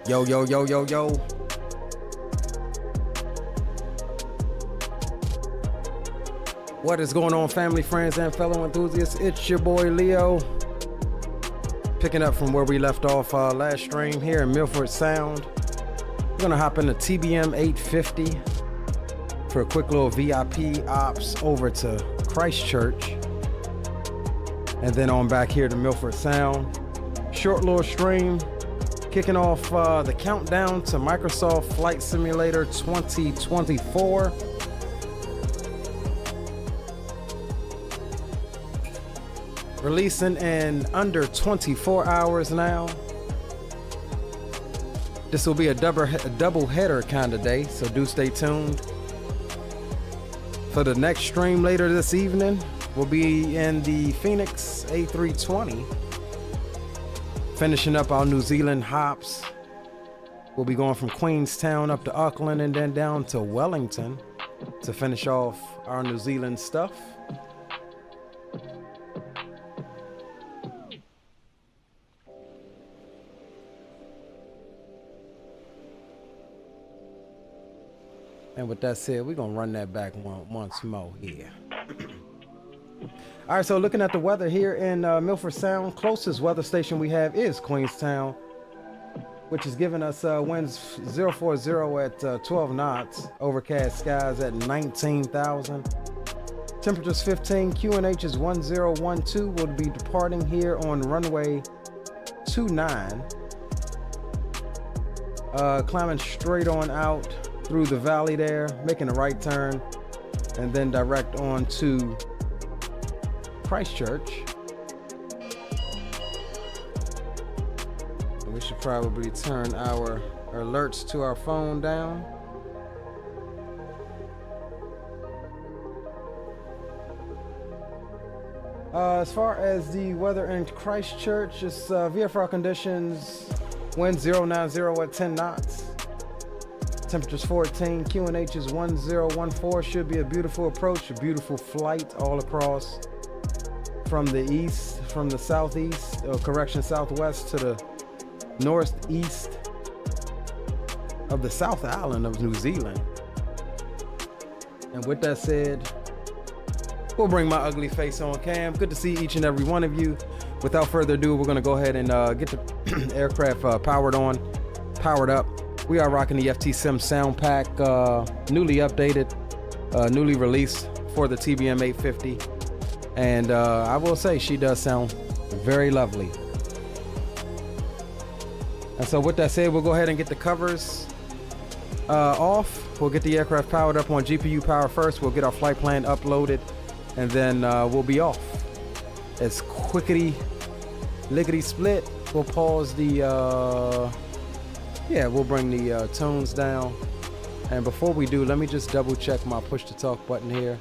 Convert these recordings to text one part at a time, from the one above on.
Yo, yo, yo, yo, yo. What is going on, family, friends, and fellow enthusiasts? It's your boy Leo. Picking up from where we left off last stream here in Milford Sound. We're gonna hop into TBM 850 for a quick little VIP ops over to Christchurch. And then on back here to Milford Sound. Short little stream. Kicking off the countdown to Microsoft Flight Simulator 2024. Releasing in under 24 hours now. This will be a double header kind of day, so do stay tuned. For the next stream later this evening, we'll be in the Phoenix A320. Finishing up our New Zealand hops. We'll be going from Queenstown up to Auckland and then down to Wellington to finish off our New Zealand stuff. And with that said, we're gonna run that back once more here. All right, so looking at the weather here in Milford Sound, closest weather station we have is Queenstown, which is giving us winds 040 at 12 knots, overcast skies at 19,000. Temperatures 15, QNH is 1012. We'll be departing here on runway 29. Climbing straight on out through the valley there, making a right turn, and then direct on to Christchurch. We should probably turn our alerts to our phone down. As far as the weather in Christchurch, it's VFR conditions, wind 090 at 10 knots. Temperatures 14, QNH is 1014. Should be a beautiful approach, a beautiful flight all across from the east, from the southeast, southwest to the northeast of the South Island of New Zealand. And with that said, we'll bring my ugly face on cam. Good to see each and every one of you. Without further ado, we're gonna go ahead and get the aircraft powered up. We are rocking the FT Sim sound pack, newly updated, newly released for the TBM 850. And I will say she does sound very lovely. And so with that said, we'll go ahead and get the covers off. We'll get the aircraft powered up on GPU power first. We'll get our flight plan uploaded, and then we'll be off. It's quickety, lickety split. We'll pause the, we'll bring the tones down. And before we do, let me just double check my push to talk button here.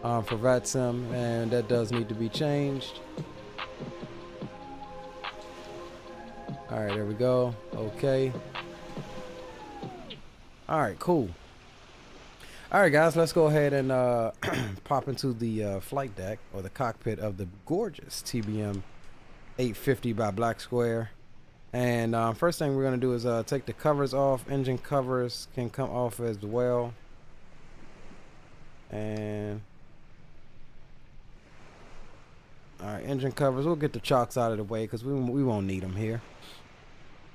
For VATSIM, and that does need to be changed. All right, there we go. Okay. All right, cool. All right, guys, let's go ahead and pop into the flight deck or the cockpit of the gorgeous TBM 850 by Black Square. And first thing we're gonna do is take the covers off. Engine covers can come off as well. And all right, engine covers, we'll get the chocks out of the way because we won't need them here.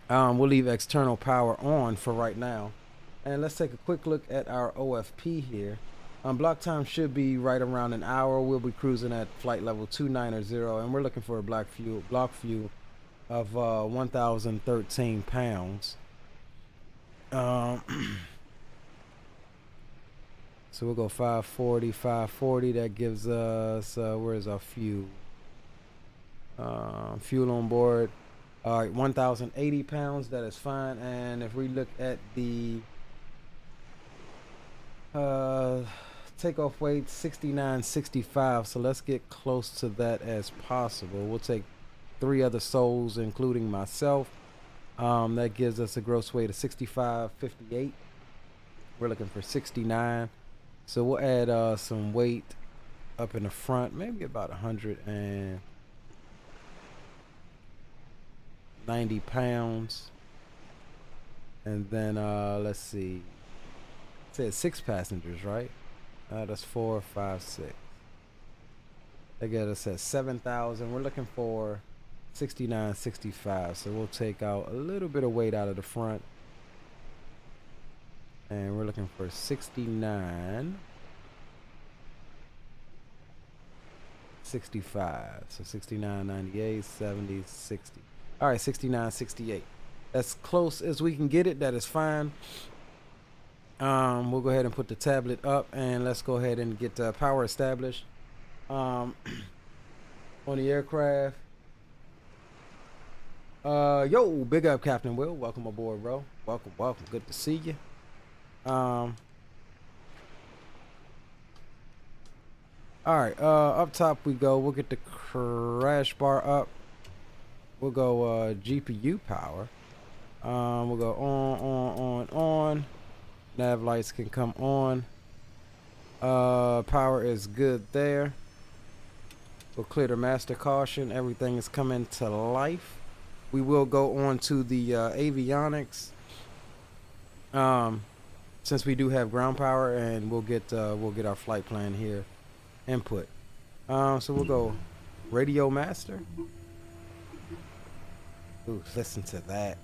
We'll leave external power on for right now. And let's take a quick look at our OFP here. Block time should be right around an hour. We'll be cruising at flight level 290, and we're looking for a block fuel of 1,013 pounds. So we'll go 540. That gives us, where's our fuel? Fuel on board. All right, 1,080 pounds. That is fine. And if we look at the takeoff weight, 6965. So let's get close to that as possible. We'll take 3 other souls, including myself. That gives us a gross weight of 6558. We're looking for 69. So we'll add some weight up in the front, maybe about 190 pounds. And then let's see. It said 6 passengers, right? That's 4, 5, 6. They get us at 7,000. We're looking for 6965. So we'll take out a little bit of weight out of the front. And we're looking for 6965. So 69, 98, 70, 60. All right, 69, 68. As close as we can get it. That is fine. We'll go ahead and put the tablet up, and let's go ahead and get power established on the aircraft. Yo, big up, Captain Will. Welcome aboard, bro. Welcome, welcome. Good to see you. All right, up top we go. We'll get the crash bar up. We'll go GPU power. We'll go on. Nav lights can come on. Power is good there. We'll clear the master caution. Everything is coming to life. We will go on to the avionics. Since we do have ground power, and we'll get our flight plan here input. So we'll go radio master. Ooh, listen to that.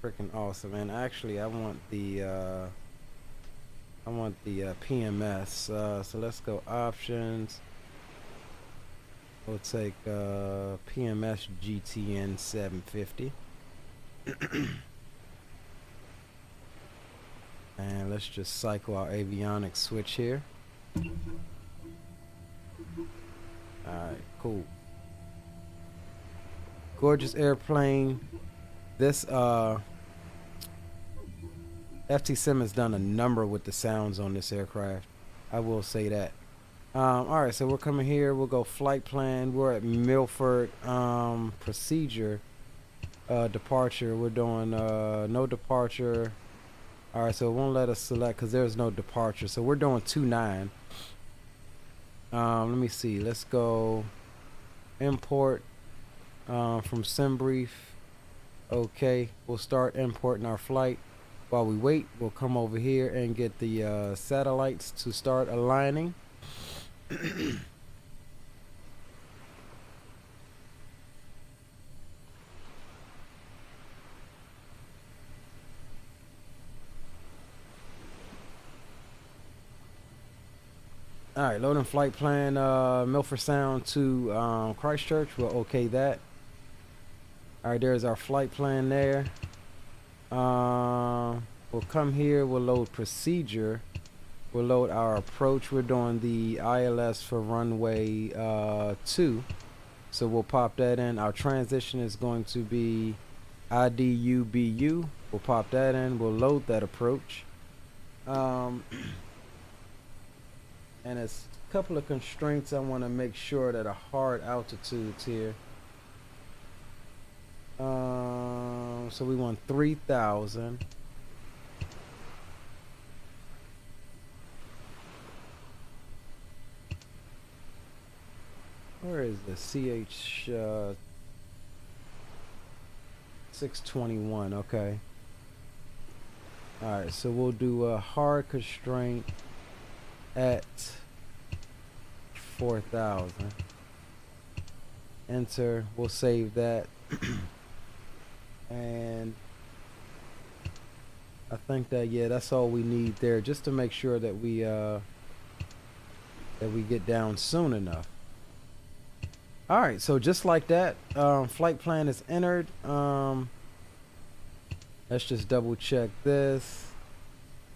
Freaking awesome. And actually I want the PMS. So let's go options. We'll take PMS GTN 750. And let's just cycle our avionics switch here. Alright, cool. Gorgeous airplane. This FT Sim has done a number with the sounds on this aircraft. I will say that. Alright, so we're coming here. We'll go flight plan. We're at Milford procedure. Departure. We're doing no departure. Alright, so it won't let us select because there's no departure. So we're doing 29. Let me see. Let's go import from SimBrief. Okay, we'll start importing our flight. While we wait, we'll come over here and get the satellites to start aligning. Alright, loading flight plan, Milford Sound to Christchurch. We'll okay that. Alright, there's our flight plan there. We'll come here, we'll load procedure. We'll load our approach. We're doing the ILS for runway 2. So we'll pop that in. Our transition is going to be IDUBU. We'll pop that in. We'll load that approach. And it's a couple of constraints I want to make sure that are hard altitudes here. So we want 3,000. Where is the CH 621? Okay. Alright, so we'll do a hard constraint at 4,000. Enter. We'll save that. And I think that, yeah, that's all we need there, just to make sure that we get down soon enough. Alright, so just like that, flight plan is entered. Let's just double check this.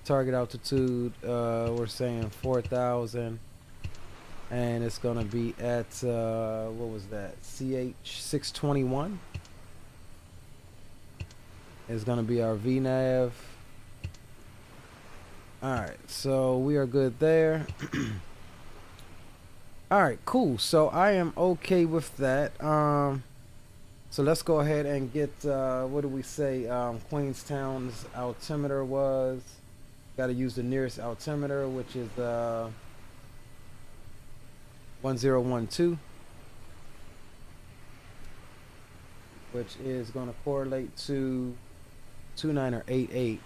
Target altitude, we're saying 4,000. And it's gonna be at what was that? CH621 is gonna be our VNAV. Alright, so we are good there. Alright, cool. So I am okay with that. So let's go ahead and get what do we say Queenstown's altimeter was. Got to use the nearest altimeter, which is 1012. which is going to correlate to 29 or 88.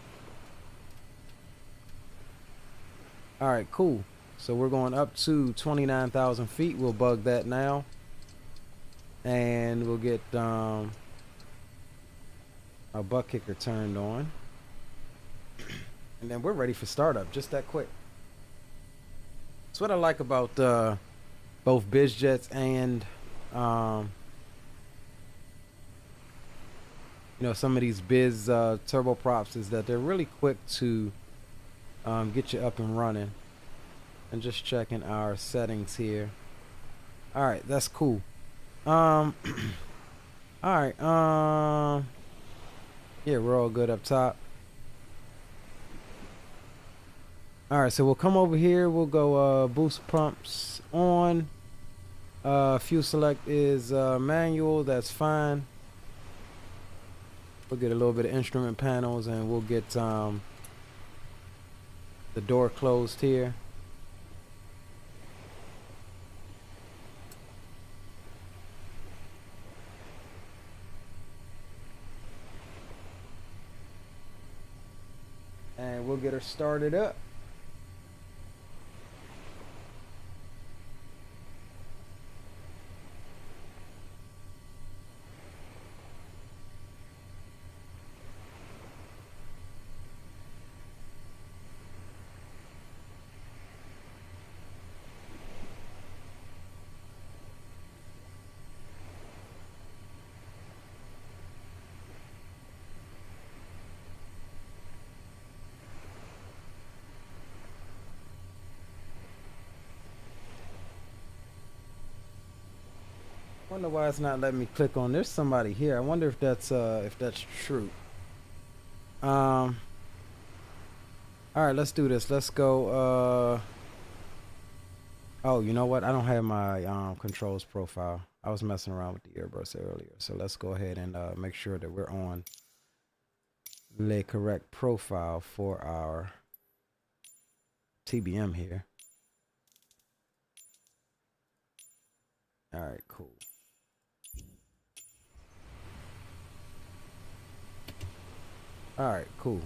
All right, cool. So we're going up to 29,000 feet. We'll bug that now, and we'll get our butt kicker turned on, and then we're ready for startup just that quick. That's what I like about both BizJets and you know, some of these Biz turboprops, is that they're really quick to get you up and running. And just checking our settings here. All right, that's cool. All right, yeah, we're all good up top. All right, so we'll come over here. We'll go boost pumps on. Fuel select is manual. That's fine. We'll get a little bit of instrument panels, and we'll get the door closed here. And we'll get her started up. I wonder why it's not letting me click on. There's somebody here. I wonder if that's true. All right, let's do this. Let's go. Oh, you know what? I don't have my controls profile. I was messing around with the earbuds earlier. So let's go ahead and make sure that we're on the correct profile for our TBM here. All right, cool. All right, cool.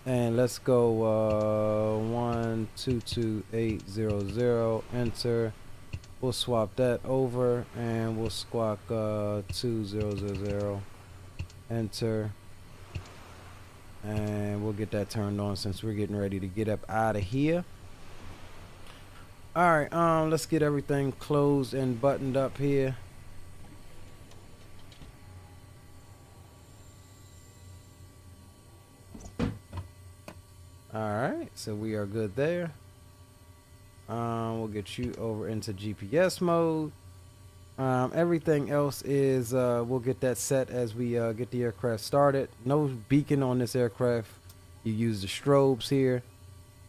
And let's go 122800, enter. We'll swap that over, and we'll squawk 2000, enter. And we'll get that turned on since we're getting ready to get up out of here. All right, let's get everything closed and buttoned up here. All right, so we are good there. We'll get you over into GPS mode. Everything else is we'll get that set as we get the aircraft started. No beacon on this aircraft. You use the strobes here.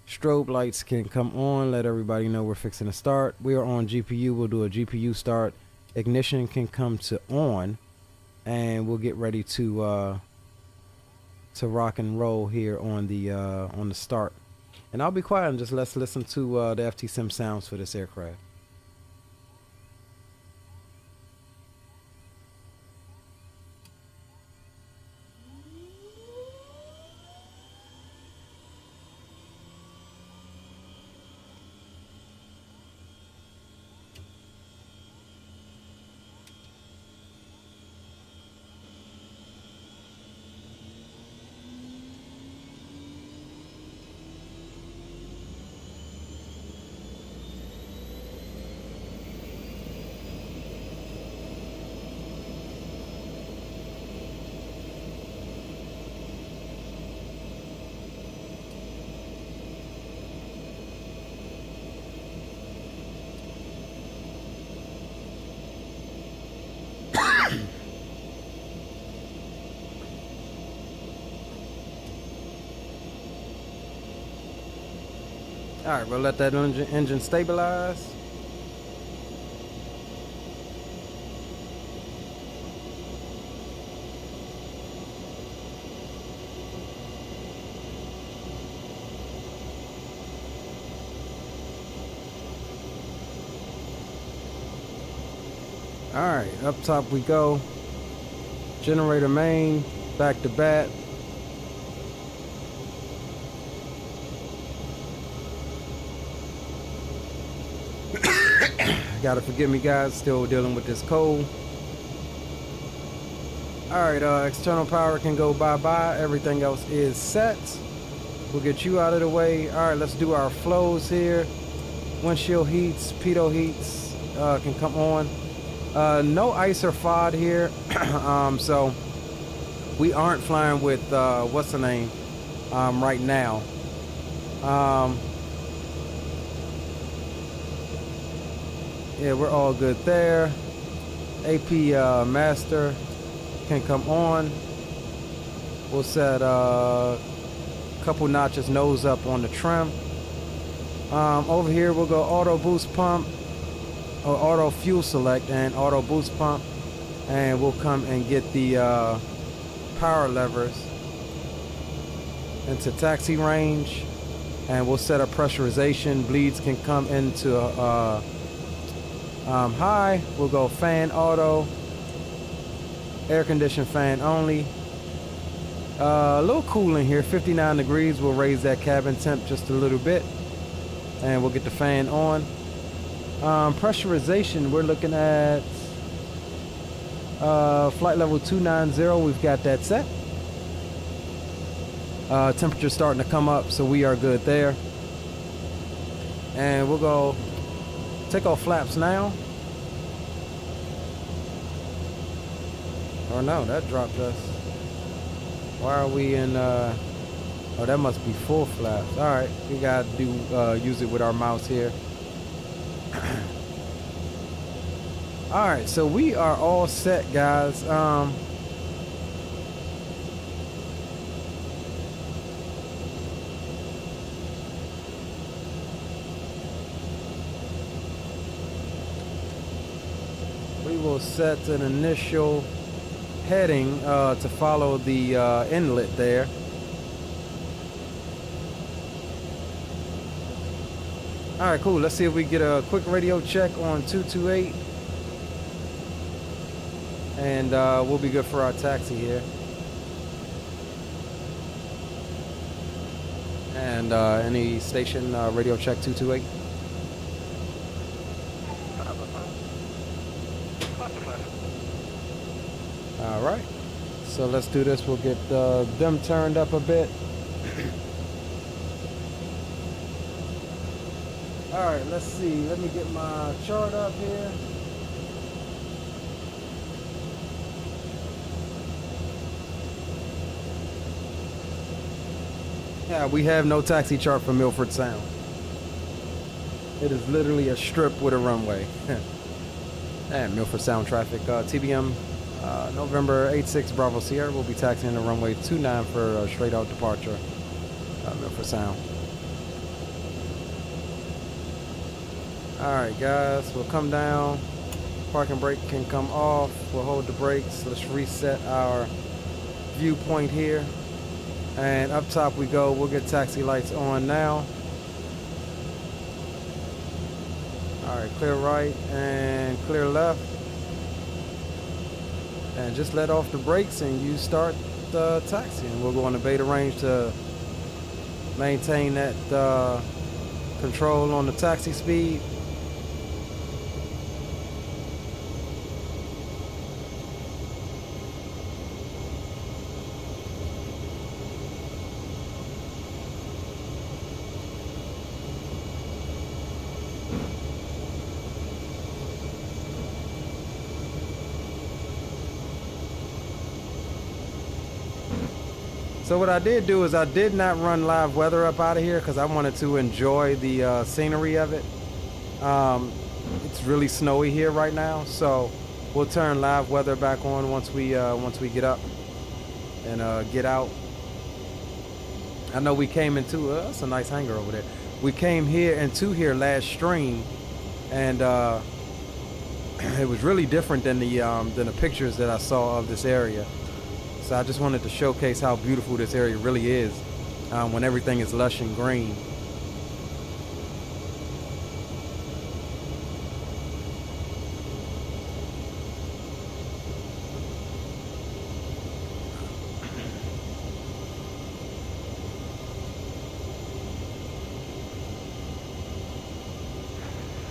Strobe lights can come on, let everybody know we're fixing to start. We are on GPU. We'll do a GPU start. Ignition can come to on, and we'll get ready to rock and roll here on the start. And I'll be quiet and just let's listen to the FT Sim sounds for this aircraft. All right, we'll let that engine stabilize. Alright, up top we go. Generator main, back to bat. Gotta forgive me guys, still dealing with this cold. Alright, external power can go bye-bye. Everything else is set. We'll get you out of the way. Alright, let's do our flows here. Windshield heats, pitot heats can come on. No ice or FOD here. So we aren't flying with what's the name right now. Yeah, we're all good there. AP master can come on. We'll set a couple notches nose up on the trim. Over here we'll go auto boost pump or auto fuel select and auto boost pump, and we'll come and get the power levers into taxi range, and we'll set a pressurization. Bleeds can come into high. We'll go fan auto, air condition fan only. A little cool in here, 59 degrees. We'll raise that cabin temp just a little bit, and we'll get the fan on. Pressurization, we're looking at flight level 290. We've got that set. Temperature starting to come up, so we are good there. And we'll go take off flaps now. Or no, that dropped us. Why are we in oh, that must be full flaps. Alright, we gotta do use it with our mouse here. Alright, so we are all set, guys. We will set an initial heading to follow the inlet there. Alright, cool. Let's see if we get a quick radio check on 228. And we'll be good for our taxi here. And any station radio check 228. Alright, so let's do this. We'll get them turned up a bit. Alright, let's see. Let me get my chart up here. Yeah, we have no taxi chart for Milford Sound. It is literally a strip with a runway. And Milford Sound traffic, TBM, November 86 Bravo Sierra. We'll be taxiing the runway 29 for a straight out departure, Milford Sound. Alright guys, we'll come down. Parking brake can come off. We'll hold the brakes. Let's reset our viewpoint here. And up top we go. We'll get taxi lights on now. Alright, clear right and clear left. And just let off the brakes and you start the taxi. And we'll go on the beta range to maintain that control on the taxi speed. So what I did do is I did not run live weather up out of here because I wanted to enjoy the scenery of it. It's really snowy here right now, so we'll turn live weather back on once we get up and get out. I know we came into that's a nice hangar over there. We came here into here last stream, and it was really different than the pictures that I saw of this area. So I just wanted to showcase how beautiful this area really is when everything is lush and green.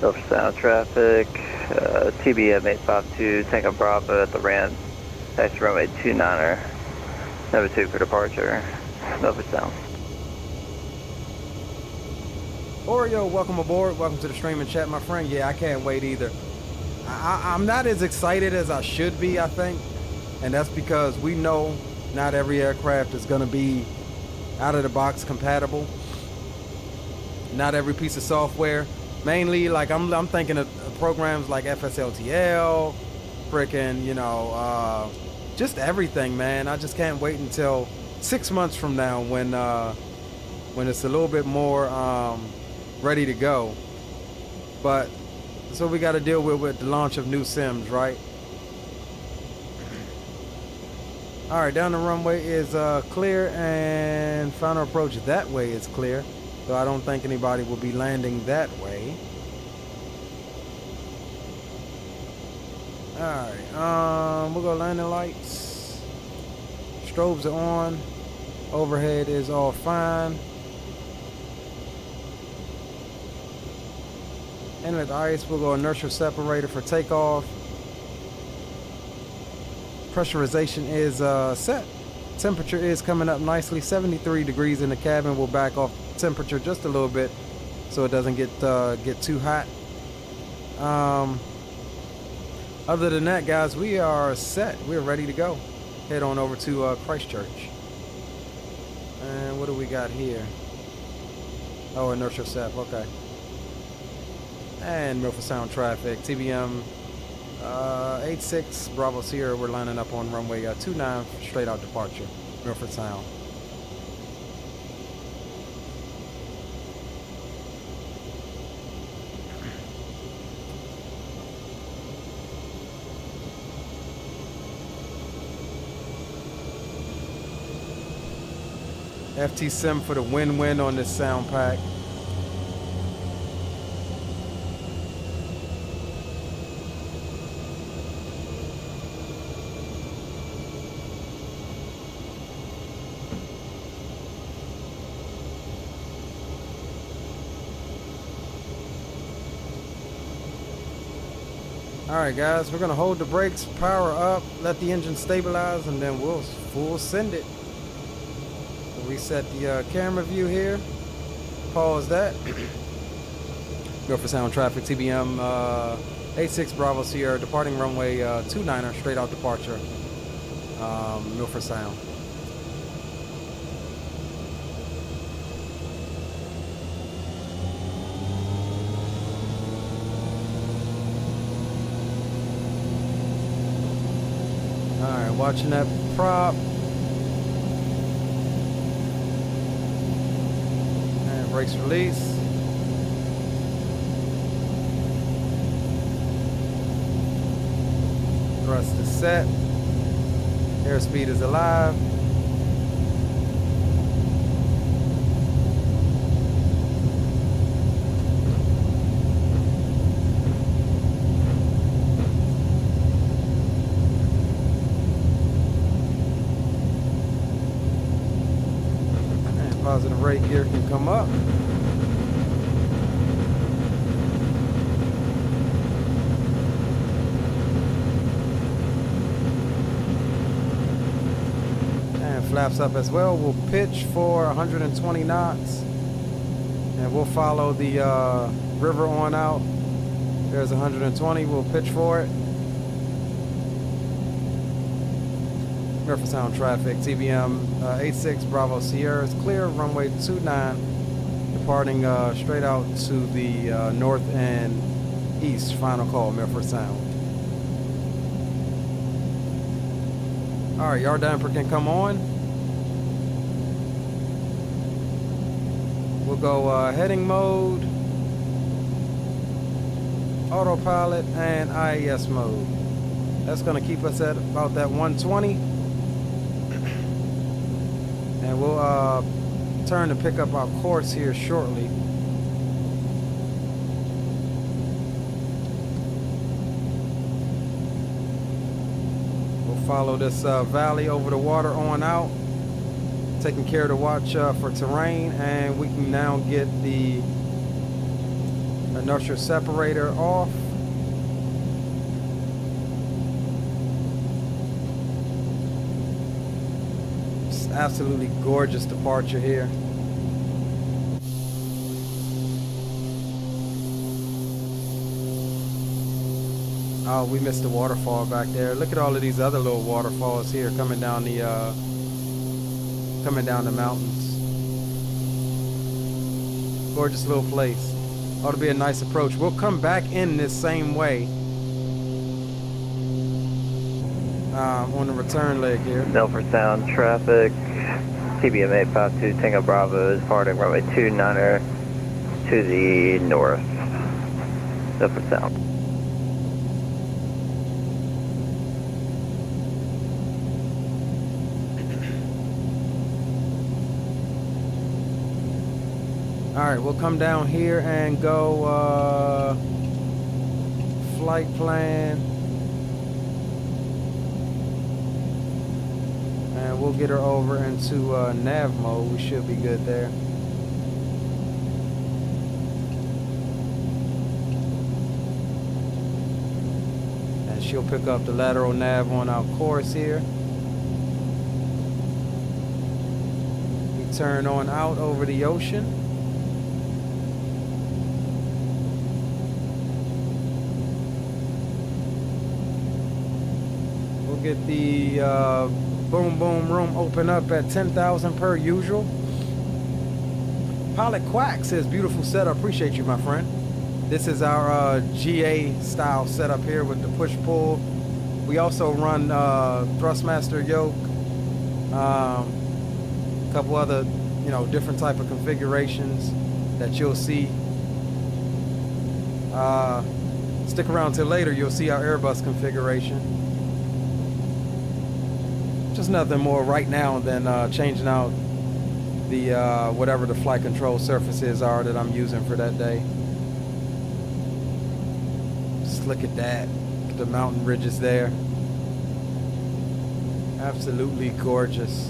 Milford Sound traffic, TBM 852, Tango Bravo at the ramp, taxi runway 29er, number 2 for departure, Milford Sound. Oreo, welcome aboard. Welcome to the stream and chat, my friend. Yeah, I can't wait either. I'm not as excited as I should be, I think. And that's because we know not every aircraft is going to be out of the box compatible. Not every piece of software. Mainly, like I'm thinking of programs like FSLTL, frickin', you know, just everything, man. I just can't wait until 6 months from now when it's a little bit more ready to go. But that's what we got to deal with the launch of new sims, right? All right, down the runway is clear, and final approach that way is clear. So I don't think anybody will be landing that way. Alright, we'll go landing lights. Strobes are on. Overhead is all fine. Inlet ice, we'll go inertial separator for takeoff. Pressurization is set. Temperature is coming up nicely, 73 degrees in the cabin. We'll back off temperature just a little bit so it doesn't get too hot. Other than that, guys, we are set. We're ready to go. Head on over to Christchurch. And what do we got here? Oh, inertial sep, okay. And Milford Sound traffic, TBM 86 Bravo Sierra. We're lining up on runway 29 straight out departure, Milford Sound. FT Sim for the win-win on this sound pack. Alright guys, we're gonna hold the brakes, power up, let the engine stabilize, and then we'll full send it. Reset the camera view here. Pause that. Milford Sound traffic, TBM 86 Bravo Sierra, departing runway 29er, straight out departure, Milford Sound. Alright, watching that prop. Brakes release. Thrust is set. Airspeed is alive. And positive rate gear can come up. Flaps up as well. We'll pitch for 120 knots and we'll follow the river on out. There's 120. We'll pitch for it. Milford Sound traffic, TBM 86 Bravo Sierra is clear. Runway 29, departing straight out to the north and east. Final call, Milford Sound. All right, yard damper can come on. We'll go heading mode, autopilot, and IAS mode. That's going to keep us at about that 120. And we'll turn to pick up our course here shortly. We'll follow this valley over the water on out. Taking care to watch for terrain, and we can now get the Inertial separator off. Just absolutely gorgeous departure here. Oh, we missed the waterfall back there. Look at all of these other little waterfalls here coming down the mountains. Gorgeous little place. Ought to be a nice approach. We'll come back in this same way on the return leg here. Milford Sound traffic. TBM 852 Tango Bravo is departing runway 29er to the north. Milford Sound. Alright, we'll come down here and go flight plan. And we'll get her over into nav mode. We should be good there. And she'll pick up the lateral nav on our course here. We turn on out over the ocean. Get the boom boom room open up at 10,000 per usual. Pilot Quack says beautiful setup. Appreciate you, my friend. This is our GA style setup here with the push pull. We also run Thrustmaster yoke, a couple other different type of configurations that you'll see. Stick around till later, you'll see our Airbus configuration. Just nothing more right now than changing out the whatever the flight control surfaces are that I'm using for that day. Just look at that, the mountain ridges there. Absolutely gorgeous.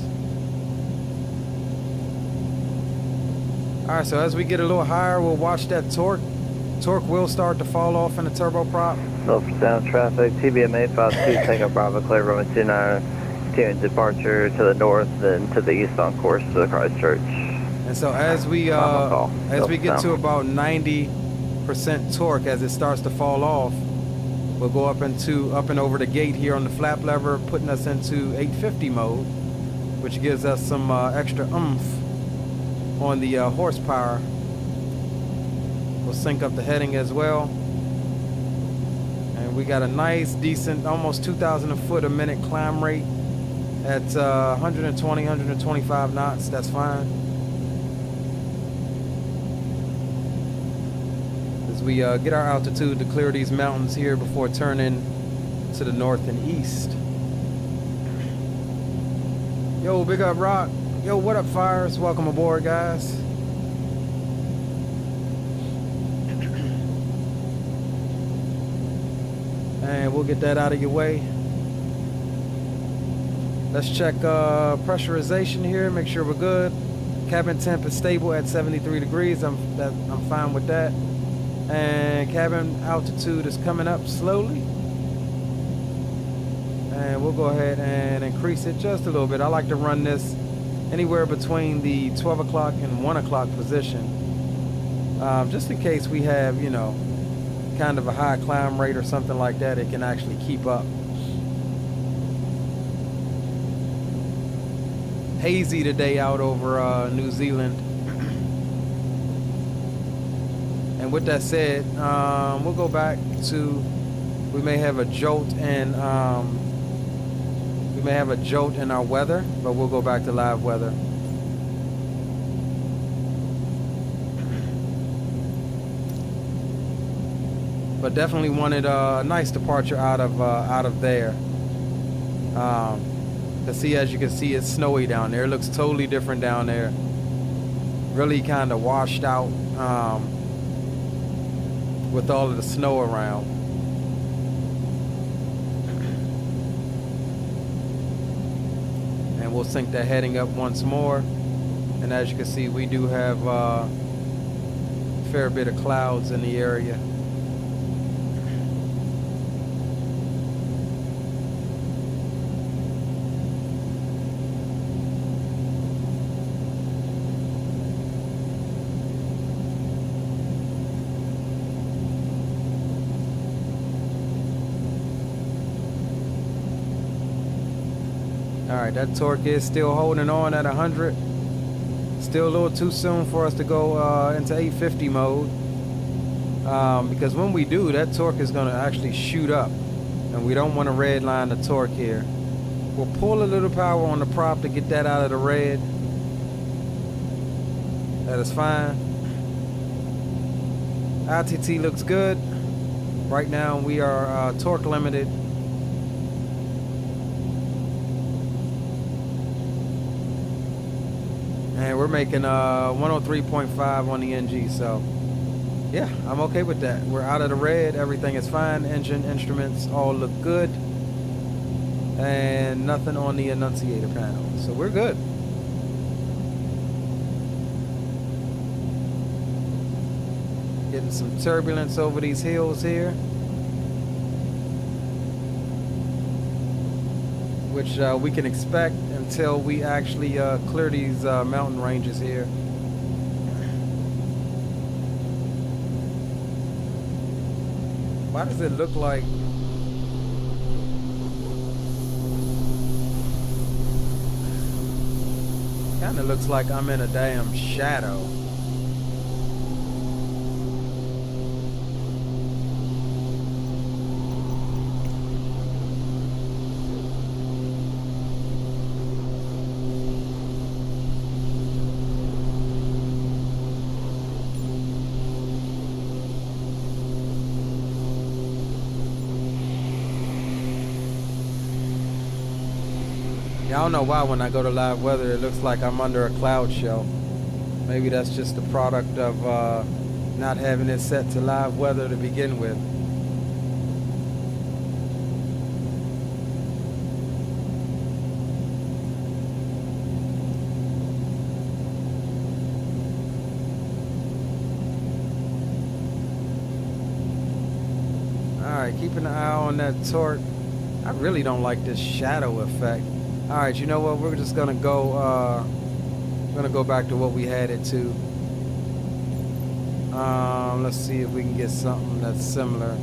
Alright, so as we get a little higher, we'll watch that torque. Torque will start to fall off in the turboprop. Milford Sound traffic. TBM 852 Tango Bravo clear runway 29er. Departure to the north, then to the east on course to the Christchurch. And so as we get to about 90% torque, as it starts to fall off, we'll go up and over the gate here on the flap lever, putting us into 850 mode, which gives us some extra oomph on the horsepower. We'll sync up the heading as well, and we got a nice, decent, almost 2,000 foot a minute climb rate. At 120, 125 knots, that's fine. As we get our altitude to clear these mountains here before turning to the north and east. Yo, big up Rock. Yo, what up Fires? Welcome aboard, guys. And we'll get that out of your way. Let's check pressurization here, make sure we're good. Cabin temp is stable at 73 degrees. I'm fine with that. And cabin altitude is coming up slowly. And we'll go ahead and increase it just a little bit. I like to run this anywhere between the 12 o'clock and 1 o'clock position. Just in case we have, kind of a high climb rate or something like that, it can actually keep up. Hazy today out over New Zealand. And with that said, we'll go back to, we may have a jolt and in our weather, but we'll go back to live weather. But definitely wanted a nice departure out of there. See, as you can see, it's snowy down there. It looks totally different down there. Really kind of washed out with all of the snow around. And we'll sync that heading up once more. And as you can see, we do have fair bit of clouds in the area. Alright, that torque is still holding on at 100. Still a little too soon for us to go into 850 mode. Because when we do, that torque is going to actually shoot up. And we don't want to red line the torque here. We'll pull a little power on the prop to get that out of the red. That is fine. ITT looks good. Right now we are torque limited. And we're making 103.5 on the NG, so yeah, I'm okay with that. We're out of the red, everything is fine. Engine, instruments all look good. And nothing on the annunciator panel, so we're good. Getting some turbulence over these hills here, which we can expect until we actually clear these mountain ranges here. Why does it look like kind of looks like I'm in a damn shadow? Yeah, I don't know why when I go to live weather it looks like I'm under a cloud show. Maybe that's just the product of not having it set to live weather to begin with. Alright, keeping an eye on that torque. I really don't like this shadow effect. Alright, you know what? We're just gonna go back to what we had it to. Let's see if we can get something that's similar.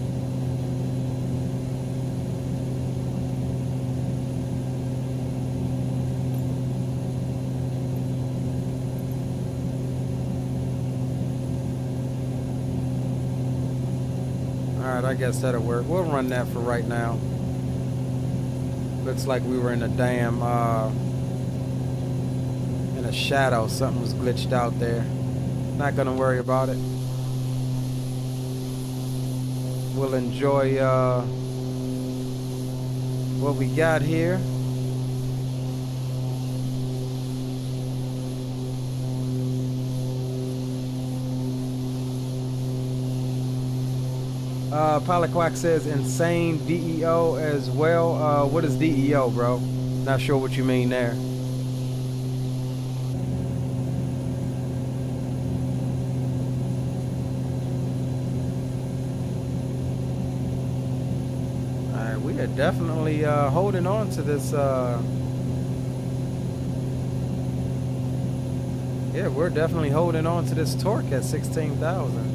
Alright, I guess that'll work. We'll run that for right now. Looks like we were in a damn in a shadow. Something was glitched out there. Not gonna worry about it. We'll enjoy what we got here. Pilot Quack says insane DEO as well. What is DEO, bro? Not sure what you mean there. Alright, we are definitely holding on to this. Yeah, we're definitely holding on to this torque at 16,000.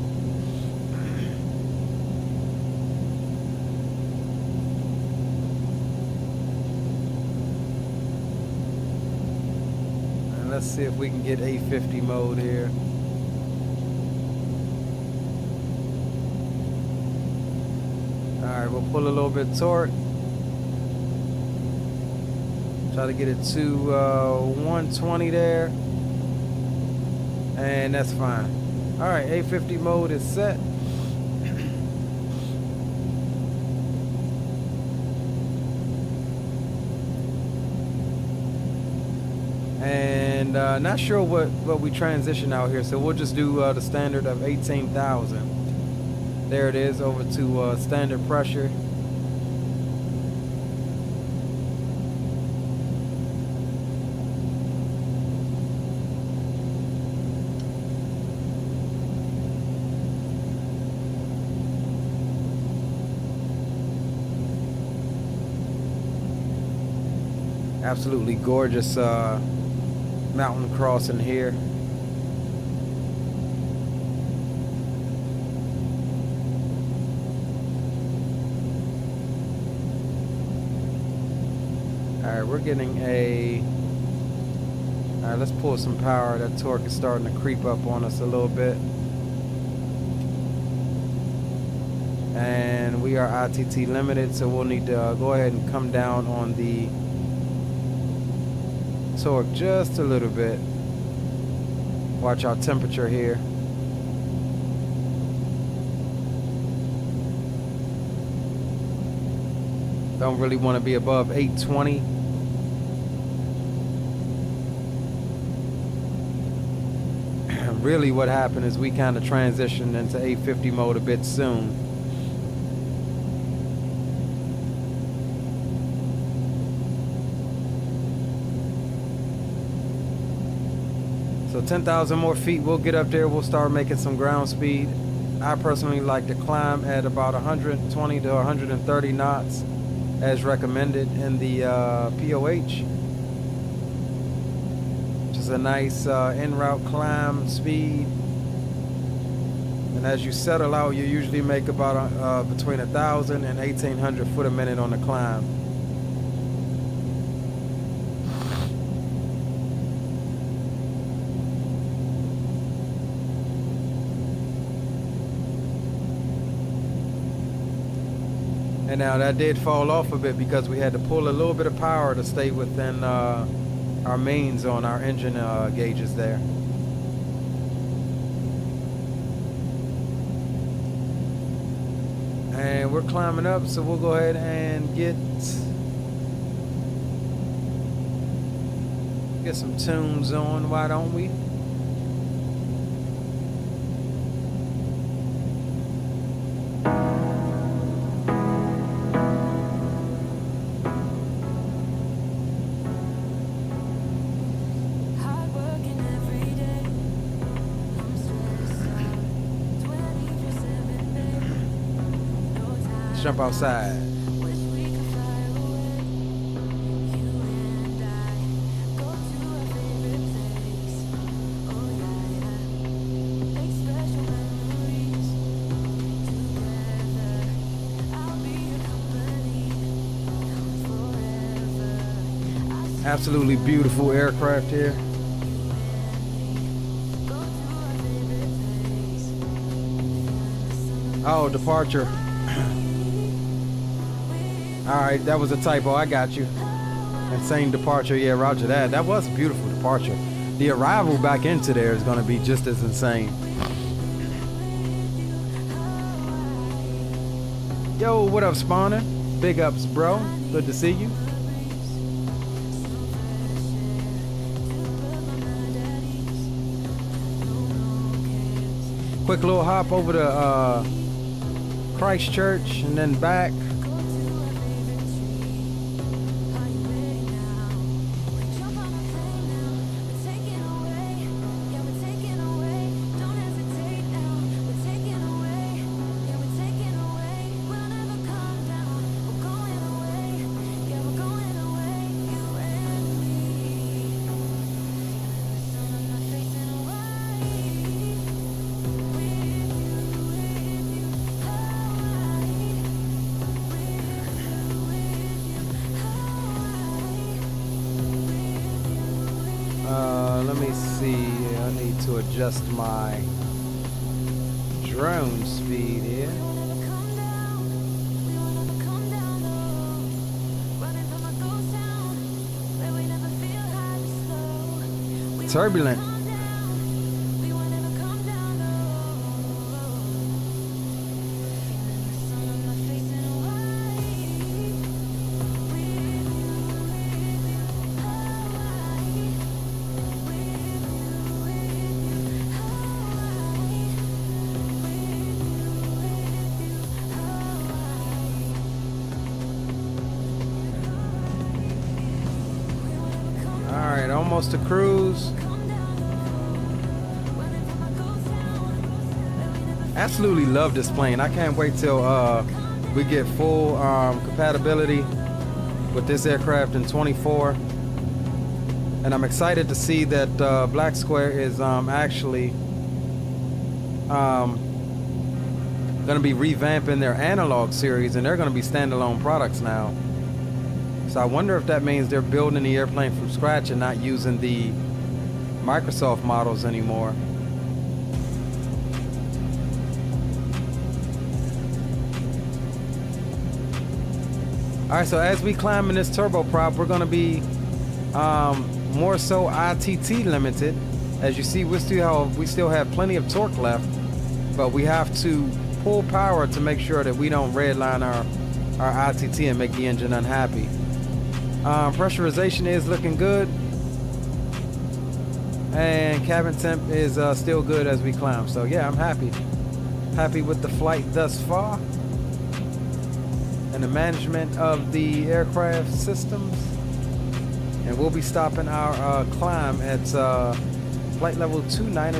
Let's see if we can get 850 mode here. Alright, we'll pull a little bit torque. Try to get it to 120 there. And that's fine. Alright, 850 mode is set. And not sure what we transition out here, so we'll just do the standard of 18,000. There it is, over to standard pressure. Absolutely gorgeous mountain crossing here. Alright, we're getting a... Alright, let's pull some power. That torque is starting to creep up on us a little bit. And we are ITT limited, so we'll need to go ahead and come down on the torque just a little bit. Watch our temperature here. Don't really want to be above 820. Really what happened is we kind of transitioned into 850 mode a bit soon. So 10,000 more feet, we'll get up there, we'll start making some ground speed. I personally like to climb at about 120 to 130 knots as recommended in the POH. Which is a nice en route climb speed. And as you settle out, you usually make about between 1,000 and 1,800 foot a minute on the climb. And now that did fall off a bit because we had to pull a little bit of power to stay within our mains on our engine gauges there. And we're climbing up, so we'll go ahead and get some tunes on, why don't we? Jump outside. Absolutely beautiful aircraft here. Oh, departure. Alright, that was a typo, I got you. Insane departure, yeah, roger that. That was a beautiful departure. The arrival back into there is going to be just as insane. Yo, what up, Spawner? Big ups, bro. Good to see you. Quick little hop over to Christchurch and then back. Let me see. I need to adjust my drone speed here. Turbulent. Almost to cruise. Absolutely love this plane. I can't wait till we get full compatibility with this aircraft in 24. And I'm excited to see that Black Square is actually going to be revamping their analog series, and they're going to be standalone products now. So I wonder if that means they're building the airplane from scratch and not using the Microsoft models anymore. Alright, so as we climb in this turboprop, we're going to be more so ITT limited. As you see, we still have plenty of torque left, but we have to pull power to make sure that we don't redline our ITT and make the engine unhappy. Pressurization is looking good, and cabin temp is still good as we climb. So yeah, I'm happy with the flight thus far and the management of the aircraft systems. And we'll be stopping our climb at flight level 290.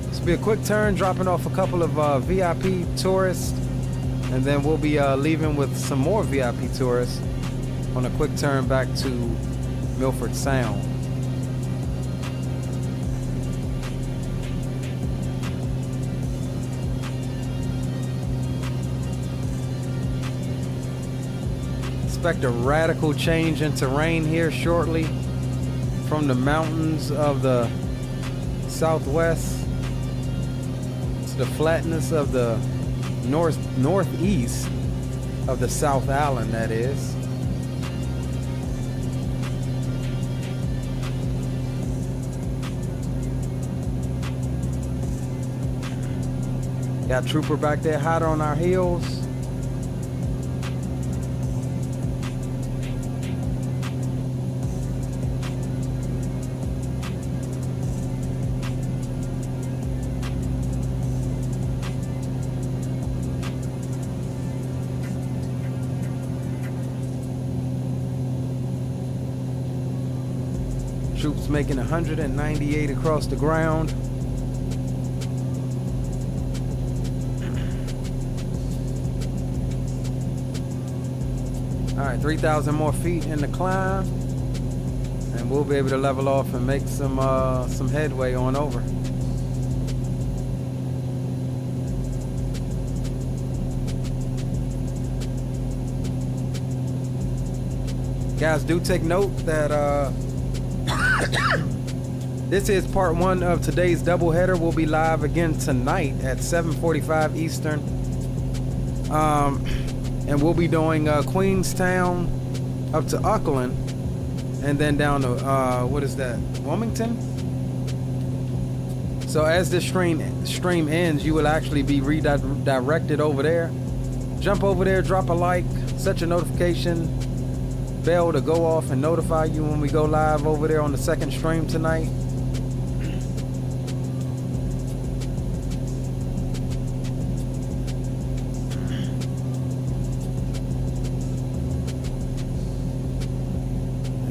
This will be a quick turn, dropping off a couple of VIP tourists, and then we'll be leaving with some more VIP tourists on a quick turn back to Milford Sound. Expect a radical change in terrain here shortly, from the mountains of the southwest to the flatness of the northeast of the South Island, that is. Got Trooper back there hot on our heels. Troops making 198 across the ground. All right, 3,000 more feet in the climb, and we'll be able to level off and make some headway on over. Guys, do take note that this is part one of today's doubleheader. We'll be live again tonight at 7:45 Eastern. And we'll be doing Queenstown up to Auckland, and then down to what is that, Wilmington? So as this stream ends, you will actually be redirected over there. Jump over there, drop a like, set your notification bell to go off and notify you when we go live over there on the second stream tonight.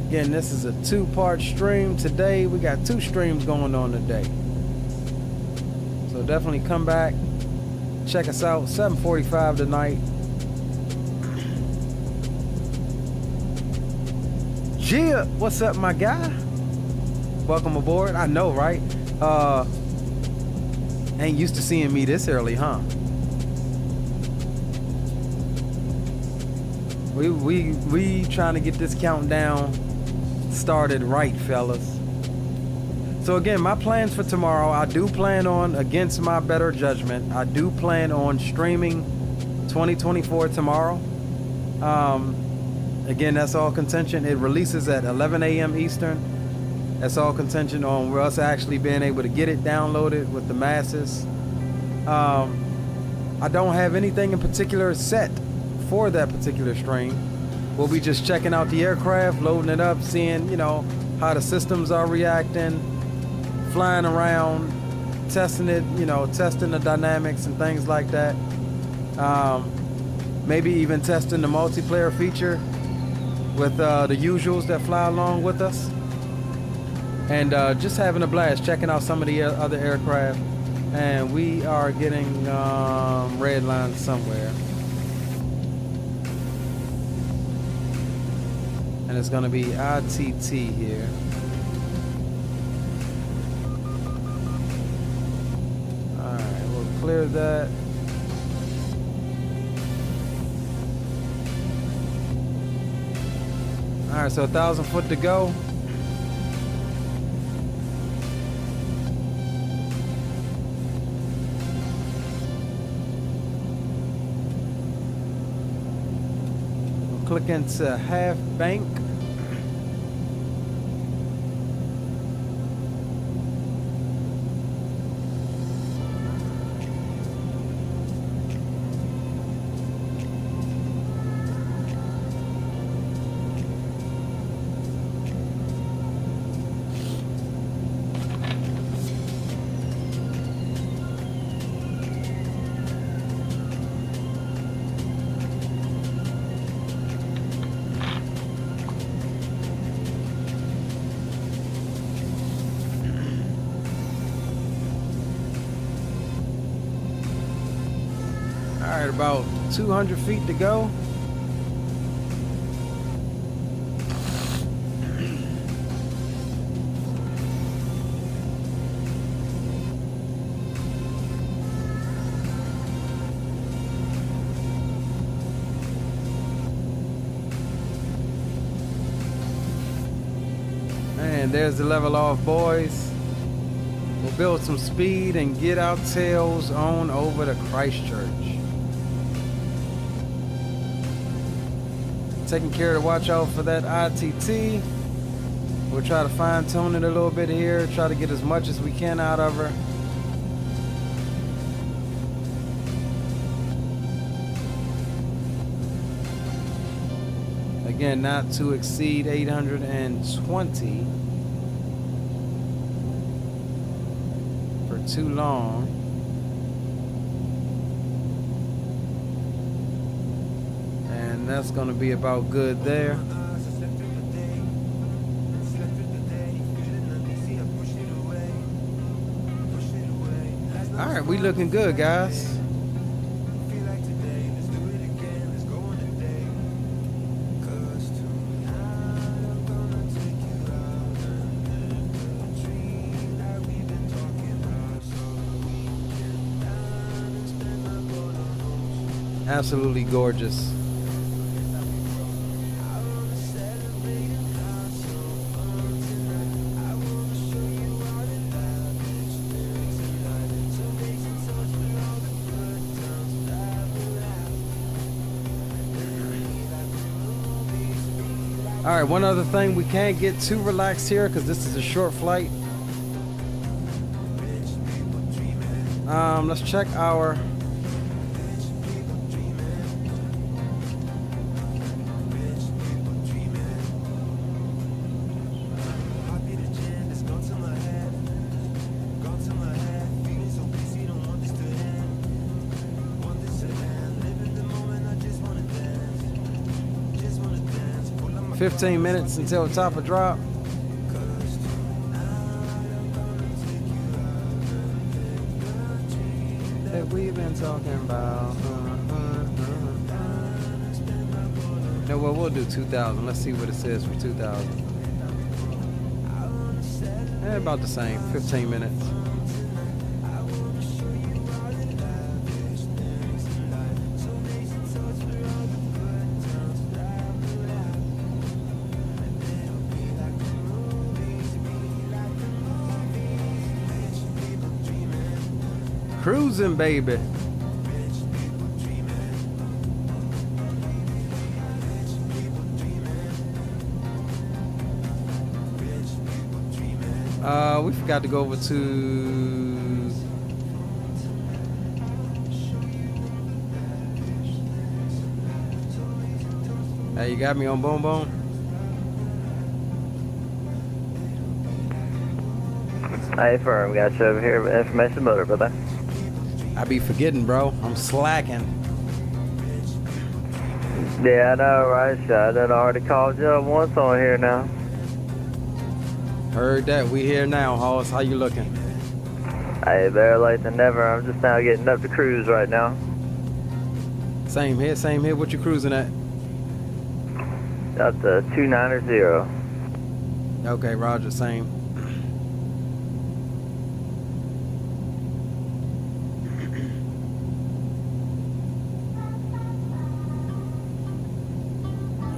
Again, this is a two-part stream today. We got two streams going on today. So definitely come back, check us out, 7:45 tonight. Gia, what's up, my guy? Welcome aboard. I know, right? Ain't used to seeing me this early, huh? We trying to get this countdown started right, fellas. So again, my plans for tomorrow, I do plan on, against my better judgment, I do plan on streaming 2024 tomorrow. Again, that's all contention. It releases at 11 a.m. Eastern. That's all contention on us actually being able to get it downloaded with the masses. I don't have anything in particular set for that particular stream. We'll be just checking out the aircraft, loading it up, seeing, you know, how the systems are reacting, flying around, testing it, you know, testing the dynamics and things like that. Maybe even testing the multiplayer feature with the usuals that fly along with us, and just having a blast checking out some of the other aircraft. And we are getting red lines somewhere. And it's gonna be ITT here. Alright, we'll clear that. Alright, so 1,000 foot to go. We'll click into half bank. All right, about 200 feet to go. And there's the level off, boys. We'll build some speed and get our tails on over to Christchurch. Taking care to watch out for that ITT. We'll try to fine tune it a little bit here. Try to get as much as we can out of her. Again, not to exceed 820 for too long. And that's going to be about good there. All right, we looking good, guys. Absolutely gorgeous. All right, one other thing, we can't get too relaxed here because this is a short flight. Let's check our $15 minutes until top of drop. That we've been talking about. No, well, we'll do 2,000. Let's see what it says for 2,000. About the same, 15 minutes. Cruising, baby. We forgot to go over to hey, you got me on Boom Boom? Hey, firm, got you over here with information motor, brother. I be forgetting, bro. I'm slacking. Yeah, I know, right? I done already called you up once on here now. Heard that. We here now, Hoss. How you looking? Hey, better late than never. I'm just now getting up to cruise right now. Same here, same here. What you cruising at? Up to 290. Okay, roger, same.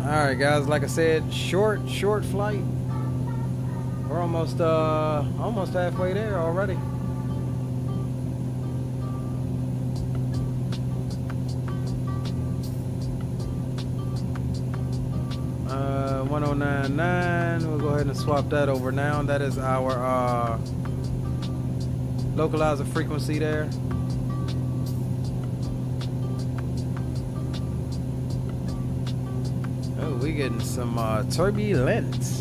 Alright guys, like I said, short flight. We're almost halfway there already. 1099. We'll go ahead and swap that over now. That is our localizer frequency there. Oh, we getting some turbulence.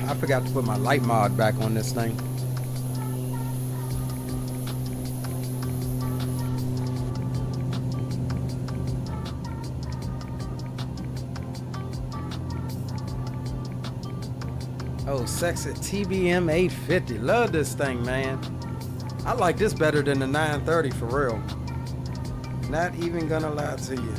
I forgot to put my light mod back on this thing. Oh, sexy TBM 850. Love this thing, man. I like this better than the 930 for real. Not even gonna lie to you.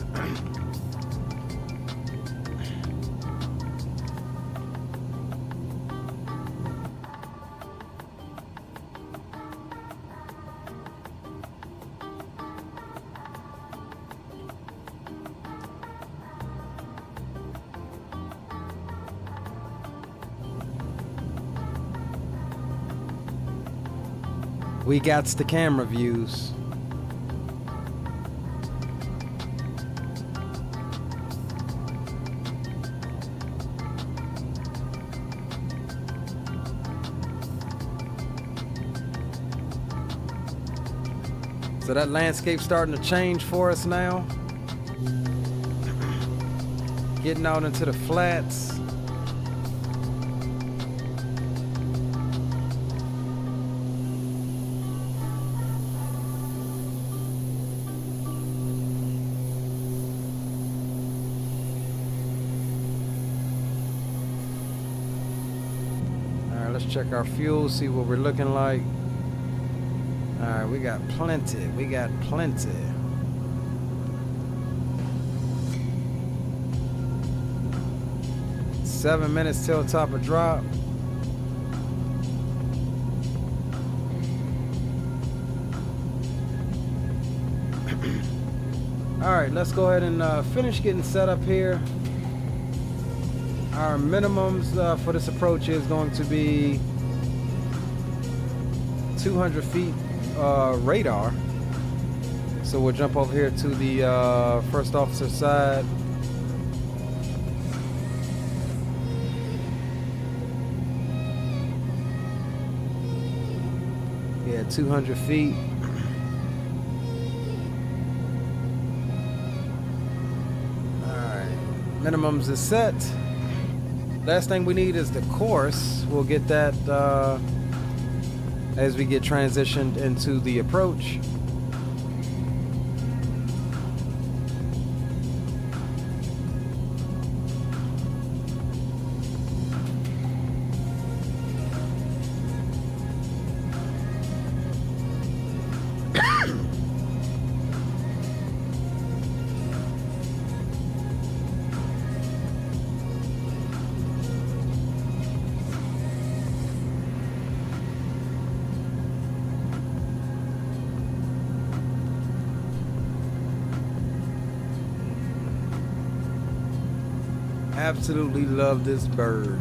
We got the camera views. So that landscape's starting to change for us now. Getting out into the flats. Let's check our fuel, see what we're looking like. All right, we got plenty. We got plenty. Seven minutes till top of drop. All right, let's go ahead and finish getting set up here. Our minimums for this approach is going to be 200 feet radar. So we'll jump over here to the first officer side. Yeah, 200 feet. All right, minimums is set. Last thing we need is the course. We'll get that as we get transitioned into the approach. Absolutely love this bird.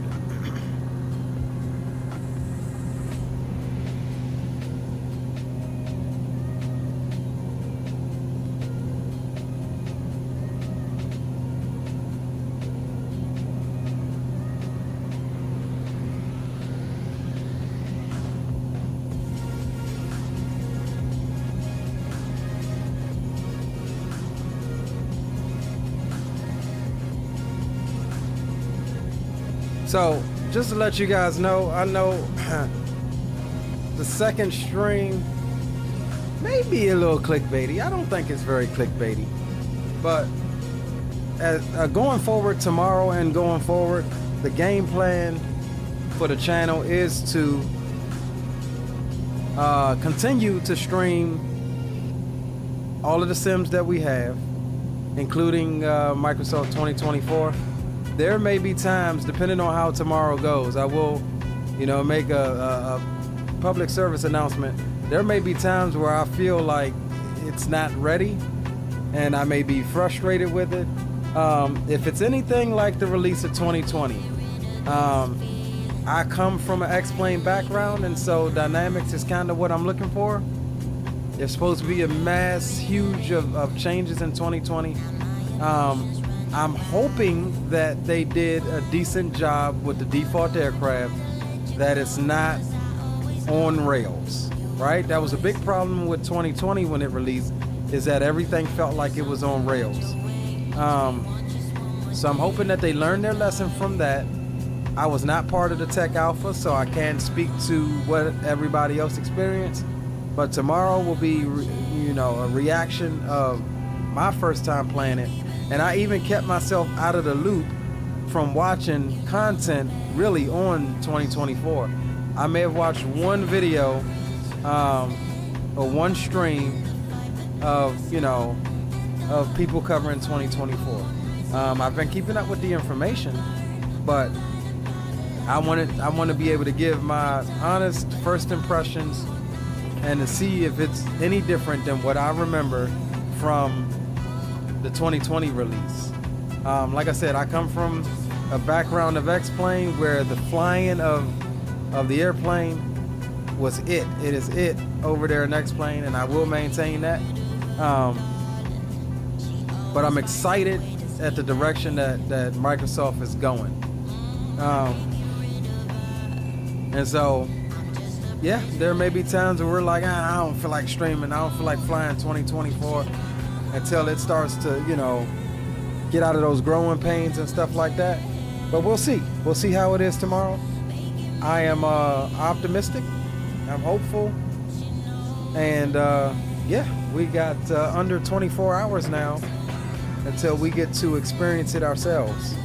So, just to let you guys know, I know the second stream may be a little clickbaity. I don't think it's very clickbaity. But going forward tomorrow and going forward, the game plan for the channel is to continue to stream all of the sims that we have, including Microsoft 2024. There may be times, depending on how tomorrow goes, I will, make a public service announcement. There may be times where I feel like it's not ready, and I may be frustrated with it. If it's anything like the release of 2020, I come from an X-Plane background, and so dynamics is kind of what I'm looking for. There's supposed to be a mass, huge of changes in 2020. I'm hoping that they did a decent job with the default aircraft, that it's not on rails, right? That was a big problem with 2020 when it released, is that everything felt like it was on rails. So I'm hoping that they learned their lesson from that. I was not part of the tech alpha, so I can't speak to what everybody else experienced, but tomorrow will be, a reaction of my first time playing it. And I even kept myself out of the loop from watching content really on 2024. I may have watched one video or one stream of, of people covering 2024. I've been keeping up with the information, but I want to be able to give my honest first impressions and to see if it's any different than what I remember from the 2020 release. Like I said, I come from a background of X-Plane where the flying of the airplane was it. It is it over there in X-Plane, and I will maintain that. But I'm excited at the direction that Microsoft is going. And so, yeah, there may be times where we're like, I don't feel like streaming, I don't feel like flying 2024. Until it starts to, get out of those growing pains and stuff like that. But we'll see. We'll see how it is tomorrow. I am optimistic. I'm hopeful. And yeah, we got under 24 hours now until we get to experience it ourselves.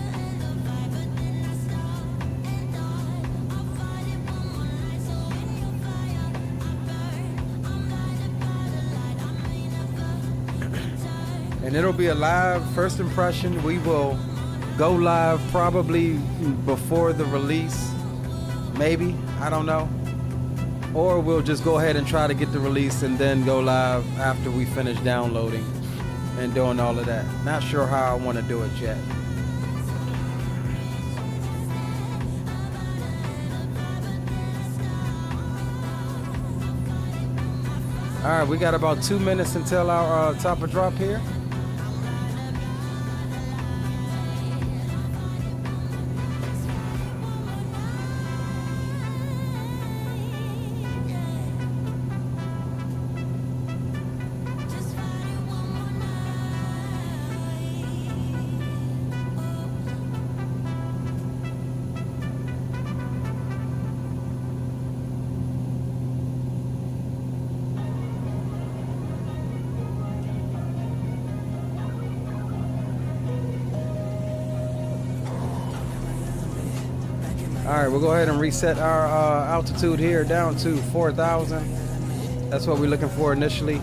And it'll be a live first impression. We will go live probably before the release, maybe, I don't know. Or we'll just go ahead and try to get the release and then go live after we finish downloading and doing all of that. Not sure how I want to do it yet. All right, we got about 2 minutes until our top of drop here. All right, we'll go ahead and reset our altitude here down to 4,000. That's what we're looking for initially.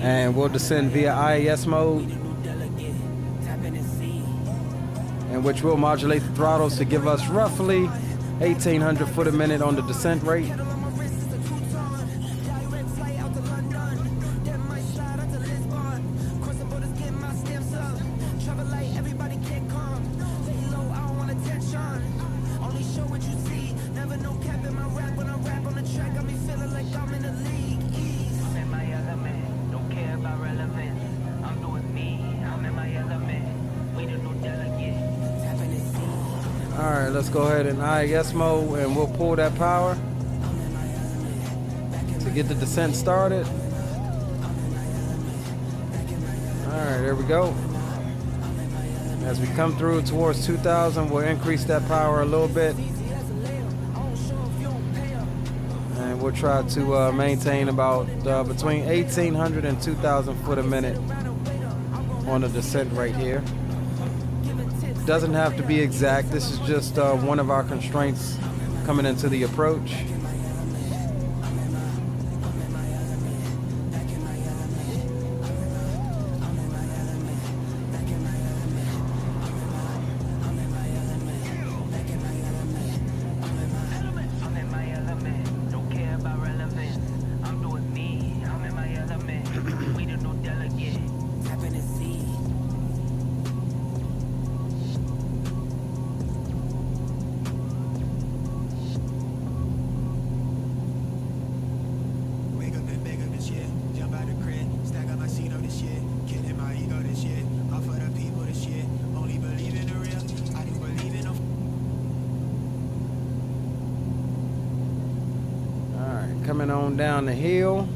And we'll descend via IAS mode, in which we'll modulate the throttles to give us roughly 1,800 foot a minute on the descent rate. Alright, let's go ahead and IS mode and we'll pull that power to get the descent started. Alright, there we go. As we come through towards 2,000, we'll increase that power a little bit. And we'll try to maintain about between 1,800 and 2,000 foot a minute on the descent right here. Doesn't have to be exact. This is just one of our constraints coming into the approach. Coming on down the hill.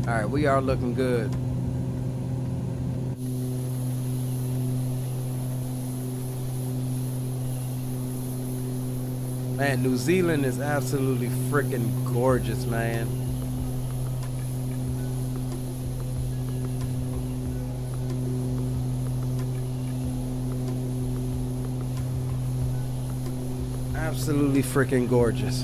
All right, we are looking good. Man, New Zealand is absolutely freaking gorgeous, man. Absolutely freaking gorgeous.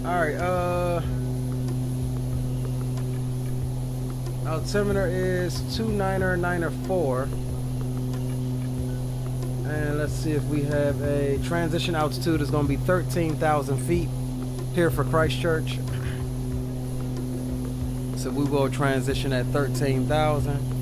Alright, altimeter is 2994. And let's see if we have a transition altitude is going to be 13,000 feet here for Christchurch. So we will transition at 13,000.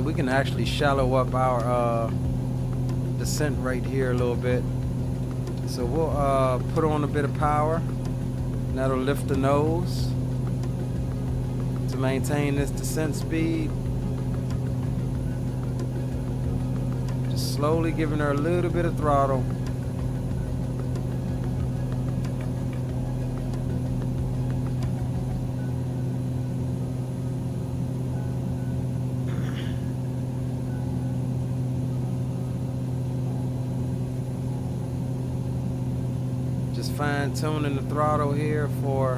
So we can actually shallow up our descent rate here a little bit. So we'll put on a bit of power, and that'll lift the nose to maintain this descent speed. Just slowly giving her a little bit of throttle. Just fine tuning the throttle here for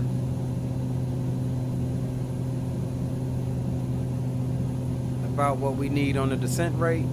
about what we need on the descent rate.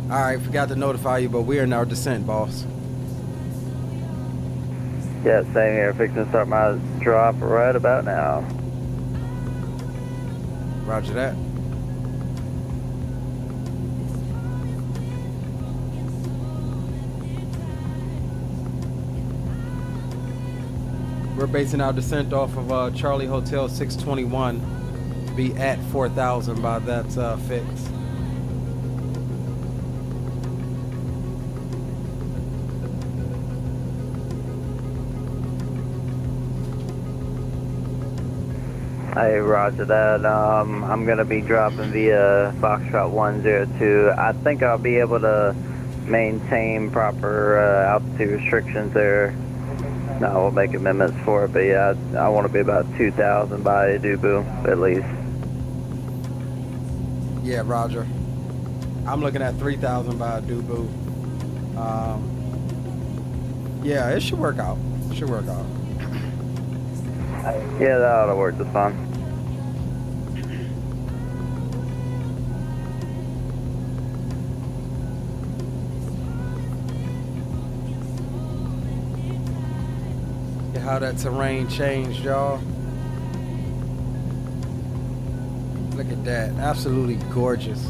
Alright, forgot to notify you, but we're in our descent, boss. Yeah, same here. Fixing to start my drop right about now. Roger that. We're basing our descent off of Charlie Hotel 621. Be at 4,000 by that fix. Hey, roger that. I'm going to be dropping via Foxtrot 102. I think I'll be able to maintain proper altitude restrictions there. No, we'll make amendments for it, but yeah, I want to be about 2,000 by Dubu, at least. Yeah, roger. I'm looking at 3,000 by Dubu. Yeah, it should work out. It should work out. Yeah, that ought to work just fine. Look at how that terrain changed, y'all. Look at that. Absolutely gorgeous.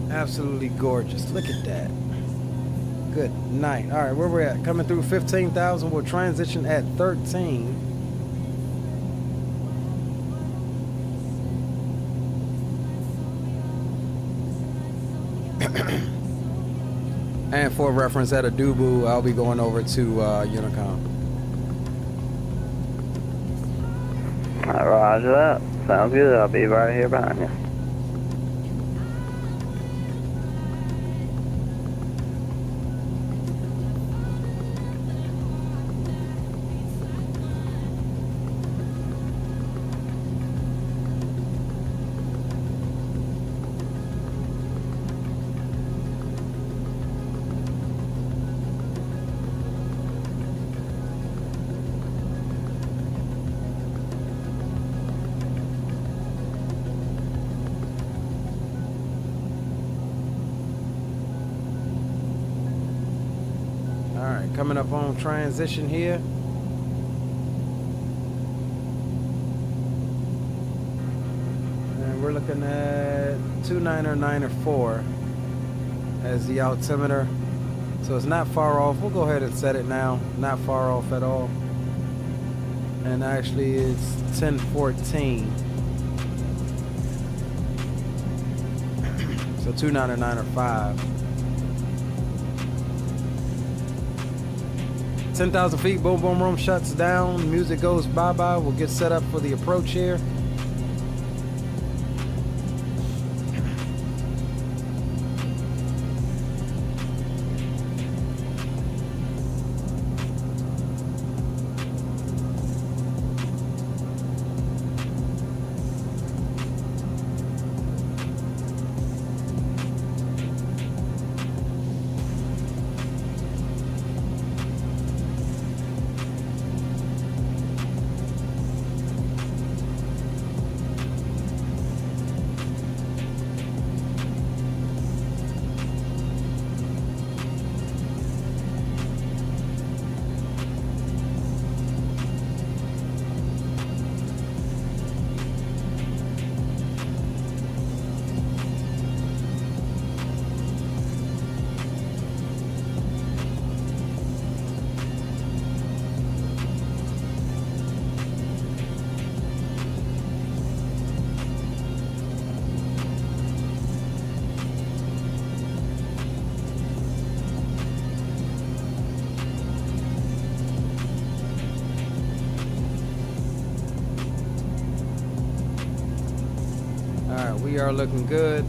Absolutely gorgeous. Look at that. Good night. All right, where we're at? Coming through 15,000. We'll transition at 13. And for reference, at a Dubu, I'll be going over to Unicom. Roger that. Sounds good. I'll be right here behind you. Coming up on transition here. And we're looking at 29904 as the altimeter. So it's not far off. We'll go ahead and set it now. Not far off at all. And actually it's 1014. So 29905. 10,000 feet, boom, boom, room shuts down. Music goes bye-bye. We'll get set up for the approach here. We are looking good.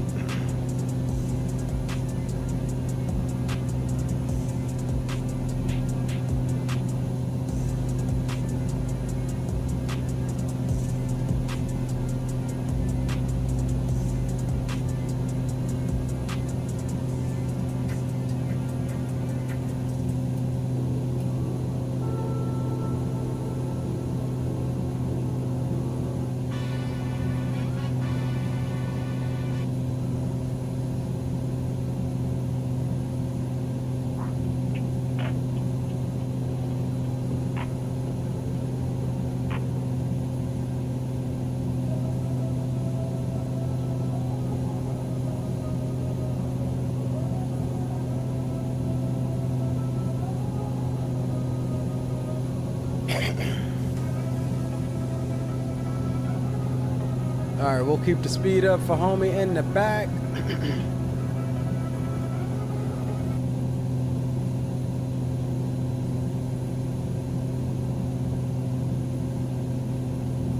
All right, we'll keep the speed up for homie in the back.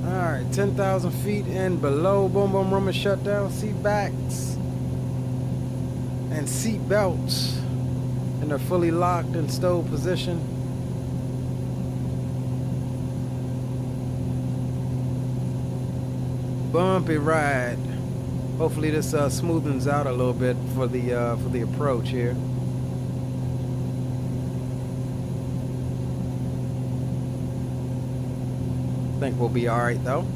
All right, 10,000 feet and below. Boom, boom, room is shut down. Seat backs and seat belts, and they're fully locked in stowed position. Bumpy ride. Hopefully this smoothens out a little bit for the approach here. Think we'll be all right though.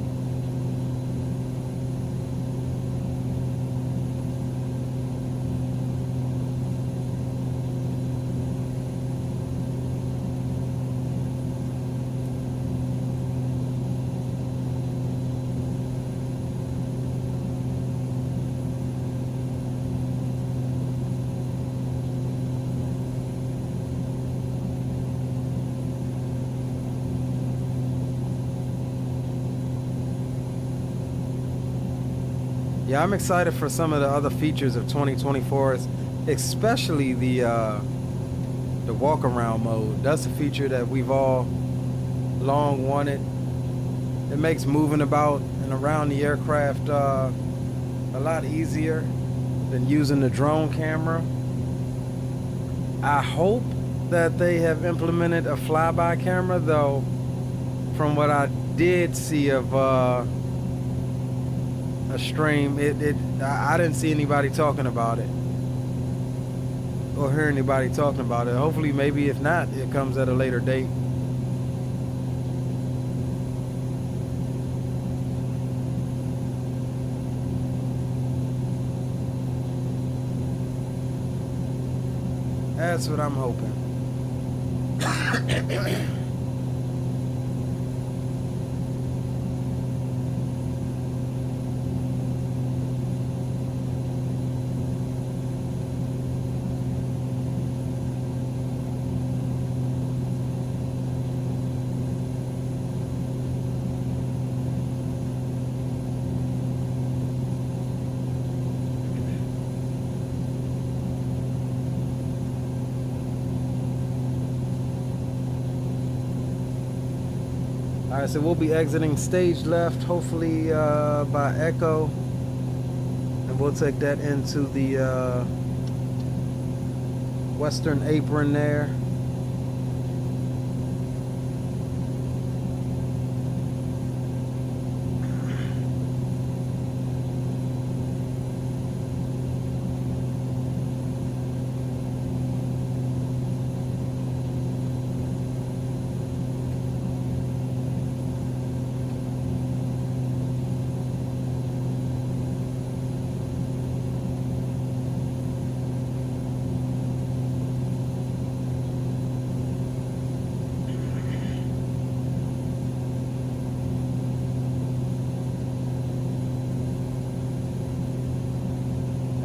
Yeah, I'm excited for some of the other features of 2024, especially the walk around mode. That's a feature that we've all long wanted. It makes moving about and around the aircraft a lot easier than using the drone camera. I hope that they have implemented a flyby camera, though. From what I did see of a stream, I didn't see anybody talking about it or hear anybody talking about it. Hopefully, maybe if not, it comes at a later date. That's what I'm hoping. Alright, so we'll be exiting stage left, hopefully by Echo. And we'll take that into the western apron there.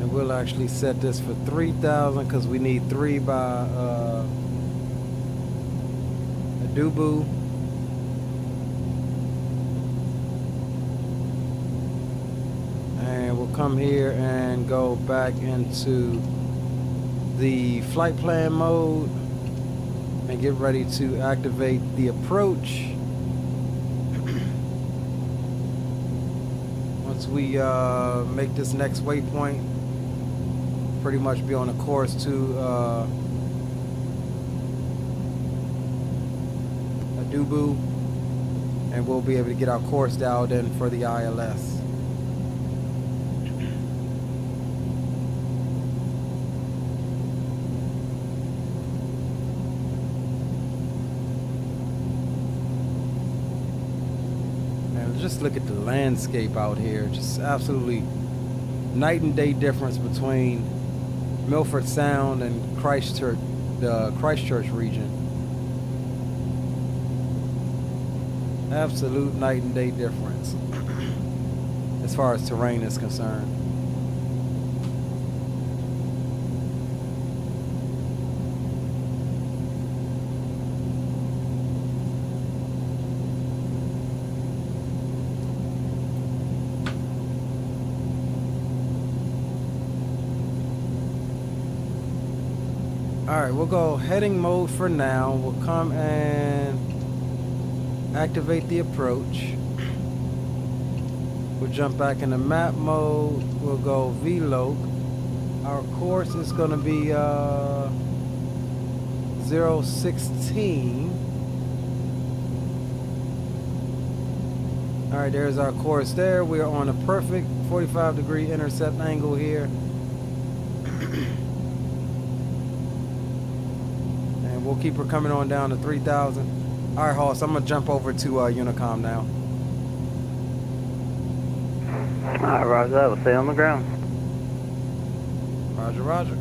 We'll actually set this for 3,000 because we need 3 by Adubu. And we'll come here and go back into the flight plan mode and get ready to activate the approach. Once we make this next waypoint, pretty much be on a course to Adubu, and we'll be able to get our course dialed in for the ILS. And just look at the landscape out here, just absolutely night and day difference between Milford Sound and Christchurch, the Christchurch region. Absolute night and day difference as far as terrain is concerned. Alright, we'll go heading mode for now. We'll come and activate the approach. We'll jump back into map mode. We'll go VLOC. Our course is going to be 016. Alright, there's our course there. We are on a perfect 45-degree intercept angle here. We'll keep her coming on down to 3,000. All right, Hoss, I'm gonna jump over to Unicom now. All right, roger that. We'll stay on the ground. Roger, roger.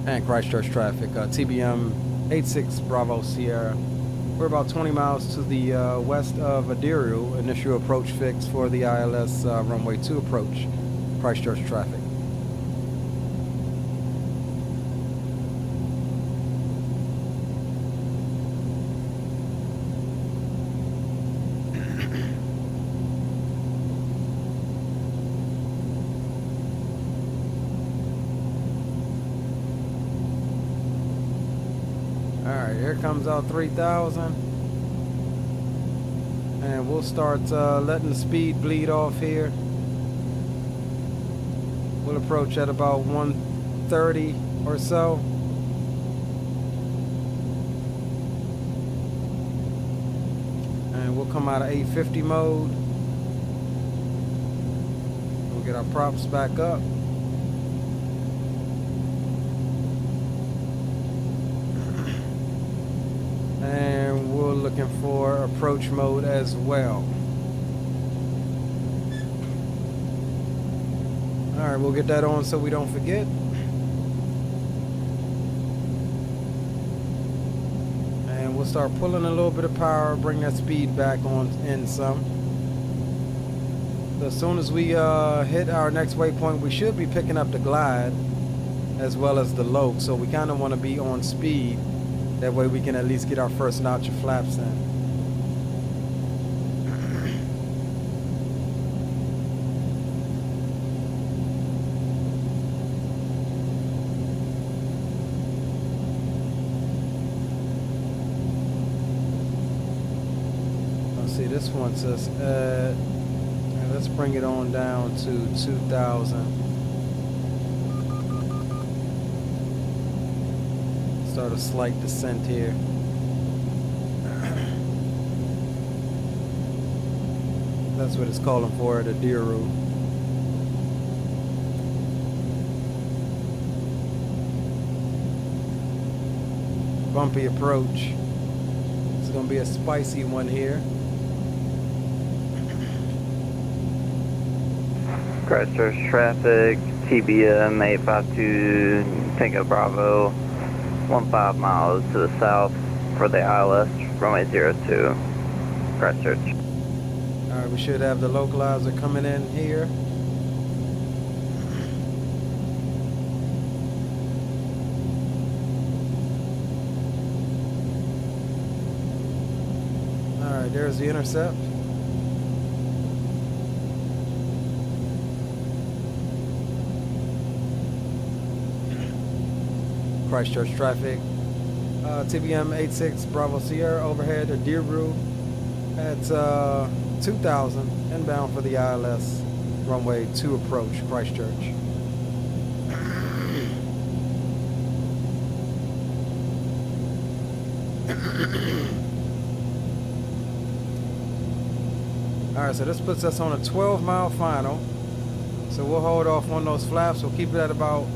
And Christchurch traffic, TBM 86 Bravo Sierra. We're about 20 miles to the west of Adiru. Initial approach fix for the ILS runway 2 approach. Christchurch traffic. Alright, here comes our 3,000. And we'll start letting the speed bleed off here. We'll approach at about 130 or so. And we'll come out of 850 mode. We'll get our props back up. And we're looking for approach mode as well. Alright, we'll get that on so we don't forget. And we'll start pulling a little bit of power, bring that speed back on in some. So as soon as we hit our next waypoint, we should be picking up the glide as well as the low. So we kind of want to be on speed. That way we can at least get our first notch of flaps in. See, this one says let's bring it on down to 2,000. Start a slight descent here. That's what it's calling for, the deer route. Bumpy approach. It's gonna be a spicy one here. Christchurch traffic, TBM 852, Tango Bravo, 15 miles to the south for the ILS, runway 02, Christchurch. Alright, we should have the localizer coming in here. Alright, there's the intercept. Christchurch traffic, TBM 86 Bravo Sierra overhead, a deer route at 2,000 inbound for the ILS, runway 2 approach, Christchurch. Alright, so this puts us on a 12-mile final. So we'll hold off on those flaps. We'll keep it at about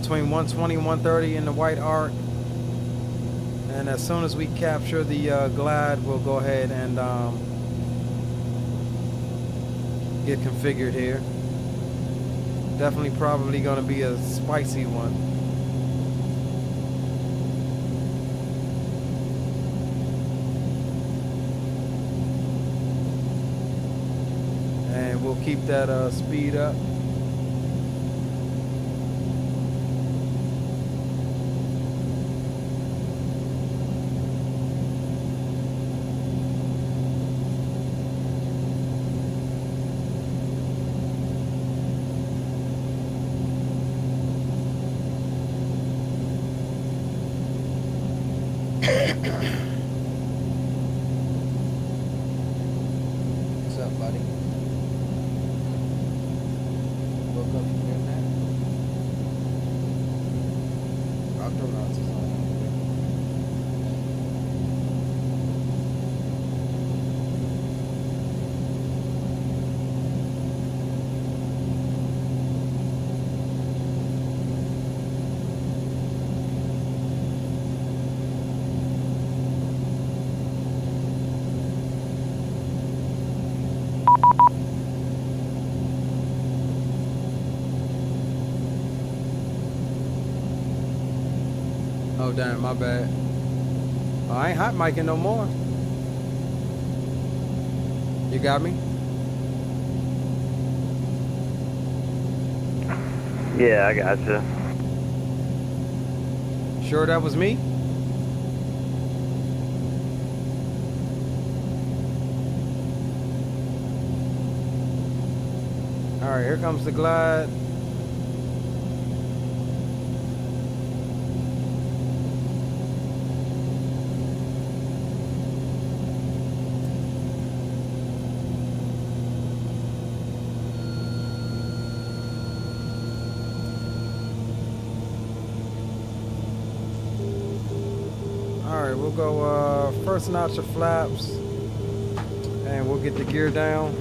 between 120 and 130 in the white arc, and as soon as we capture the glide, we'll go ahead and get configured here. Definitely probably going to be a spicy one. And we'll keep that speed up. What's up, buddy? Woke up from your nap? Octonauts is on. Oh damn, my bad. Oh, I ain't hot micing no more. You got me? Yeah, I gotcha. Sure that was me? Alright, here comes the glide. Alright, we'll go first notch of flaps and we'll get the gear down.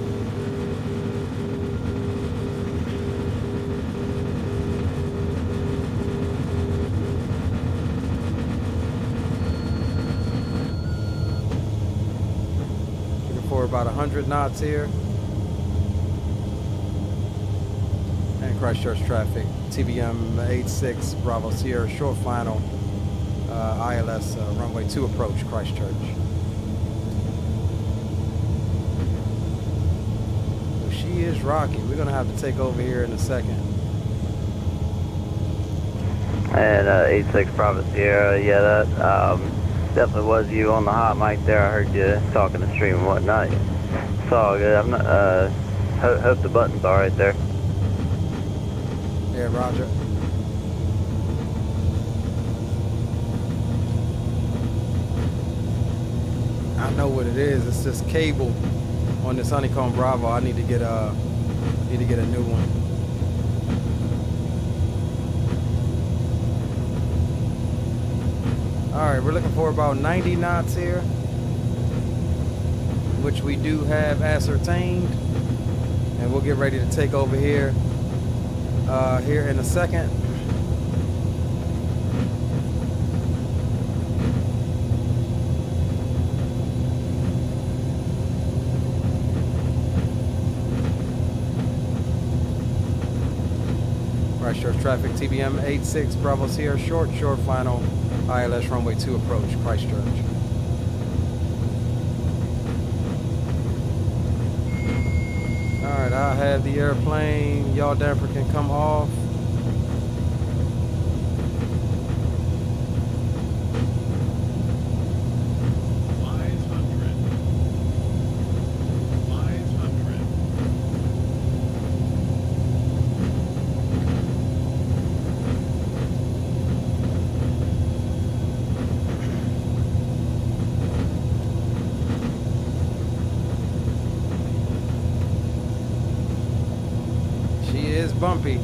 Looking for about 100 knots here. And Christchurch traffic, TBM 86 Bravo Sierra, short final. ILS runway 2 approach, Christchurch. Well, she is rocky. We're gonna have to take over here in a second. And 86 Bravo Sierra, yeah, that definitely was you on the hot mic there. I heard you talking to stream and whatnot. It's all good. I'm not, hope the button's all right there. Yeah, roger. I know what it is. It's this cable on this Honeycomb Bravo. I need to get a new one. All right, we're looking for about 90 knots here, which we do have ascertained, and we'll get ready to take over here here in a second. Christchurch traffic, TBM 86 Bravo Sierra, short final, ILS runway 2 approach, Christchurch. Alright, I'll have the airplane, yaw damper can come off. Bumpy.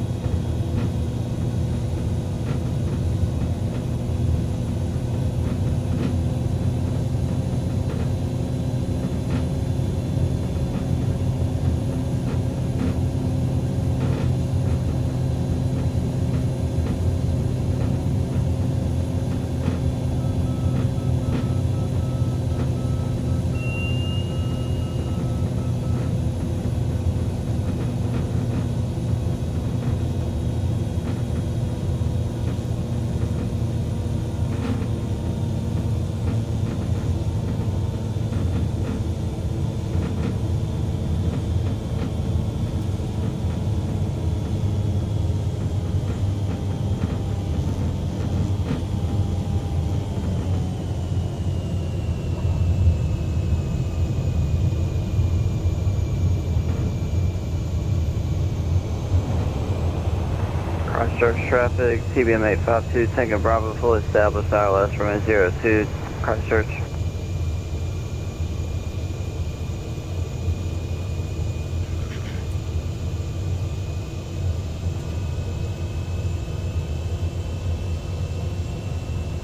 Christchurch traffic, TBM 852, Tango Bravo, fully established, ILS runway 02, Christchurch.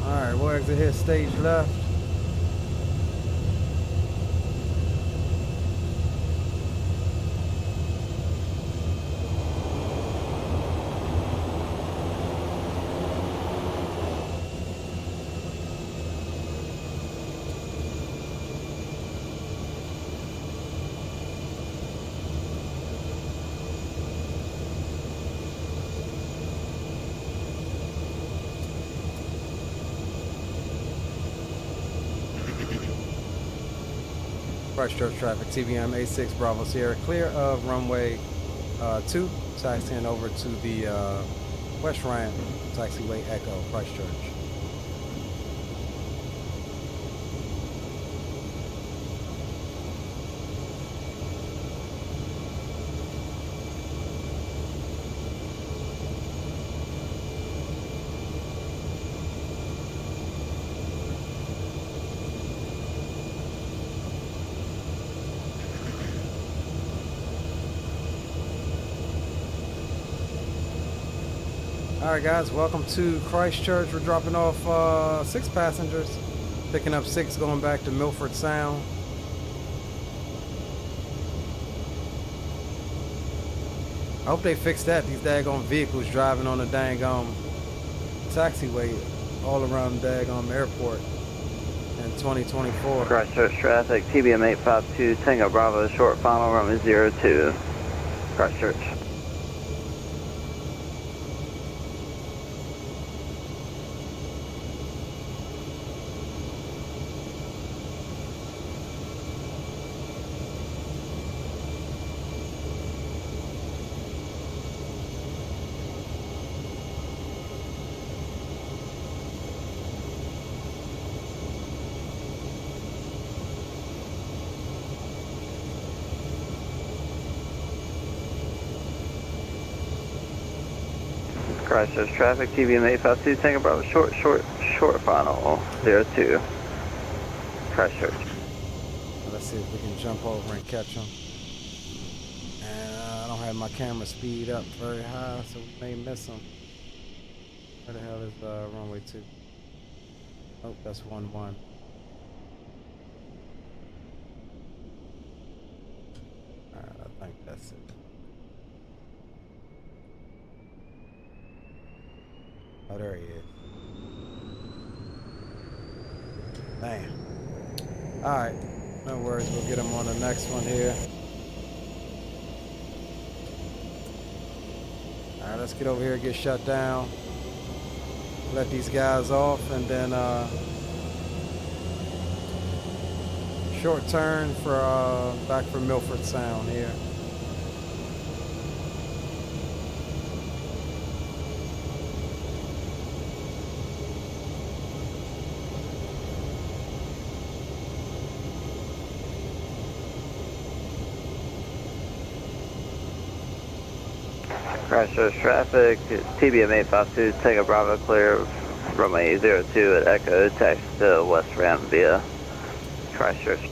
Alright, we'll exit here, stage left. Christchurch traffic, TBM 86 Bravo Sierra, clear of runway 2, taxiing over to the west ramp, taxiway Echo, Christchurch. Alright guys, welcome to Christchurch. We're dropping off 6 passengers, picking up 6 going back to Milford Sound. I hope they fix that. These daggone vehicles driving on the daggone taxiway all around the daggone airport in 2024. Christchurch traffic, TBM 852, Tango Bravo, short final, runway 02, Christchurch. Christchurch traffic, TBM 852, Tango Bravo, short final, 02, Christchurch. Let's see if we can jump over and catch them. And I don't have my camera speed up very high, so we may miss them. Where the hell is runway 2? Oh, that's 1-1. Alright, I think that's it. Oh, there he is. Damn. Alright, no worries, we'll get him on the next one here. Alright, let's get over here and get shut down. Let these guys off, and then short turn for back for Milford Sound here. Christchurch traffic, TBM 852, Tango Bravo clear, runway 02 at Echo, taxi to West Ramp via Christchurch.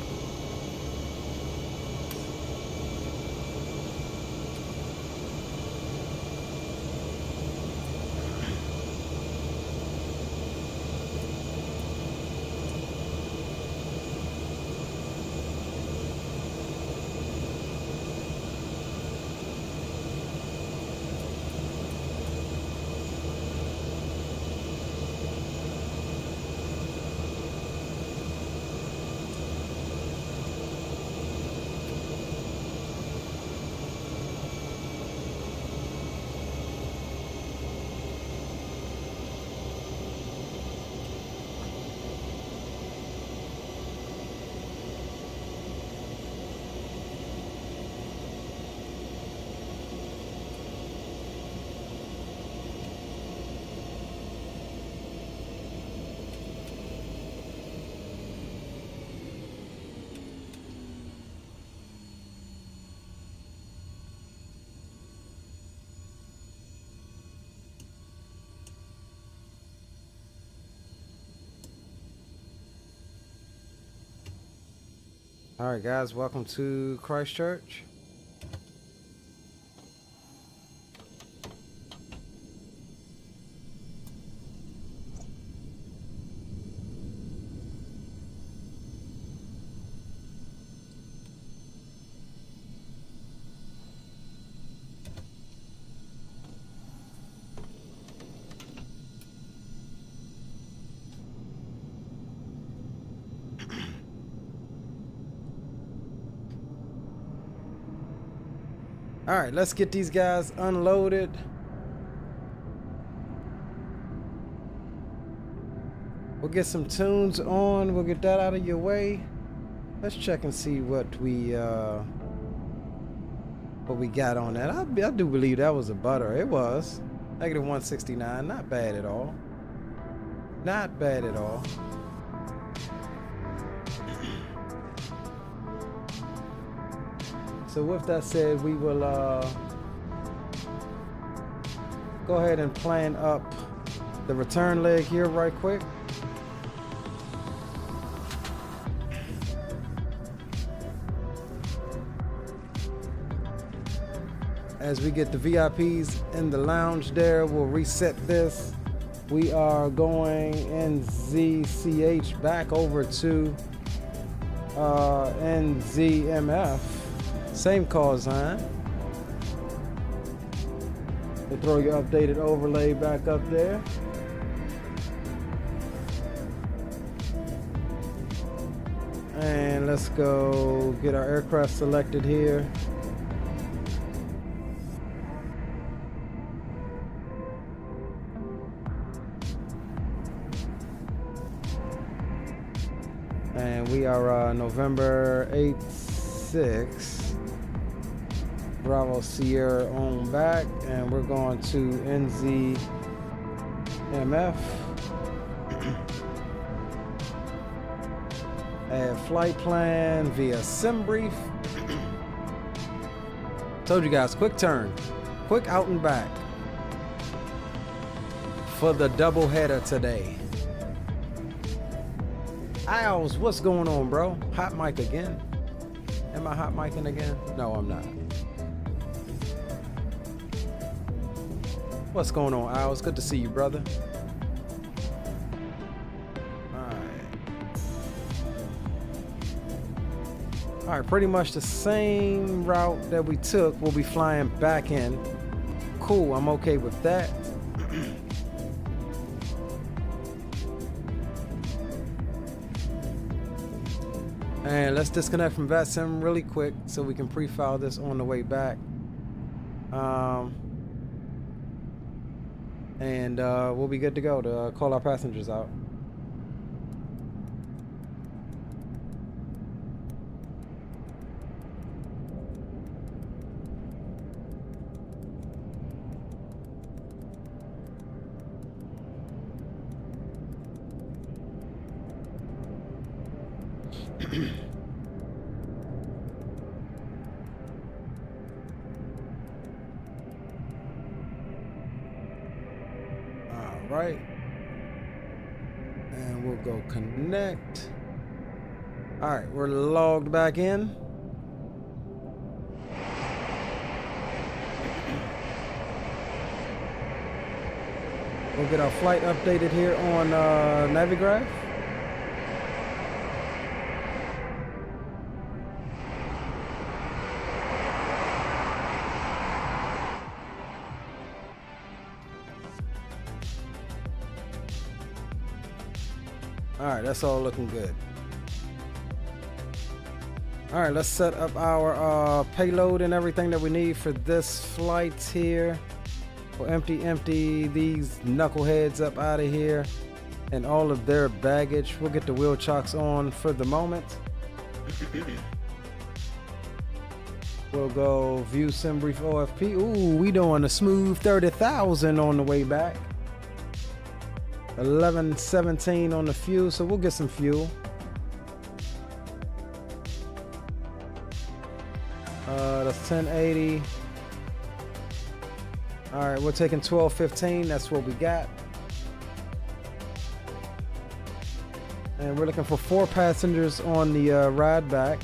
Alright guys, welcome to Christchurch. All right, let's get these guys unloaded. We'll get some tunes on. We'll get that out of your way. Let's check and see what we got on that. I do believe that was a butter. It was -169. Not bad at all. Not bad at all. So with that said, we will go ahead and plan up the return leg here right quick. As we get the VIPs in the lounge there, we'll reset this. We are going NZCH back over to NZMF. Same call sign. We'll throw your updated overlay back up there. And let's go get our aircraft selected here. And we are November 8-6. Bravo Sierra on back, and we're going to NZMF. Add flight plan via SimBrief. Told you guys, quick turn, quick out and back. for the double header today. Owls, what's going on, bro? Hot mic again? Am I hot micing again? No, I'm not. What's going on, Owls? Good to see you, brother. All right, pretty much the same route that we took, we'll be flying back in. Cool, I'm okay with that. And let's disconnect from VATSIM really quick so we can pre-file this on the way back. And we'll be good to go to call our passengers out. Right, and we'll go connect. All right, we're logged back in. We'll get our flight updated here on Navigraph. All right, that's all looking good. All right, let's set up our payload and everything that we need for this flight here. We'll empty these knuckleheads up out of here and all of their baggage. We'll get the wheel chocks on for the moment. We'll go view sim brief OFP. Ooh, we doing a smooth 30,000 on the way back. 1117 on the fuel, so we'll get some fuel. That's 1080. All right, we're taking 1215. That's what we got. And we're looking for 4 passengers on the ride back.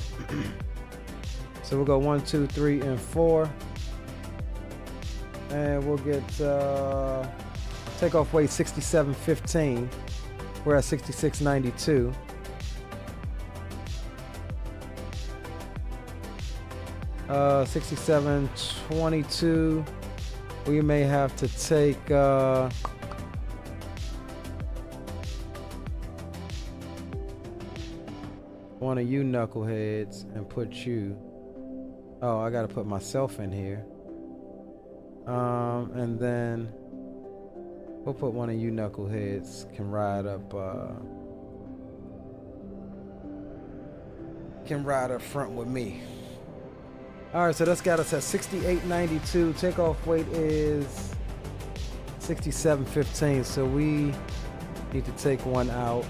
So we'll go 1, 2, 3, and 4. And we'll get takeoff weight 6715. We're at 6692. Uh, 6722. We may have to take one of you knuckleheads and put you. Oh, I gotta put myself in here. And then we'll put one of you knuckleheads can ride up front with me. All right, so that's got us at 6892. Takeoff weight is 6715. So we need to take one out.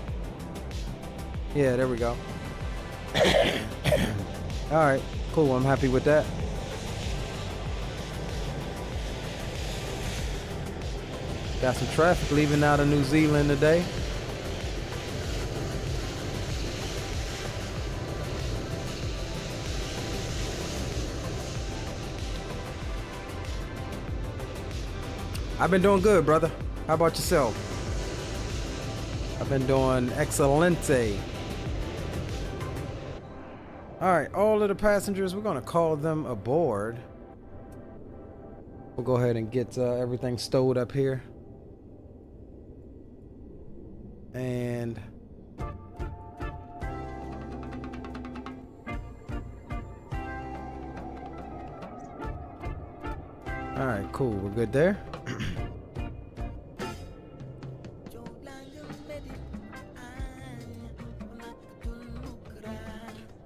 Yeah, there we go. All right, cool. I'm happy with that. Got some traffic leaving out of New Zealand today. I've been doing good, brother. How about yourself? I've been doing excelente. All right, all of the passengers, we're gonna call them aboard. We'll go ahead and get everything stowed up here. And all right, cool, we're good there.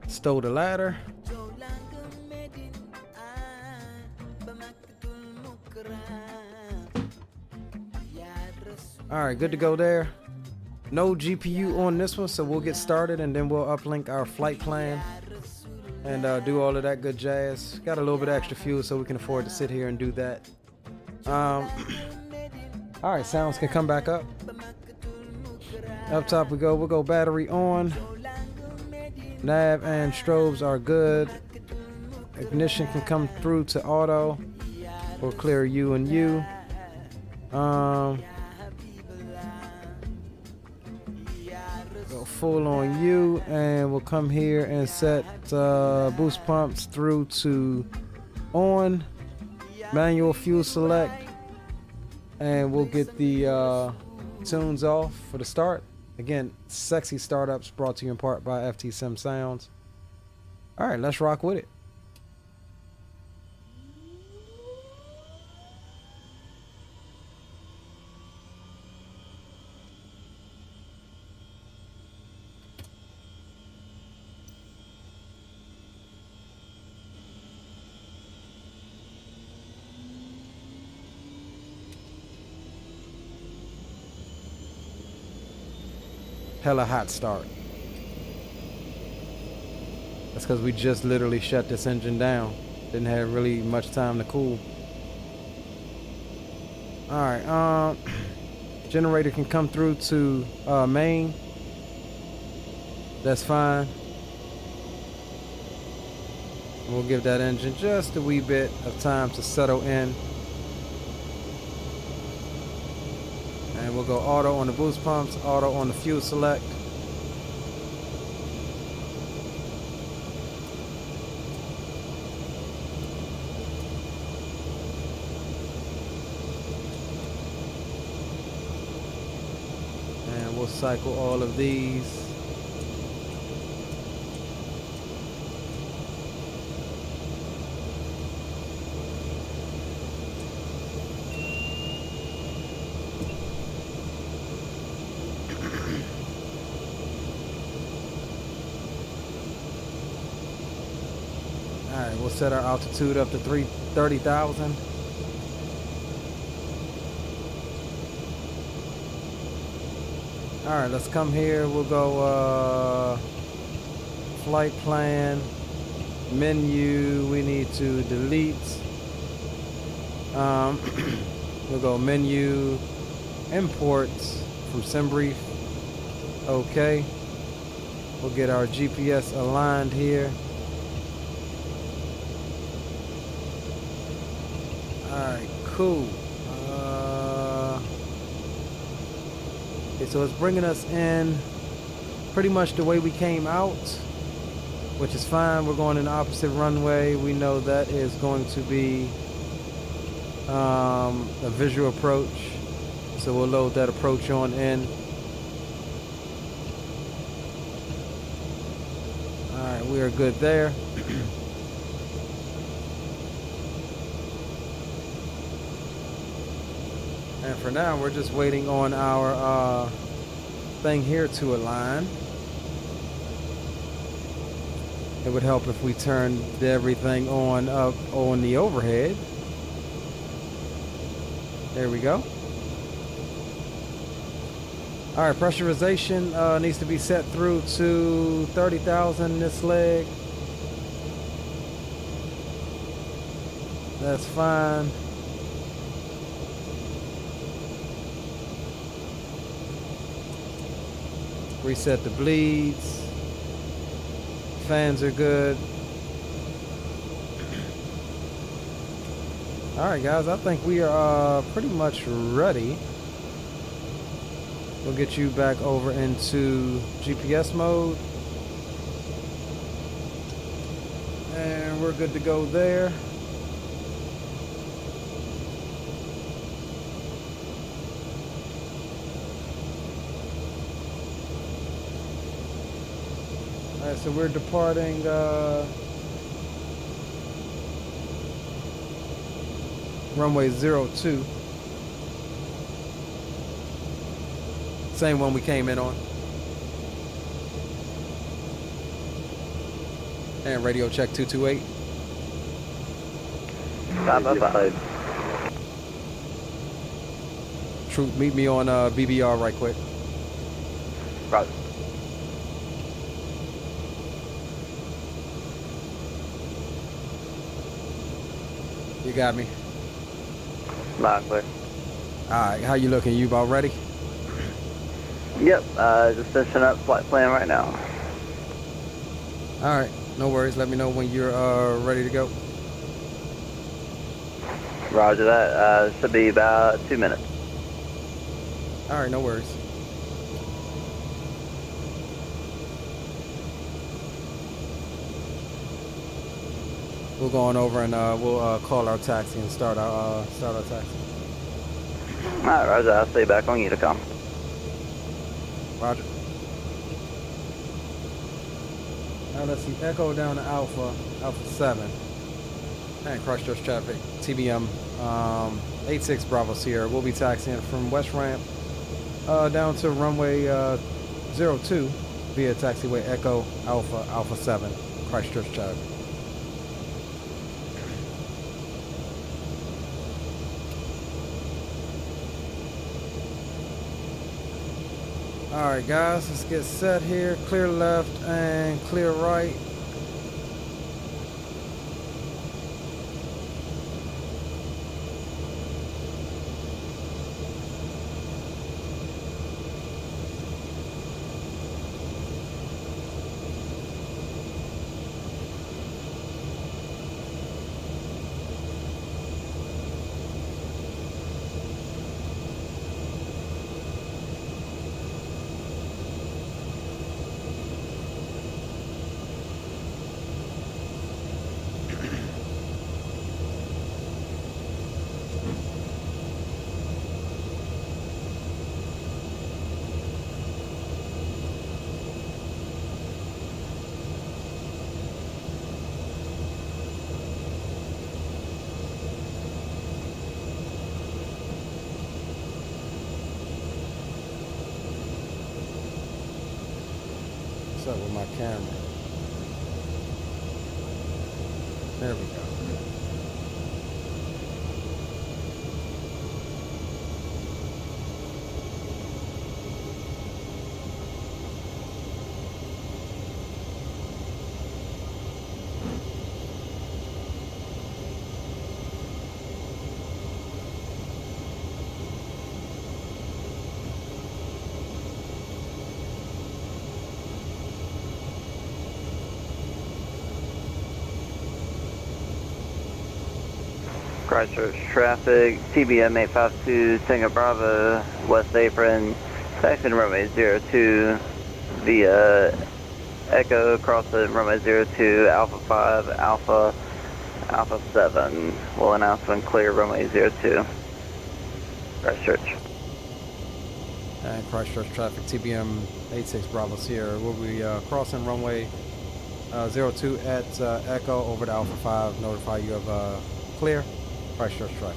Stow the ladder. All right, good to go there. No GPU on this one, so we'll get started and then we'll uplink our flight plan and do all of that good jazz. Got a little bit of extra fuel so we can afford to sit here and do that. All All right, sounds can come back up. Up top we go. We'll go battery on. Nav and strobes are good. Ignition can come through to auto. We'll clear U and U. Go full on U, and we'll come here and set boost pumps through to on. Manual fuel select, and we'll get the tunes off for the start. Again, sexy startups brought to you in part by FT Sim Sounds. All right, let's rock with it. Hella hot start. That's because we just literally shut this engine down. Didn't have really much time to cool. Alright, generator can come through to main. That's fine. We'll give that engine just a wee bit of time to settle in. And we'll go auto on the boost pumps, auto on the fuel select. And we'll cycle all of these. Alright, we'll set our altitude up to 30,000. Alright, let's come here. We'll go flight plan, menu. We need to delete. We'll go menu, imports from SimBrief. Okay. We'll get our GPS aligned here. Alright, cool. Okay, so it's bringing us in pretty much the way we came out, which is fine. We're going in the opposite runway. We know that is going to be a visual approach. So we'll load that approach on in. Alright, we are good there. And for now, we're just waiting on our thing here to align. It would help if we turned everything on up on the overhead. There we go. All right, pressurization needs to be set through to 30,000 this leg. That's fine. Reset the bleeds. Fans are good. Alright guys, I think we are pretty much ready. We'll get you back over into GPS mode. And we're good to go there. Alright, so we're departing runway 02. Same one we came in on. And radio check 228. Bye. Troop, meet me on BBR right quick. Right. You got me. Loud clear. Alright, how you looking? You about ready? Yep, just finishing up flight plan right now. Alright, no worries. Let me know when you're ready to go. Roger that. Should be about 2 minutes. Alright, no worries. We'll go on over and we'll call our taxi and start our taxi. Alright, Roger. I'll stay back on Unicom. Roger. Now let's see. Echo down to Alpha 7. And Christchurch traffic. TBM 86 Bravo Sierra. We'll be taxiing from West Ramp down to runway 02 via taxiway Echo Alpha 7. Christchurch traffic. Alright guys, let's get set here. Clear left and clear right. What's up with my camera? There we go. Christchurch traffic, TBM 852, Tango Bravo, West Apron, taxiing runway 02 via Echo, crossing runway 02, Alpha 5, Alpha 7. We'll announce when clear runway 02. Christchurch. And Christchurch traffic, TBM 86 Bravo Sierra. We'll be crossing runway 02 at Echo over to Alpha 5. Notify you of clear. Christchurch traffic.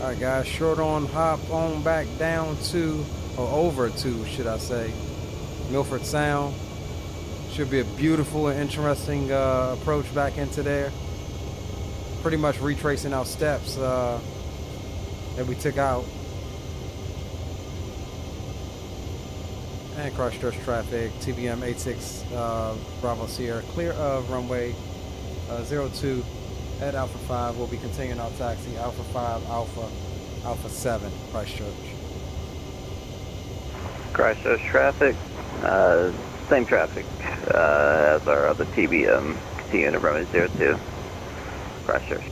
Alright guys, short on, hop on back down to, or over to, should I say, Milford Sound. Should be a beautiful and interesting approach back into there. Pretty much retracing our steps that we took out. And Christchurch traffic, TBM 86 Bravo Sierra, clear of runway 02 at Alpha 5. We'll be continuing our taxi, Alpha 5, Alpha 7, Christchurch. Christchurch traffic, same traffic as our other TBM, continuing to runway 02, Christchurch.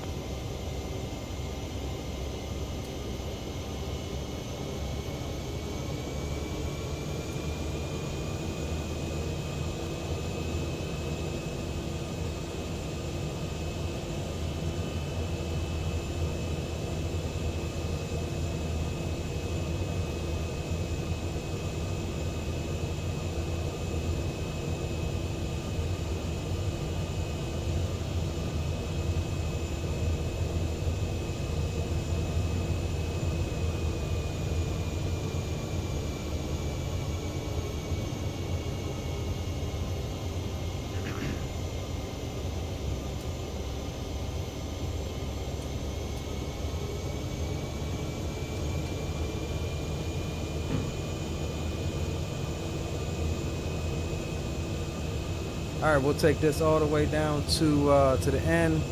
All right, we'll take this all the way down to the end.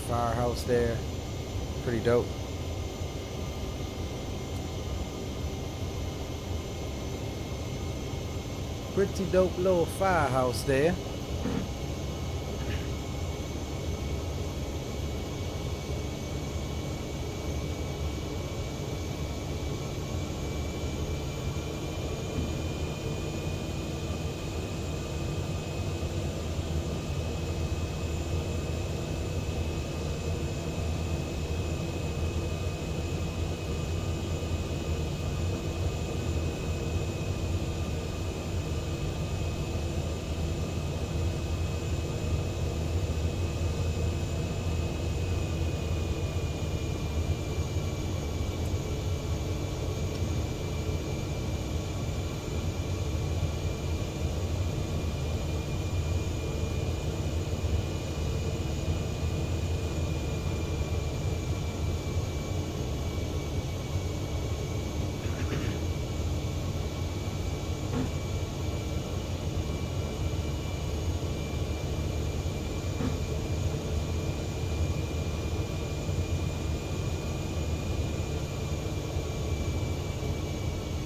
Firehouse there, pretty dope. Pretty dope little firehouse there.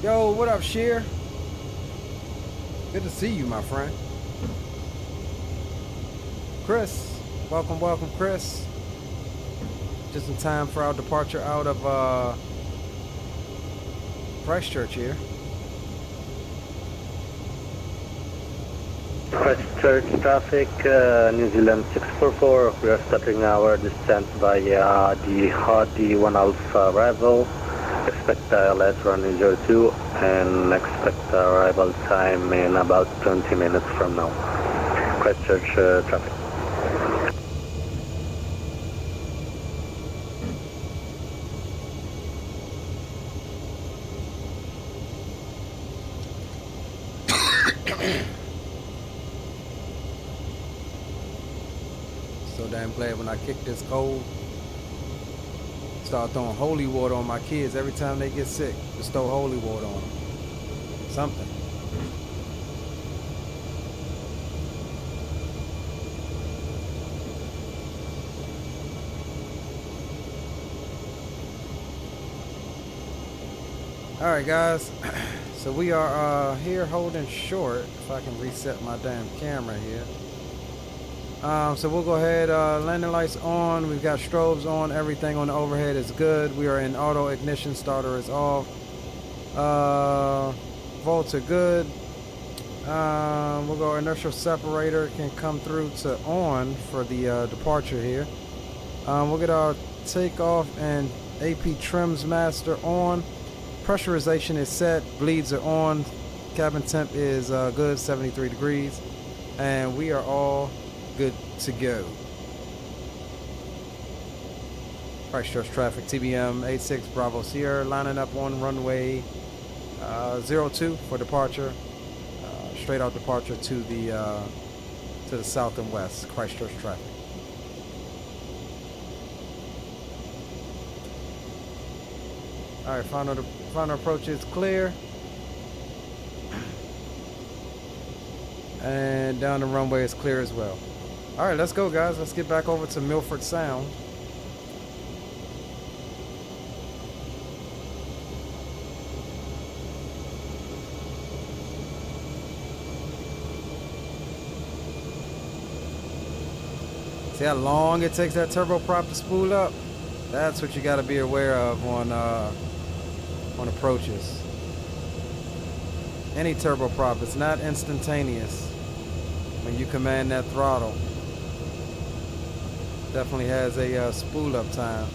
Yo, what up, Sheer? Good to see you, my friend. Chris, welcome, Chris. Just in time for our departure out of Christchurch here. Christchurch traffic, New Zealand 644. We are starting our descent by the D1 Alpha arrival. Expect ILS running 02 and expect arrival time in about 20 minutes from now. Christchurch traffic. So damn glad when I kick this cold. Start throwing holy water on my kids every time they get sick. Just throw holy water on them. Something. All right, guys. So we are here holding short. If I can reset my damn camera here. So we'll go ahead, landing lights on, we've got strobes on, everything on the overhead is good. We are in auto ignition, starter is off. Volts are good. We'll go inertial separator can come through to on for the departure here. We'll get our takeoff and AP trims master on. Pressurization is set, bleeds are on, cabin temp is good, 73 degrees, and we are all good to go. Christchurch traffic, TBM 86 Bravo Sierra, lining up on runway 02 for departure, straight out departure to the south and west. Christchurch traffic. All right, final approach is clear. And down the runway is clear as well. All right, let's go, guys. Let's get back over to Milford Sound. See how long it takes that turboprop to spool up? That's what you got to be aware of on approaches. Any turboprop, it's not instantaneous when you command that throttle. Definitely has a spool up time.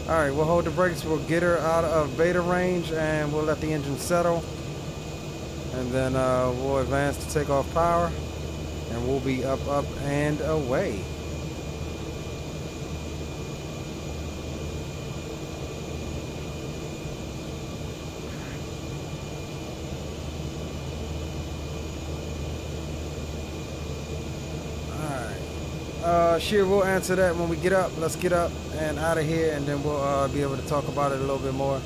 All right, we'll hold the brakes. We'll get her out of beta range and we'll let the engine settle. And then we'll advance to take off power. And we'll be up, up, and away. Sure, we'll answer that when we get up. Let's get up and out of here, and then we'll be able to talk about it a little bit more.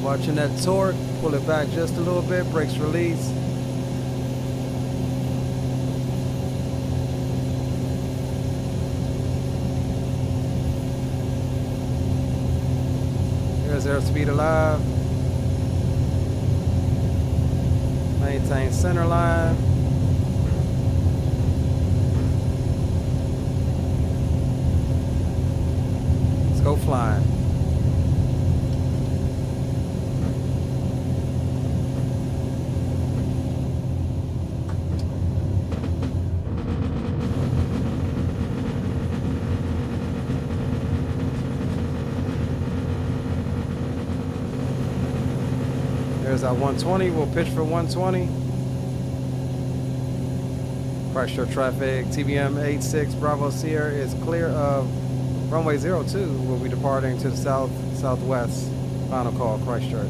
Watching that torque, pull it back just a little bit, brakes release. Here's airspeed alive. Maintain center line. Let's go flying. There's our 120. We'll pitch for 120. Christchurch traffic. TBM 86 Bravo Sierra is clear of runway 02. We'll be departing to the southwest. Final call, Christchurch.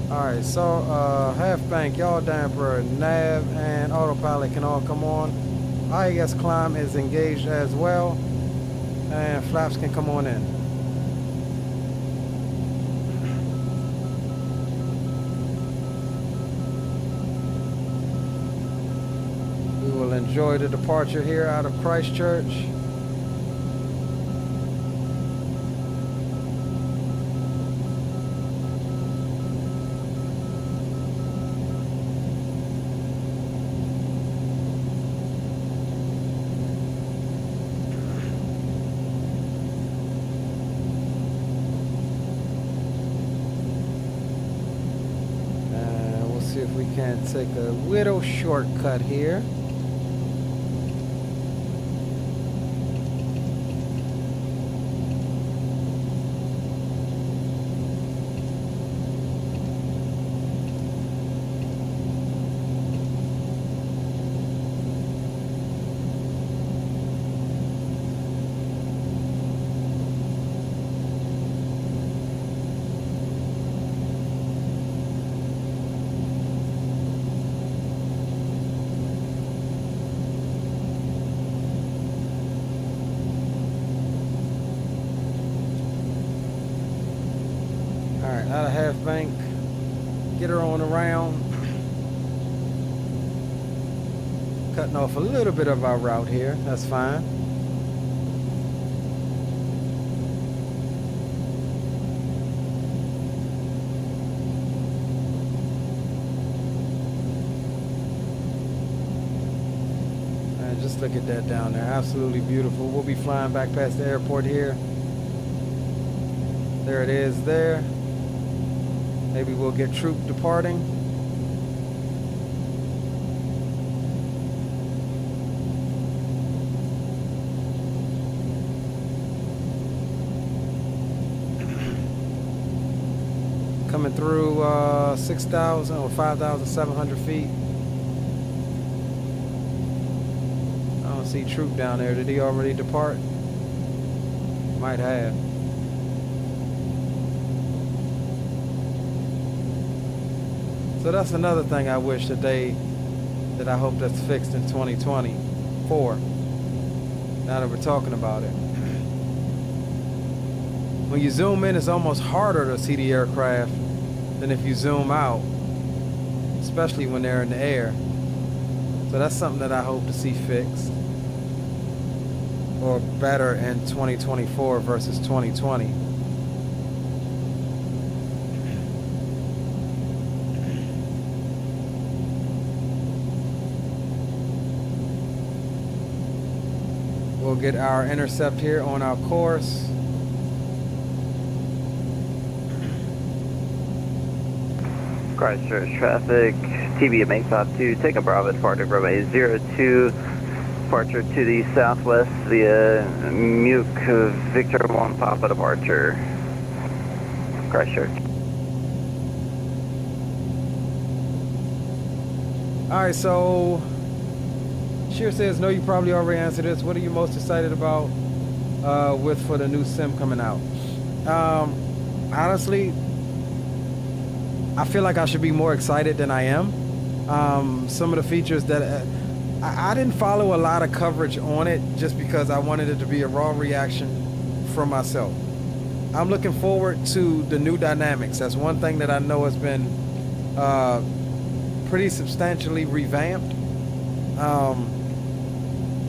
Alright, so half bank, yaw damper, nav, and autopilot can all come on. IAS climb is engaged as well. And flaps can come on in. Enjoy the departure here out of Christchurch. And we'll see if we can take a little shortcut here. Out of half bank, get her on around, cutting off a little bit of our route here, that's fine. And just look at that down there, absolutely beautiful. We'll be flying back past the airport here. There it is there. Maybe we'll get troop departing. Coming through 6,000 or 5,700 feet. I don't see troop down there. Did he already depart? Might have. So that's another thing I wish today that I hope that's fixed in 2024. Now that we're talking about it. When you zoom in, it's almost harder to see the aircraft than if you zoom out, especially when they're in the air. So that's something that I hope to see fixed or better in 2024 versus 2020. We'll get our intercept here on our course. Christchurch traffic, TBM 852, take a Bravo, departure runway 02, departure to the southwest via Muke Victor 1 Papa departure, Christchurch. Alright, so Sheer says, no, you probably already answered this. What are you most excited about for the new sim coming out? Honestly, I feel like I should be more excited than I am. Some of the features that I didn't follow a lot of coverage on it just because I wanted it to be a raw reaction from myself. I'm looking forward to the new dynamics. That's one thing that I know has been pretty substantially revamped.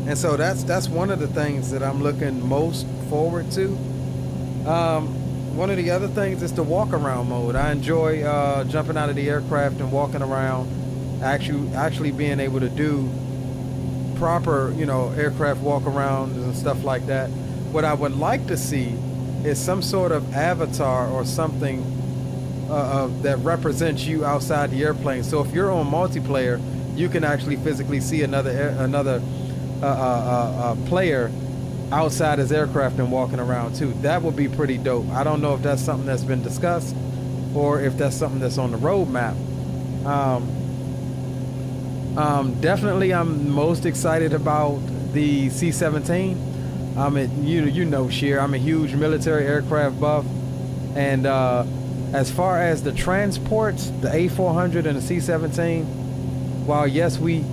And so that's one of the things that I'm looking most forward to. One of the other things is the walk around mode. I enjoy jumping out of the aircraft and walking around, actually being able to do proper, aircraft walk arounds and stuff like that. What I would like to see is some sort of avatar or something that represents you outside the airplane. So if you're on multiplayer, you can actually physically see another player outside his aircraft and walking around too. That would be pretty dope. I don't know if that's something that's been discussed or if that's something that's on the roadmap. Definitely I'm most excited about the C-17. Sheer, I'm a huge military aircraft buff, and as far as the transports, the A400 and the C-17, while yes, we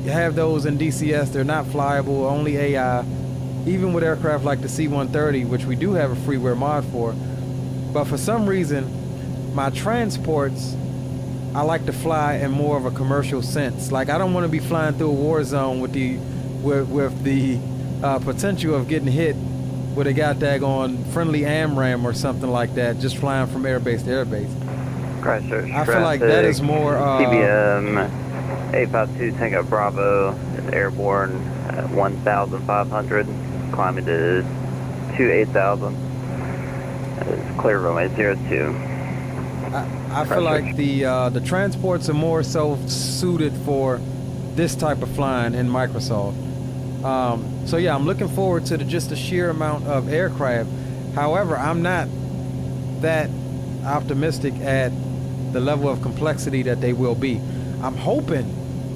have those in DCS, they're not flyable, only AI. Even with aircraft like the C-130, which we do have a freeware mod for. But for some reason, my transports, I like to fly in more of a commercial sense. Like, I don't want to be flying through a war zone with the potential of getting hit with a goddamn friendly AMRAAM or something like that, just flying from airbase to airbase. Christchurch I feel like that is more... TBM 852 Tango Bravo is airborne at 1,500. Climbing to 28,000. It's clear runway 02. I feel like the transports are more so suited for this type of flying in Microsoft. So yeah, I'm looking forward to just the sheer amount of aircraft. However, I'm not that optimistic at the level of complexity that they will be. I'm hoping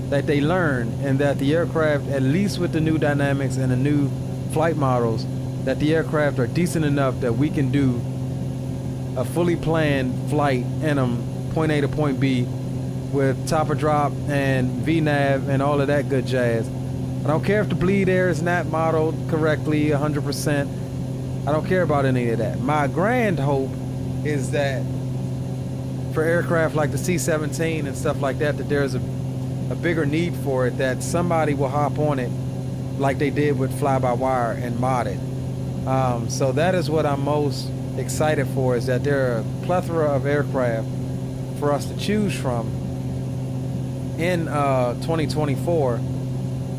that they learn and that the aircraft, at least with the new dynamics and the new flight models, that the aircraft are decent enough that we can do a fully planned flight in them, point A to point B, with top of drop and VNAV and all of that good jazz. I don't care if the bleed air is not modeled correctly 100%. I don't care about any of that. My grand hope is that for aircraft like the C-17 and stuff like that, that there's a bigger need for it, that somebody will hop on it like they did with fly-by-wire and mod it. So that is what I'm most excited for, is that there are a plethora of aircraft for us to choose from in 2024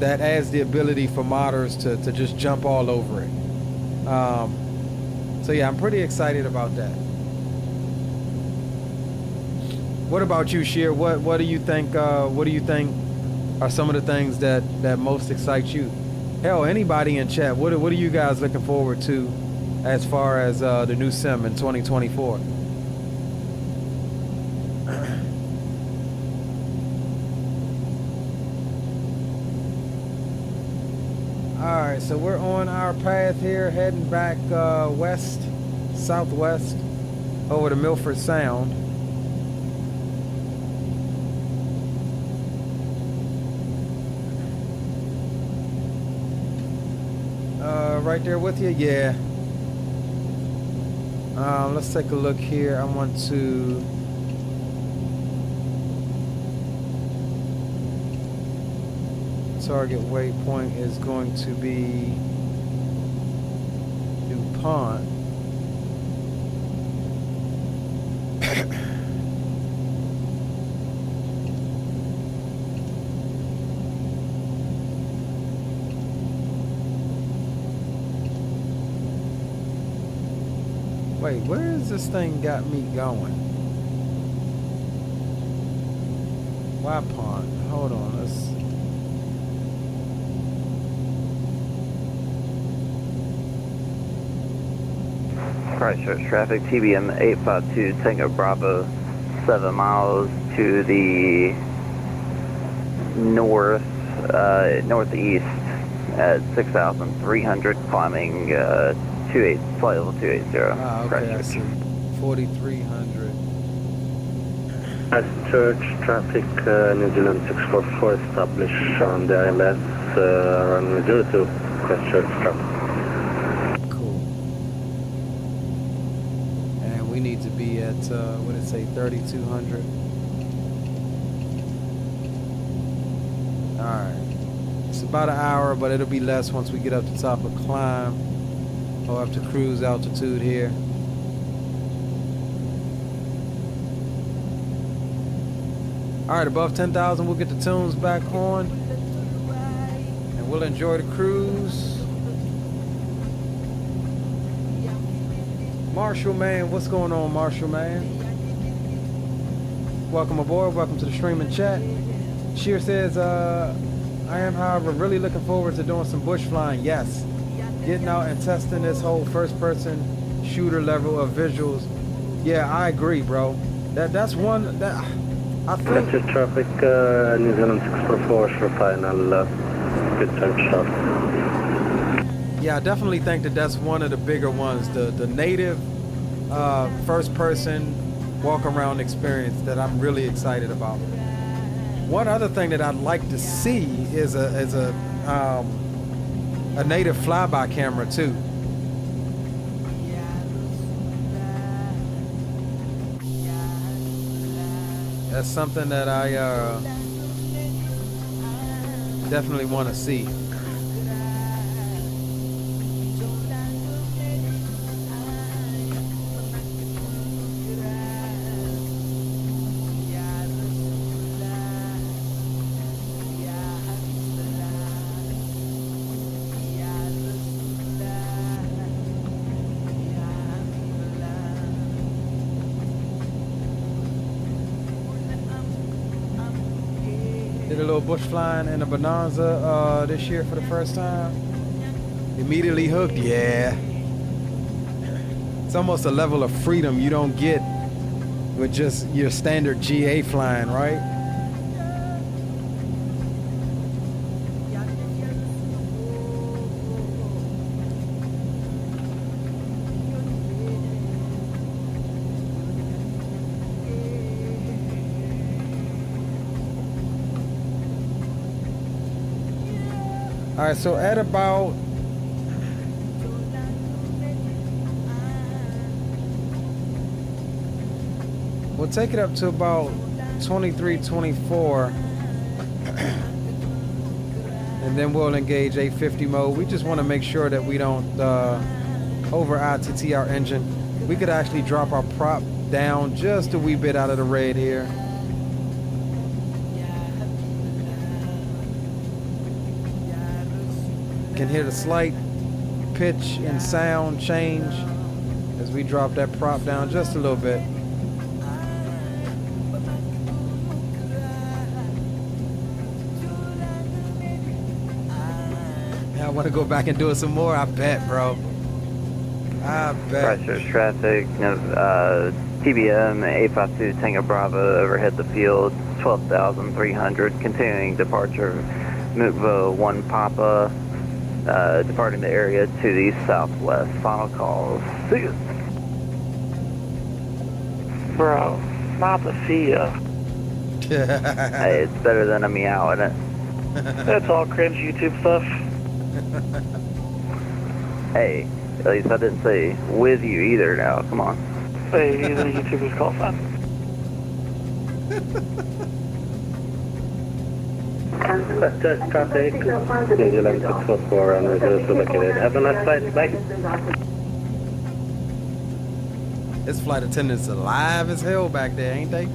that adds the ability for modders to just jump all over it. So yeah, I'm pretty excited about that. What about you, Sheer? What do you think? What do you think are some of the things that most excite you? Hell, anybody in chat. What are you guys looking forward to as far as the new sim in 2024? All right, so we're on our path here, heading back southwest over to Milford Sound. Right there with you, yeah. Let's take a look here. I want to target waypoint is going to be DuPont. Wait, where is this thing got me going? Why pond? Hold on, let's... Christchurch traffic, TBM 852 Tango Bravo, 7 miles to the northeast at 6,300, climbing 28, flight level 280. Ah, okay, I see. 4,300. Christchurch traffic, New Zealand 644 established on the ILS, runway 02, Christchurch traffic. Cool. And we need to be at, what did it say, 3,200? Alright. It's about an hour, but it'll be less once we get up to top of climb. Or up to cruise altitude here. Alright, above 10,000 we'll get the tunes back on. And we'll enjoy the cruise. Marshall man, what's going on, Marshall man? Welcome aboard, welcome to the stream and chat. Sheer says, I am, however, really looking forward to doing some bush flying. Yes. Getting out and testing this whole first-person shooter level of visuals. Yeah, I agree, bro. That's one that I think. Christchurch traffic, New Zealand 644 for final good time shot. Yeah, I definitely think that that's one of the bigger ones. The native first-person walk-around experience that I'm really excited about. One other thing that I'd like to see is a native flyby camera too. That's something that I definitely want to see. Did a little bush flying in a Bonanza this year for the first time. Immediately hooked, yeah. It's almost a level of freedom you don't get with just your standard GA flying, right? All right, so at about we'll take it up to about 23, 24, and then we'll engage 850 mode. We just want to make sure that we don't over ITT our engine. We could actually drop our prop down just a wee bit out of the red here. Can hear the slight pitch and sound change as we drop that prop down just a little bit. Yeah, I want to go back and do it some more. I bet, bro. I bet. Christchurch traffic, TBM 852 Tango Bravo overhead the field, 12,300, continuing departure, MoBo 1 Papa. Departing the area to the southwest. Final calls. See you. Bro, not to see ya. Hey, it's better than a meow, isn't it? That's all cringe YouTube stuff. Hey, at least I didn't say with you either now. Come on. Hey, the YouTubers call sign. Christchurch traffic, New Zealand 644 and reserves located. Have a nice flight, bye. This flight attendant's alive as hell back there, ain't they?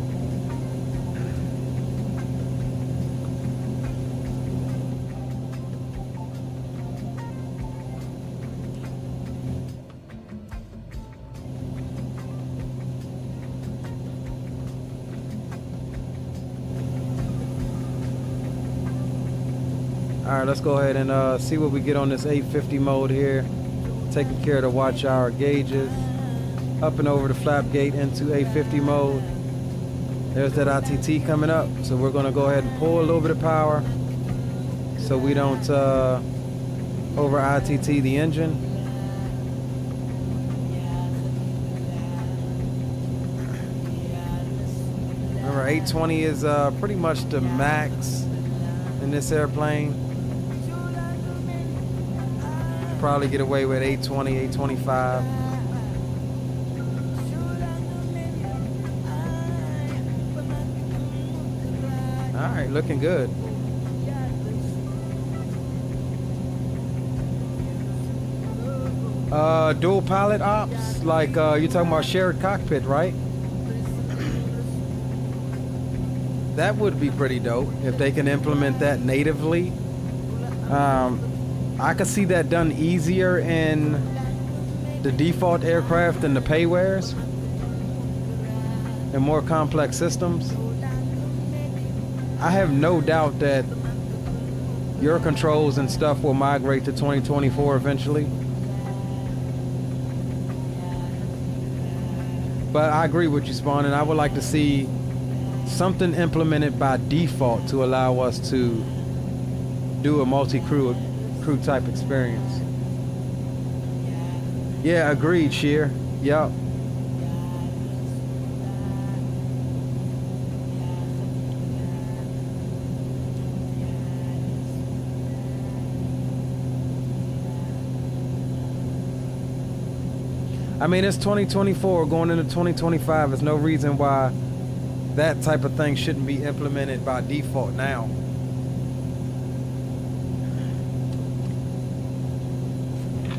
All right, let's go ahead and see what we get on this 850 mode here. Taking care to watch our gauges. Up and over the flap gate into 850 mode. There's that ITT coming up. So we're gonna go ahead and pull a little bit of power so we don't over ITT the engine. Remember, 820 is pretty much the max in this airplane. Probably get away with 820, 825. All right, looking good. Dual pilot ops, like you're talking about shared cockpit, right? That would be pretty dope if they can implement that natively. I could see that done easier in the default aircraft than the paywares and more complex systems. I have no doubt that your controls and stuff will migrate to 2024 eventually. But I agree with you, Spawn, and I would like to see something implemented by default to allow us to do a multi-crew type experience. Yeah, agreed, Sheer. Yup. I mean, it's 2024 going into 2025. There's no reason why that type of thing shouldn't be implemented by default now.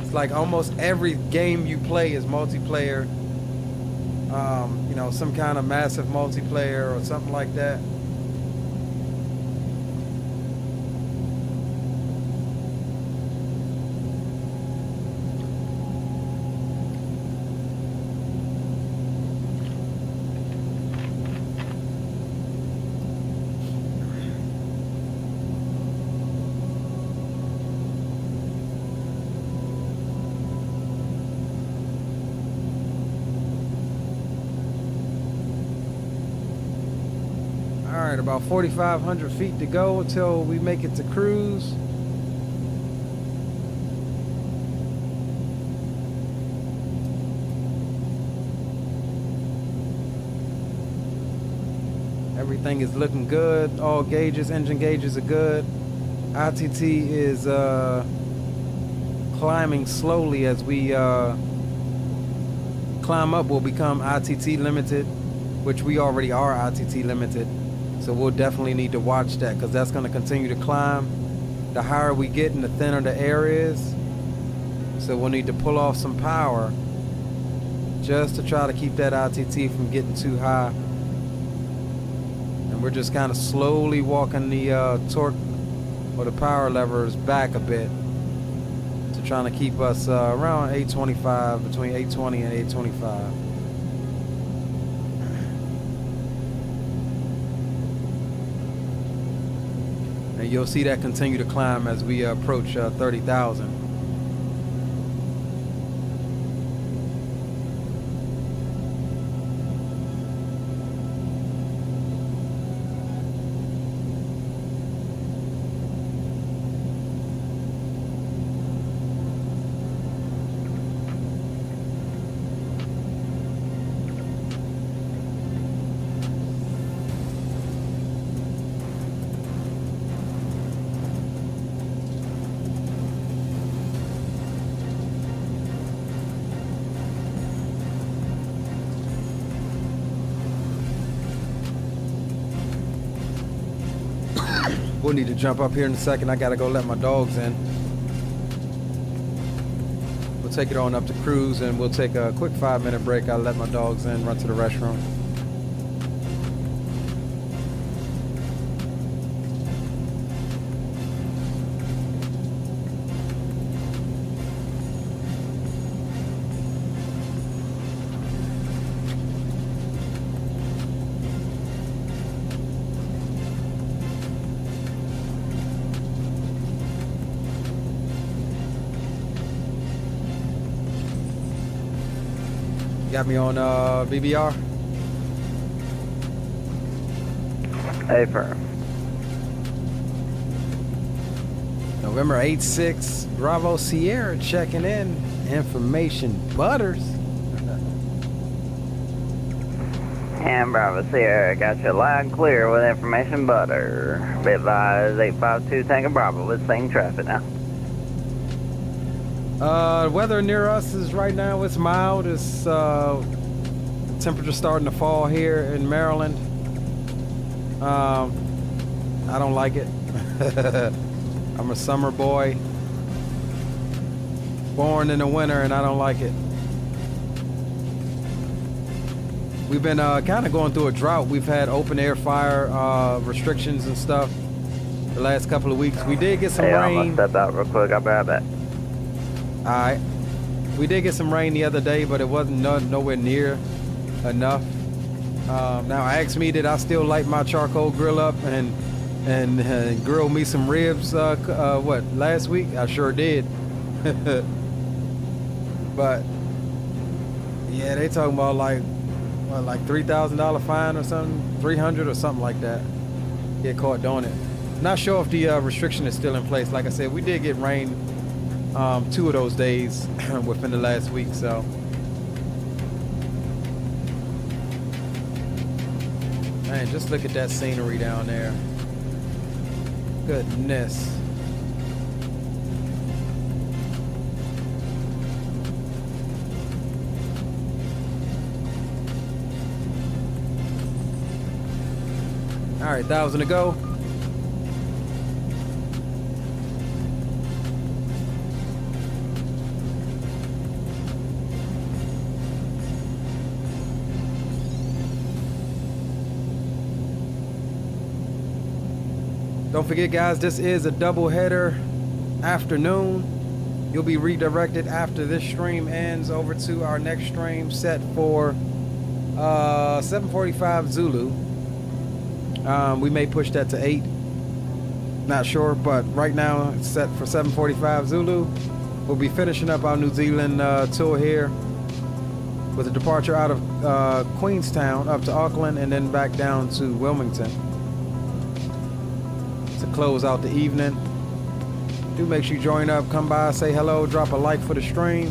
It's like almost every game you play is multiplayer. You know, some kind of massive multiplayer or something like that. Alright, about 4,500 feet to go until we make it to cruise. Everything is looking good. All gauges, engine gauges are good. ITT is climbing slowly. As we climb up, we'll become ITT limited, which we already are ITT limited. So we'll definitely need to watch that, because that's going to continue to climb. The higher we get and the thinner the air is. So we'll need to pull off some power just to try to keep that ITT from getting too high. And we're just kind of slowly walking the torque or the power levers back a bit to trying to keep us around 825, between 820 and 825. And you'll see that continue to climb as we approach 30,000. We'll need to jump up here in a second. I gotta go let my dogs in. We'll take it on up to cruise and we'll take a quick 5-minute break. I'll let my dogs in, run to the restroom. Got me on BBR. Hey, firm. November 8-6, Bravo Sierra checking in. Information Butters. And Bravo Sierra, got you loud and clear with information butter. Bitwise 852 Tango Bravo with same traffic now. Weather near us is right now, it's mild. It's temperature starting to fall here in Maryland. I don't like it. I'm a summer boy, born in the winter, and I don't like it. We've been kind of going through a drought. We've had open air fire restrictions and stuff the last couple of weeks. We did get some rain. I'm gonna step out real quick. I'll be right back. All right. We did get some rain the other day, but it wasn't nowhere near enough. Now, ask me, did I still light my charcoal grill up and grill me some ribs? Last week? I sure did. But yeah, they talking about like $3,000 fine or something, 300 or something like that. Get caught doing it. Not sure if the restriction is still in place. Like I said, we did get rain 2 of those days within the last week, so. Man, just look at that scenery down there. Goodness. All right, 1,000 to go. Don't forget, guys, this is a double header afternoon. You'll be redirected after this stream ends over to our next stream set for 7:45 Zulu. We may push that to 8. Not sure, but right now it's set for 7:45 Zulu. We'll be finishing up our New Zealand tour here with a departure out of Queenstown up to Auckland and then back down to Wilmington to close out the evening. Do make sure you join up, come by, say hello, drop a like for the stream.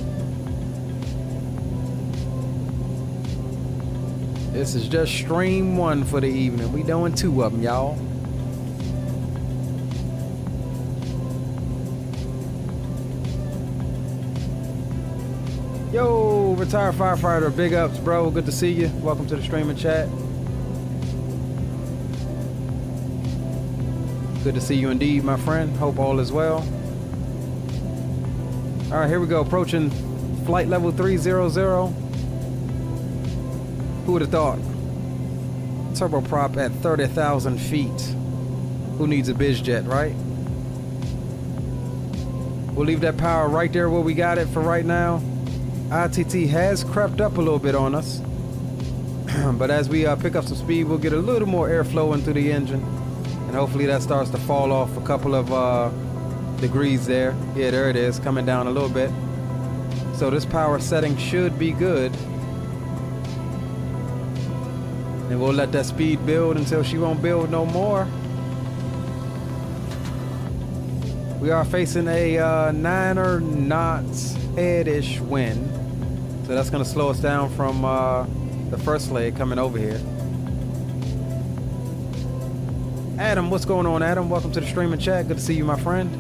This is just stream 1 for the evening. We doing 2 of them, y'all. Yo, retired firefighter, big ups, bro. Good to see you. Welcome to the streaming chat. Good to see you indeed, my friend. Hope all is well. All right, here we go. Approaching flight level 300. Who would have thought? Turboprop at 30,000 feet. Who needs a biz jet, right? We'll leave that power right there where we got it for right now. ITT has crept up a little bit on us. But as we pick up some speed, we'll get a little more airflow into the engine. And hopefully that starts to fall off a couple of degrees there. Yeah, there it is, coming down a little bit. So this power setting should be good. And we'll let that speed build until she won't build no more. We are facing a 9 knots head-ish wind. So that's gonna slow us down from the first leg coming over here. Adam, what's going on, Adam? Welcome to the streaming chat. Good to see you, my friend.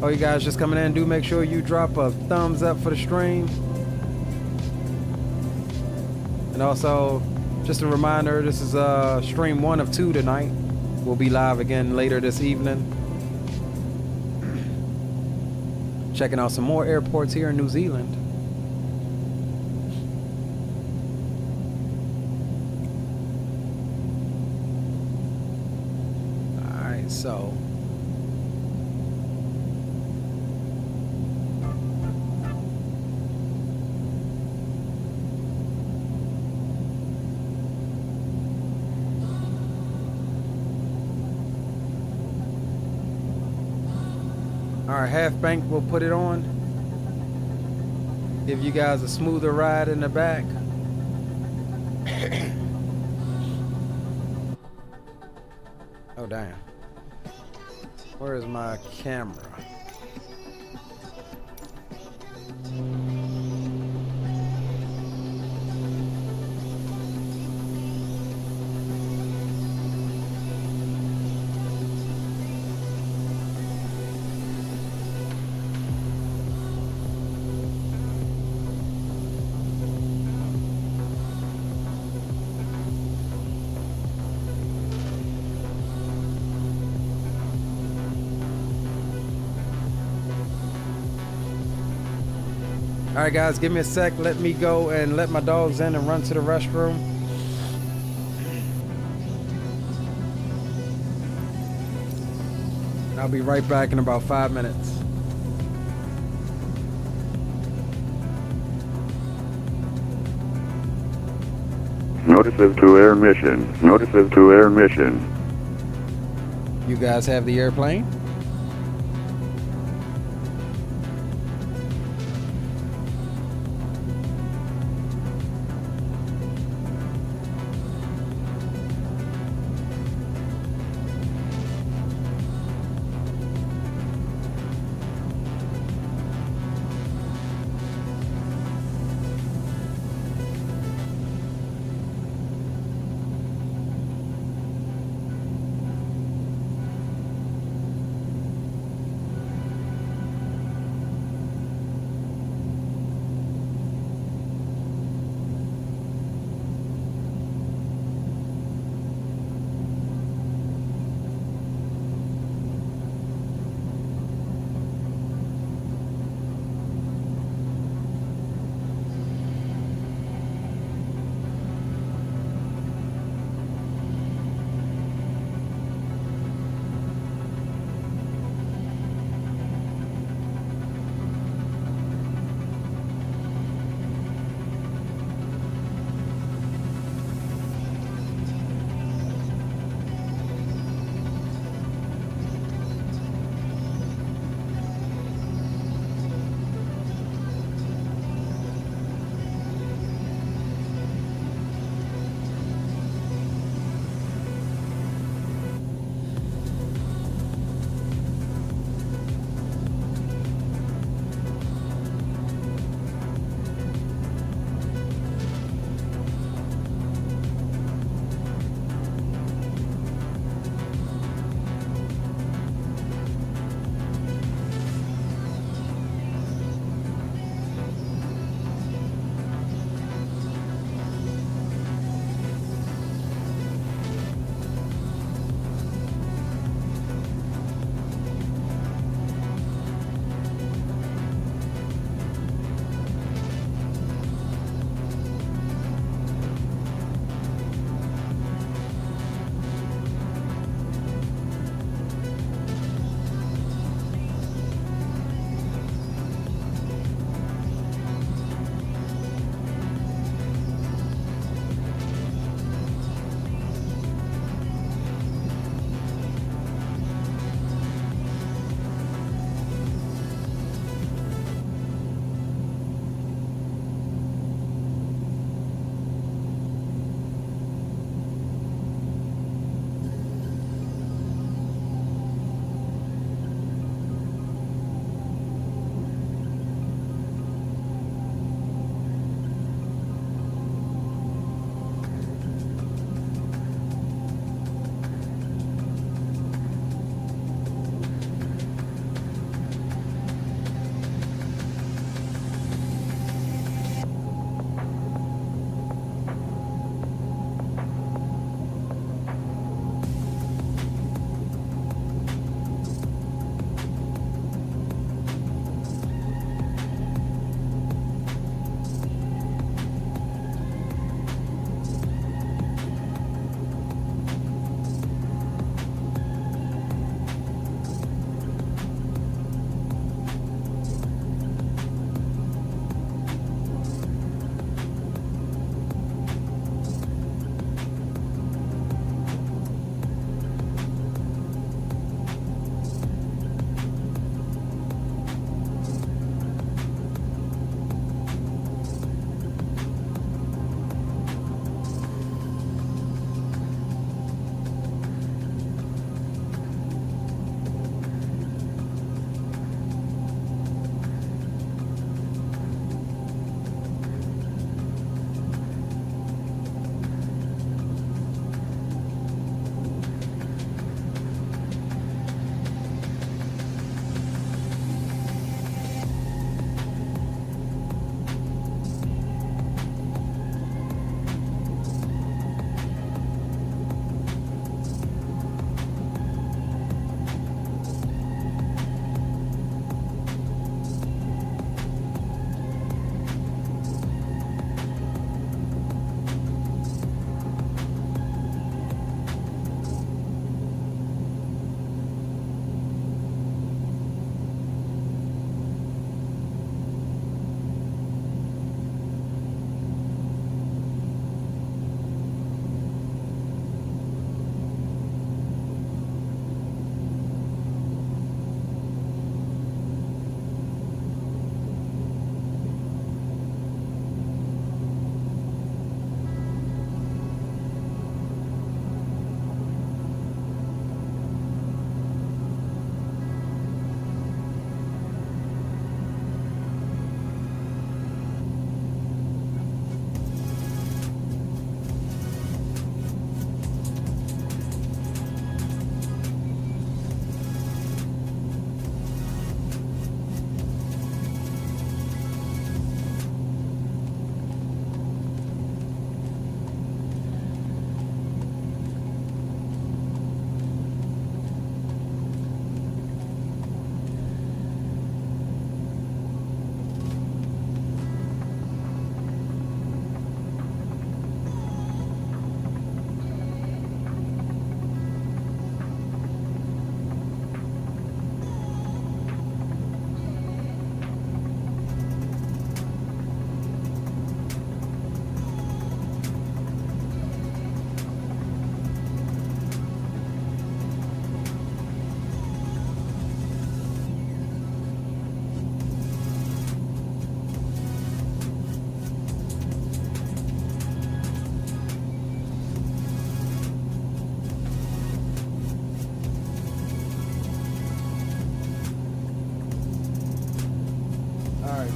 Oh, you guys just coming in, do make sure you drop a thumbs up for the stream. And also, just a reminder, this is stream 1 of 2 tonight. We'll be live again later this evening. Checking out some more airports here in New Zealand. Alright, so Our half bank will put it on. Give you guys a smoother ride in the back. Oh damn. Where is my camera? All right, guys, give me a sec. Let me go and let my dogs in and run to the restroom. I'll be right back in about 5 minutes. Notices to air mission. Notices to air mission. You guys have the airplane?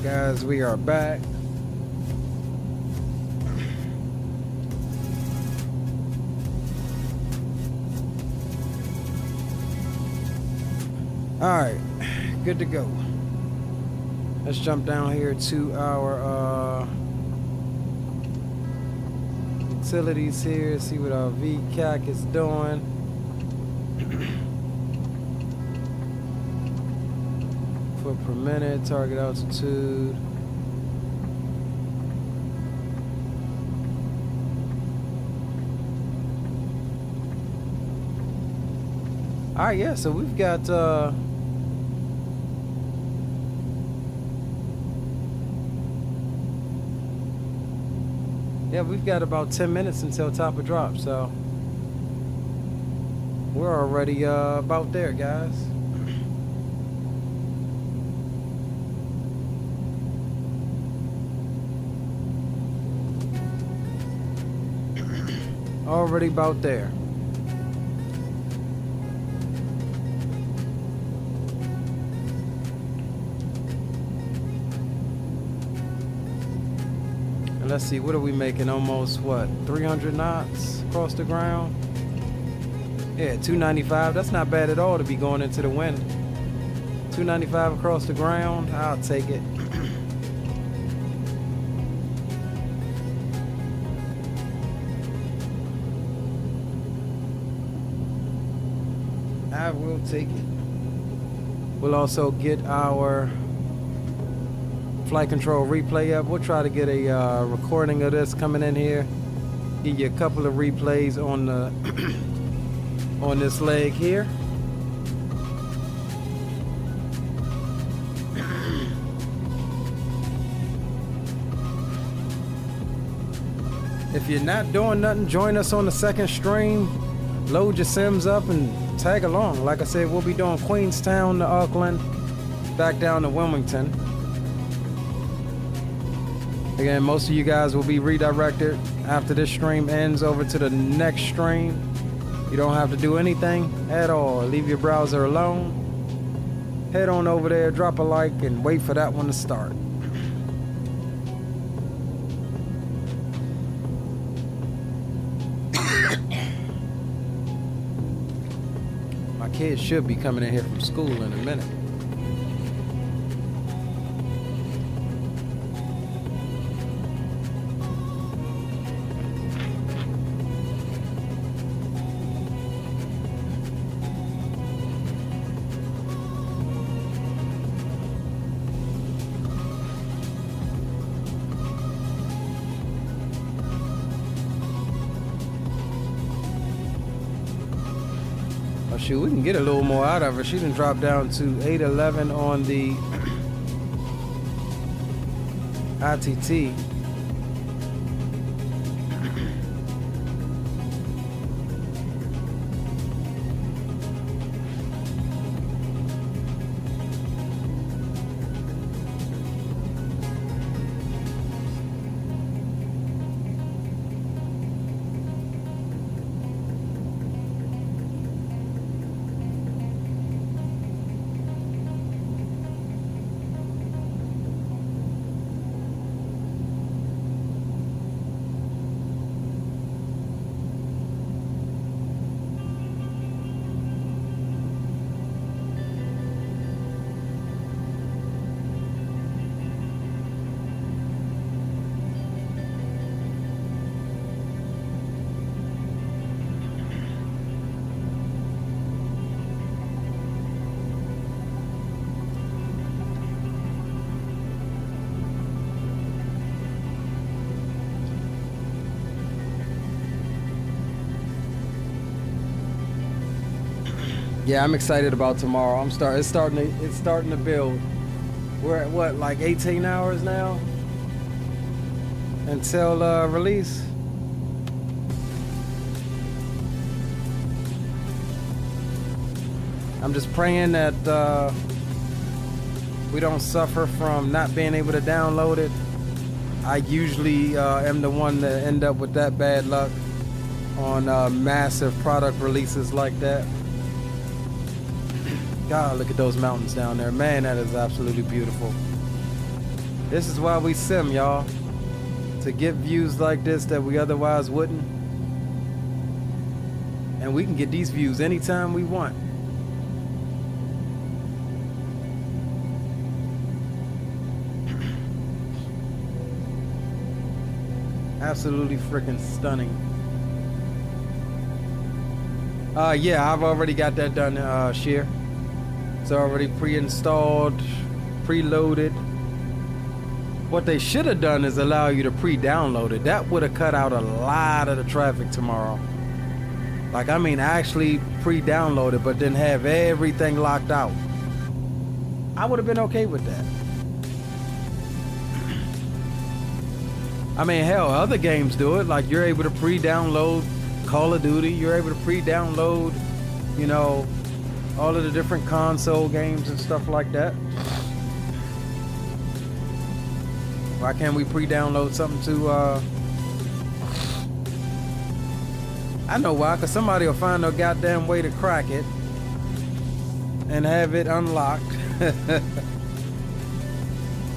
Guys, we are back. Alright, good to go. Let's jump down here to our utilities here, see what our VCAC is doing. Foot per minute, target altitude. Alright, yeah, so we've got we've got about 10 minutes until top of drop, so we're already about there, guys. Already about there. Let's see, what are we making? Almost, what, 300 knots across the ground? Yeah, 295. That's not bad at all to be going into the wind. 295 across the ground. I'll take it. I will take it. We'll also get our flight control replay up. We'll try to get a recording of this coming in here. Give you a couple of replays on the on this leg here. If you're not doing nothing, join us on the second stream. Load your sims up and tag along. Like I said, we'll be doing Queenstown to Auckland, back down to Wilmington. Again, most of you guys will be redirected after this stream ends over to the next stream. You don't have to do anything at all. Leave your browser alone. Head on over there, drop a like, and wait for that one to start. My kids should be coming in here from school in a minute. We can get a little more out of her. She done dropped down to 811 on the ITT. Yeah, I'm excited about tomorrow. It's starting to build. We're at what, like 18 hours now until release. I'm just praying that we don't suffer from not being able to download it. I usually am the one that end up with that bad luck on massive product releases like that. God, look at those mountains down there. Man, that is absolutely beautiful. This is why we sim, y'all. To get views like this that we otherwise wouldn't. And we can get these views anytime we want. Absolutely freaking stunning. Yeah, I've already got that done, Sheer. It's already pre-installed, preloaded. What they should have done is allow you to pre-download it. That would have cut out a lot of the traffic tomorrow. Like, I mean, actually pre-download it, but then have everything locked out. I would have been okay with that. I mean, hell, other games do it. Like, you're able to pre-download Call of Duty. You're able to pre-download, you know, all of the different console games and stuff like that. Why can't we pre-download something to, I know why, because somebody will find a goddamn way to crack it and have it unlocked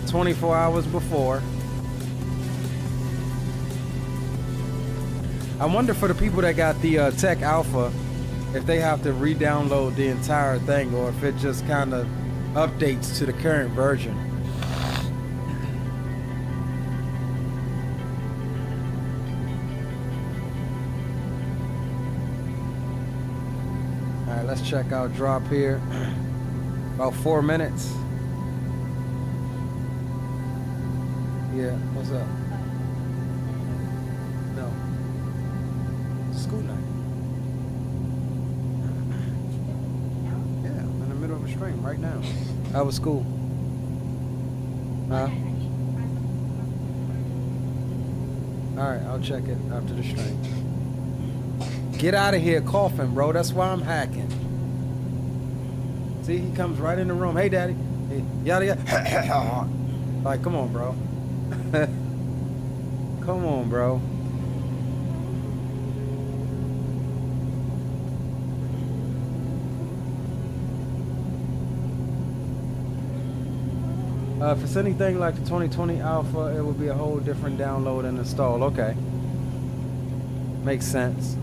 24 hours before. I wonder for the people that got the Tech Alpha, if they have to re-download the entire thing or if it just kind of updates to the current version. All right, let's check out drop here. About 4 minutes. Yeah, what's up? No. School night. Yeah, I'm in the middle of a stream right now. How was school? Huh? Alright, I'll check it after the stream. Get out of here coughing, bro. That's why I'm hacking. See, he comes right in the room. Hey, daddy. Hey, yada yada. Like, come on, bro. Come on, bro. If it's anything like the 2020 Alpha, it will be a whole different download and install. Okay. Makes sense.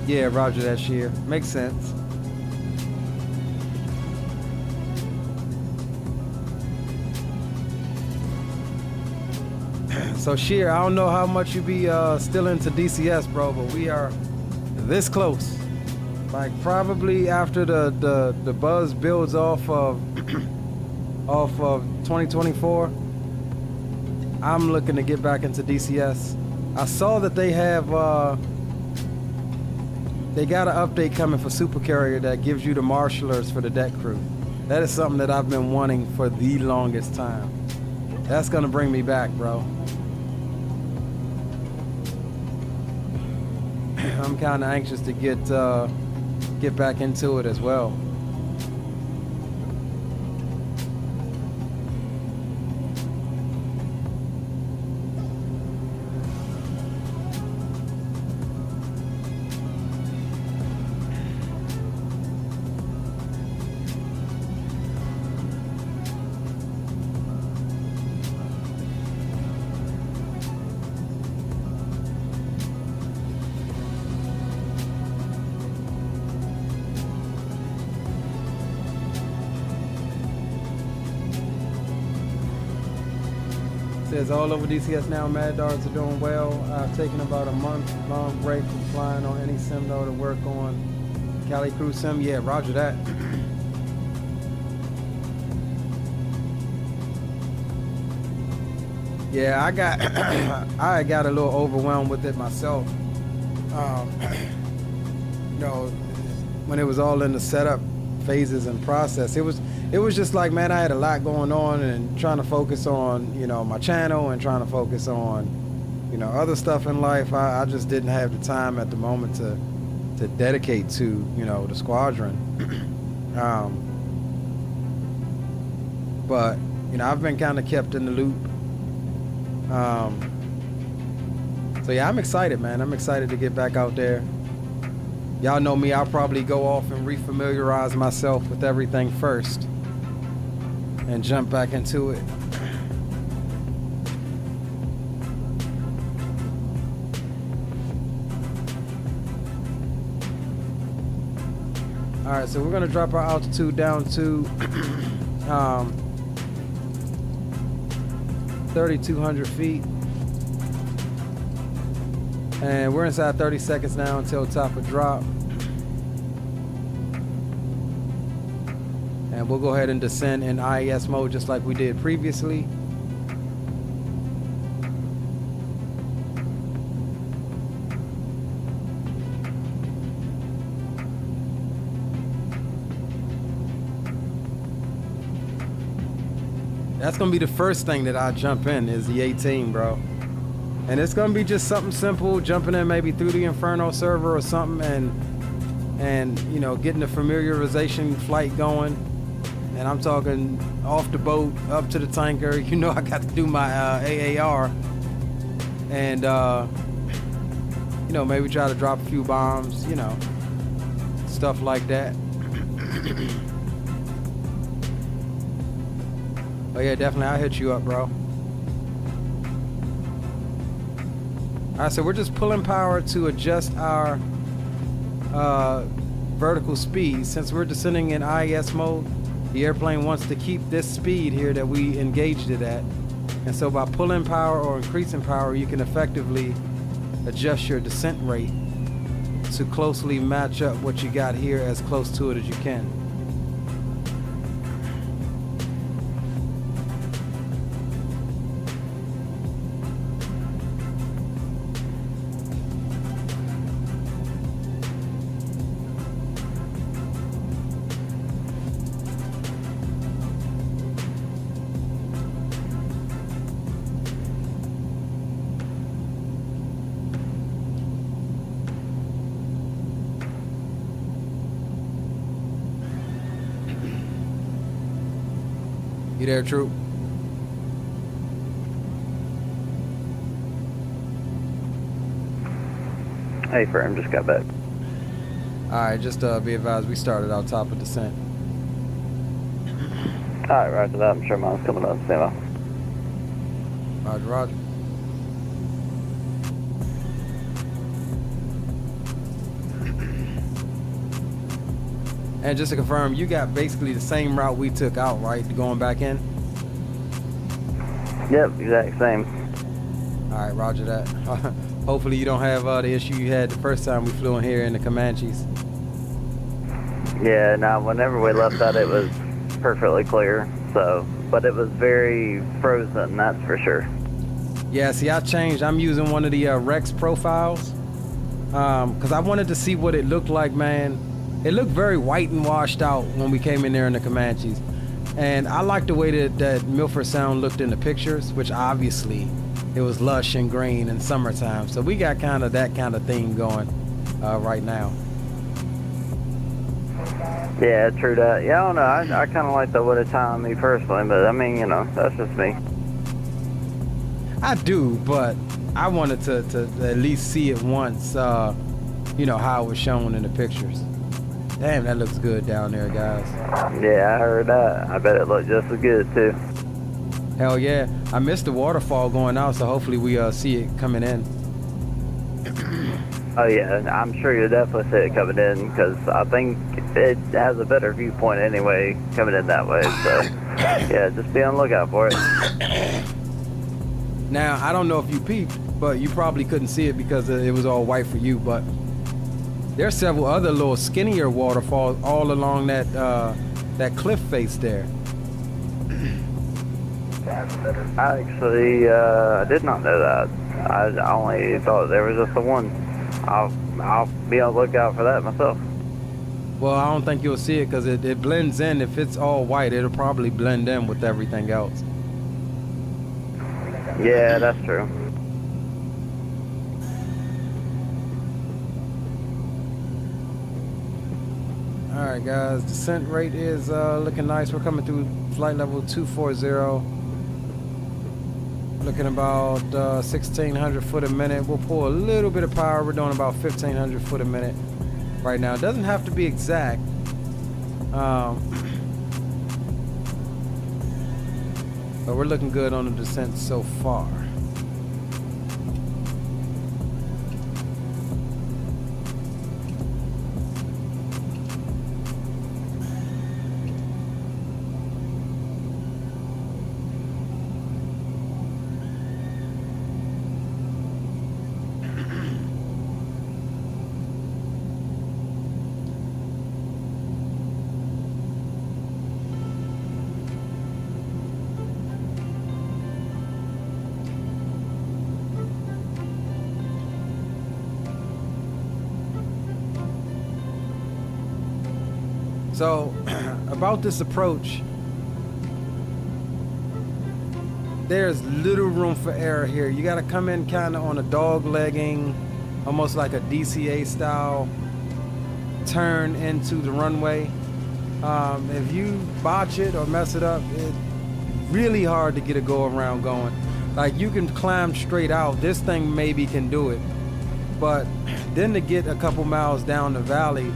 Yeah, roger that, Sheer. Makes sense. So Sheer, I don't know how much you be still into DCS, bro, but we are this close. Like probably after the buzz builds off of 2024, I'm looking to get back into DCS. I saw that they have they got an update coming for Super Carrier that gives you the marshallers for the deck crew. That is something that I've been wanting for the longest time. That's gonna bring me back, bro. I'm kind of anxious to get back into it as well. Says all over DCS now, Mad Dogs are doing well. I've taken about a month-long break from flying on any sim though to work on Cali Crew Sim. Yeah, roger that. Yeah, I got a little overwhelmed with it myself. You know, when it was all in the setup phases and process, it was just like, man, I had a lot going on and trying to focus on, you know, my channel and trying to focus on, you know, other stuff in life. I just didn't have the time at the moment to dedicate to, you know, the squadron. but you know, I've been kind of kept in the loop. So yeah, I'm excited, man. I'm excited to get back out there. Y'all know me, I'll probably go off and refamiliarize myself with everything first and jump back into it. All right, so we're gonna drop our altitude down to 3,200 feet. And we're inside 30 seconds now until top of drop. And we'll go ahead and descend in IES mode just like we did previously. That's gonna be the first thing that I jump in is the 18, bro. And it's gonna be just something simple, jumping in maybe through the Inferno server or something, and you know, getting the familiarization flight going. And I'm talking off the boat up to the tanker. You know, I got to do my AAR, and you know, maybe try to drop a few bombs, you know, stuff like that. Oh yeah, definitely, I'll hit you up, bro. Alright, so we're just pulling power to adjust our vertical speed. Since we're descending in IES mode, the airplane wants to keep this speed here that we engaged it at. And so by pulling power or increasing power, you can effectively adjust your descent rate to closely match up what you got here as close to it as you can. You there, Troop? Hey, firm, just got back. Alright, just be advised, we started out top of descent. Alright, roger that. I'm sure mine's coming up. Stand by. Roger, roger. And just to confirm, you got basically the same route we took out, right? Going back in? Yep, exact same. Alright, roger that. Hopefully you don't have the issue you had the first time we flew in here in the Comanches. Yeah, now whenever we left out, it was perfectly clear. So, but it was very frozen, that's for sure. Yeah, see, I changed. I'm using one of the Rex profiles because I wanted to see what it looked like, man. It looked very white and washed out when we came in there in the Comanches. And I like the way that Milford Sound looked in the pictures, which obviously it was lush and green in summertime. So we got kind of that kind of theme going right now. Yeah, true that. Yeah, I don't know. I kind of like the wood of time, me personally, but I mean, you know, that's just me. I do, but I wanted to at least see it once, you know, how it was shown in the pictures. Damn, that looks good down there, guys. Yeah, I heard that. I bet it looked just as good, too. Hell yeah. I missed the waterfall going out, so hopefully we see it coming in. Oh, yeah, I'm sure you'll definitely see it coming in, because I think it has a better viewpoint anyway, coming in that way, so, yeah, just be on the lookout for it. Now, I don't know if you peeped, but you probably couldn't see it because it was all white for you, but there's several other little skinnier waterfalls all along that that cliff face there. I actually did not know that. I only thought there was just the one. I'll be on the lookout for that myself. Well, I don't think you'll see it because it blends in. If it's all white, it'll probably blend in with everything else. Yeah, that's true. Alright guys, descent rate is looking nice. We're coming through flight level 240. Looking about 1,600 foot a minute. We'll pull a little bit of power. We're doing about 1,500 foot a minute right now. It doesn't have to be exact. But we're looking good on the descent so far. So, about this approach, there's little room for error here. You got to come in kind of on a dog legging, almost like a DCA style turn into the runway. If you botch it or mess it up, it's really hard to get a go around going. Like, you can climb straight out. This thing maybe can do it. But then to get a couple miles down the valley,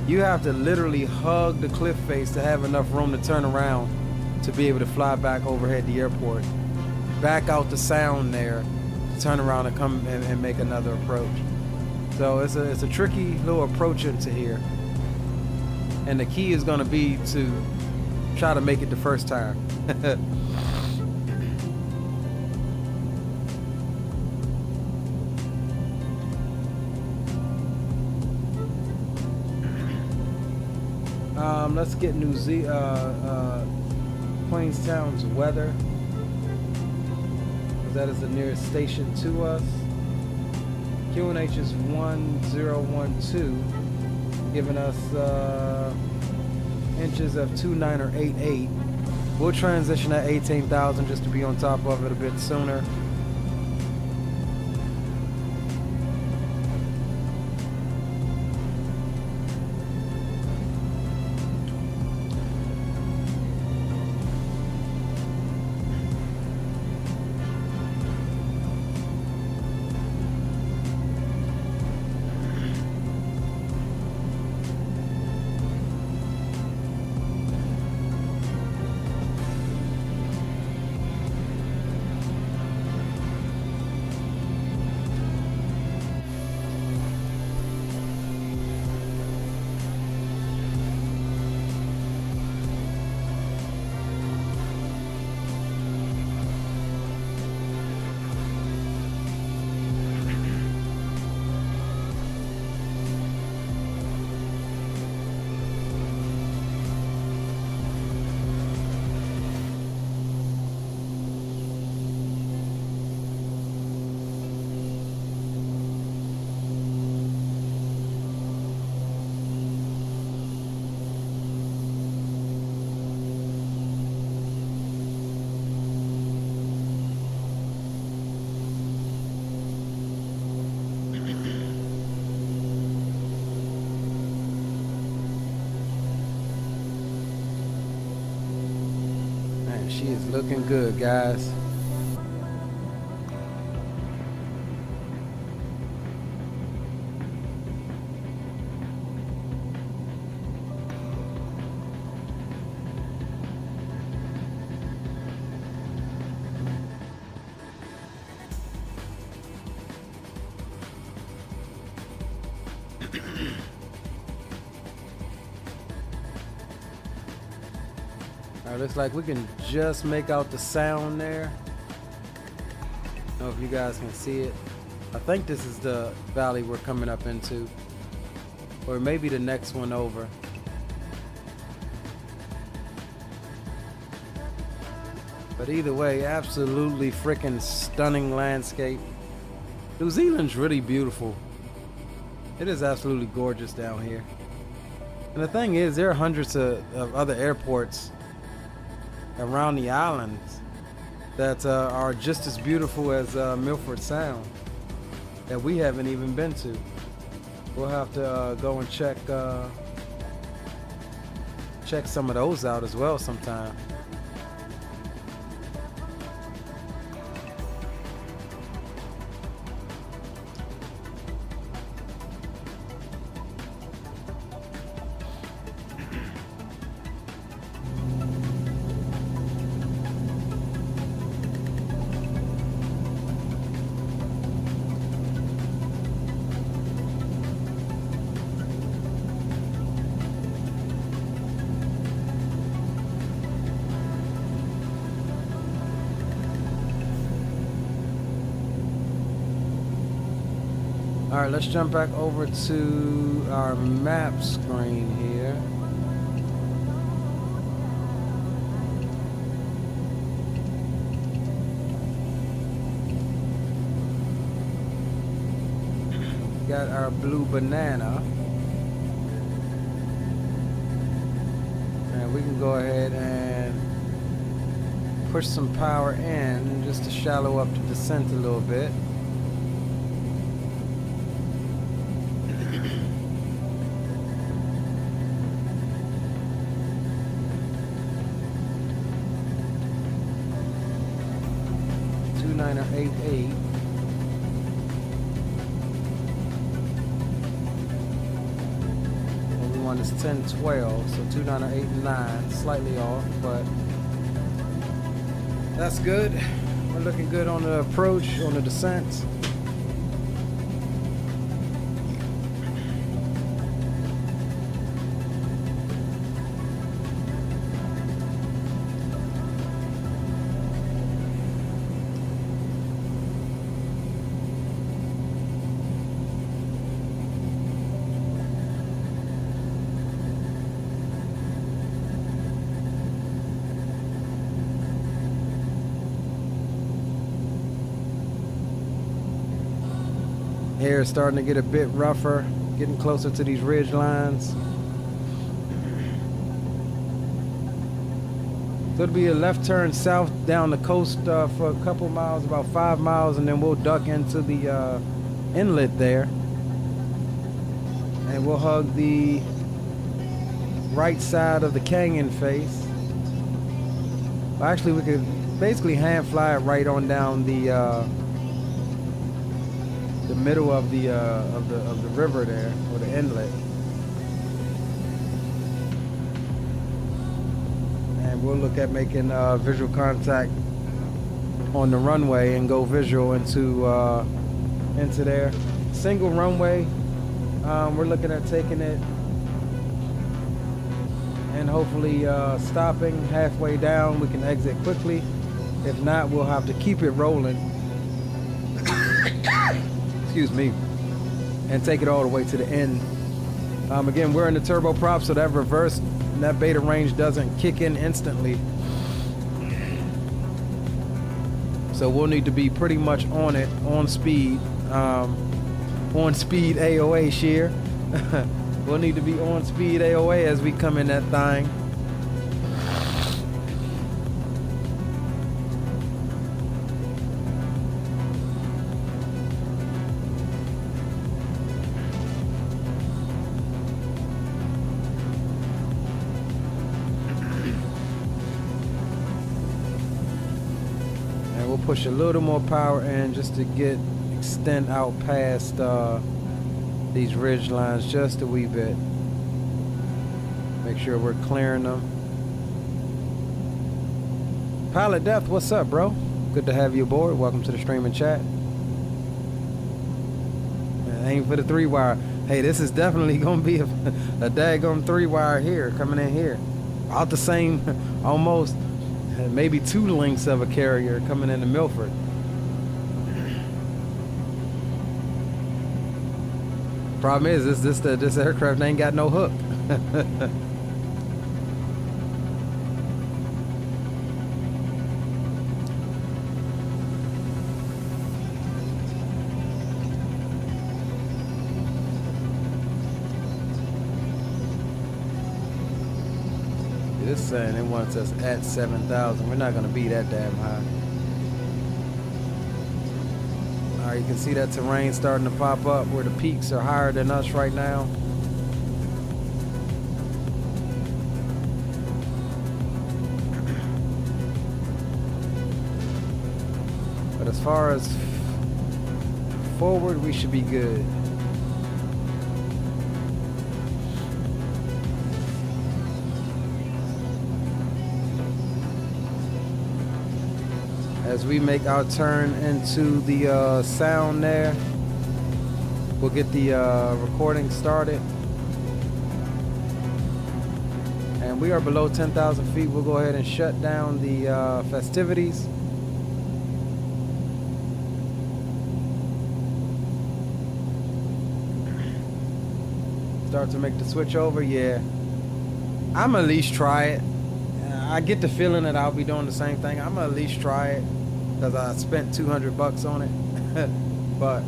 you have to literally hug the cliff face to have enough room to turn around to be able to fly back overhead the airport, back out the sound there, turn around and come and make another approach. So it's a tricky little approach into here, and the key is going to be to try to make it the first time. Let's get Queenstown's weather, because that is the nearest station to us. QNH is 1012, giving us inches of 29 or 88. We'll transition at 18,000 just to be on top of it a bit sooner. She is looking good, guys. Looks like we can just make out the sound there. I don't know if you guys can see it. I think this is the valley we're coming up into, or maybe the next one over. But either way, absolutely freaking stunning landscape. New Zealand's really beautiful. It is absolutely gorgeous down here. And the thing is, there are hundreds of other airports around the islands that are just as beautiful as Milford Sound that we haven't even been to. We'll have to go and check check some of those out as well sometime. All right, let's jump back over to our map screen here. Got our blue banana. And we can go ahead and push some power in just to shallow up the descent a little bit. Or 88. What we want is 1012, so 2989, slightly off, but that's good. We're looking good on the approach, on the descent. Air is starting to get a bit rougher, getting closer to these ridge lines. So it'll be a left turn south down the coast for a couple miles, about 5 miles, and then we'll duck into the inlet there. And we'll hug the right side of the canyon face. Well, actually, we could basically hand fly it right on down the middle of the river there, or the inlet, and we'll look at making visual contact on the runway and go visual into there. Single runway. We're looking at taking it and hopefully stopping halfway down. We can exit quickly. If not, we'll have to keep it rolling. Excuse me, and take it all the way to the end. Again, we're in the turboprop, so that reverse, that beta range doesn't kick in instantly. So we'll need to be pretty much on it, on speed AOA shear. We'll need to be on speed AOA as we come in that thing. Push a little more power in just to extend out past these ridge lines just a wee bit. Make sure we're clearing them. Pilot Death, what's up, bro? Good to have you aboard. Welcome to the stream and chat. Aim for the 3-wire. Hey, this is definitely gonna be a daggone 3-wire here, coming in here. Out the same, almost. Maybe 2 lengths of a carrier coming into Milford. Problem is, this aircraft ain't got no hook. This saying it wants us at 7,000. We're not going to be that damn high. All right, you can see that terrain starting to pop up where the peaks are higher than us right now. But as far as forward, we should be good. As we make our turn into the sound there, we'll get the recording started. And we are below 10,000 feet. We'll go ahead and shut down the festivities. Start to make the switch over. Yeah, I'm at least try it. I get the feeling that I'll be doing the same thing. I'm gonna at least try it because I spent $200 on it. But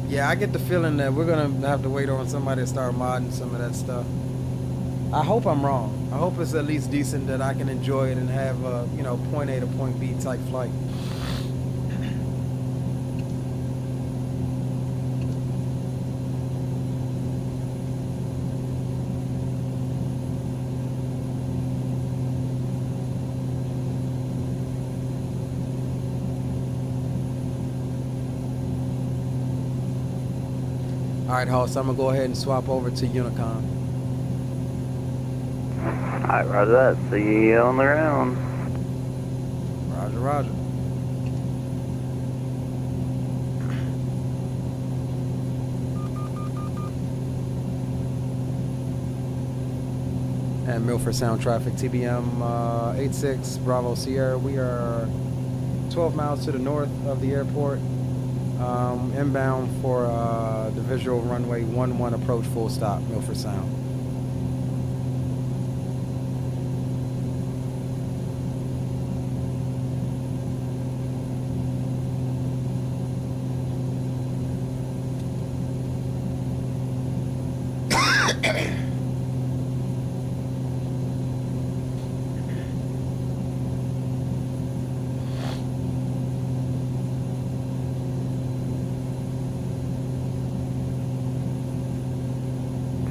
yeah, I get the feeling that we're gonna have to wait on somebody to start modding some of that stuff. I hope I'm wrong. I hope it's at least decent that I can enjoy it and have a, you know, point A to point B type flight. All right, Hoss, I'm gonna go ahead and swap over to Unicom. Alright, roger that. See you on the ground. Roger, roger. And Milford Sound traffic, TBM 86 Bravo Sierra. We are 12 miles to the north of the airport. Inbound for the visual runway 11 approach full stop, Milford Sound.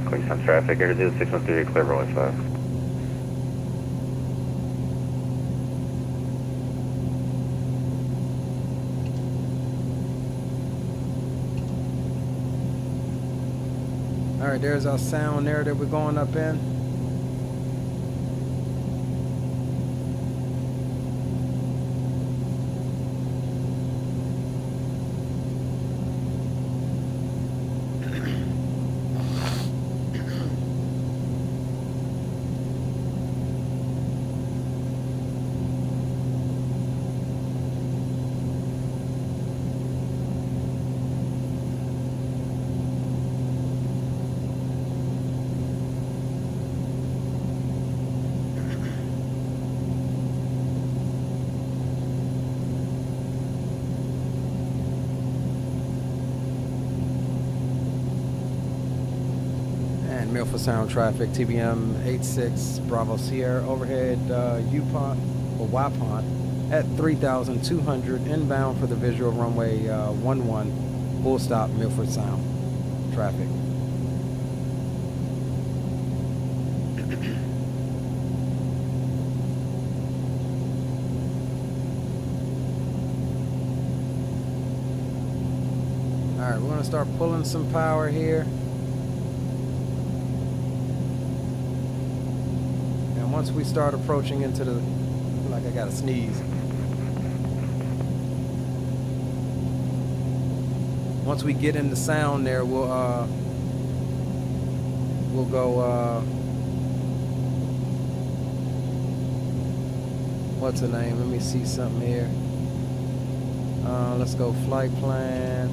Queenstown traffic, Air 613, clear for 15. All right, there's our sound there that we're going up in. Milford Sound traffic, TBM 86 Bravo Sierra, overhead U-Pont or Y-Pont at 3,200, inbound for the visual runway 11, full stop Milford Sound traffic. All right, we're gonna start pulling some power here. Once we start approaching into the, like I gotta sneeze. Once we get into sound there, we'll go, what's the name? Let me see something here. Let's go flight plan.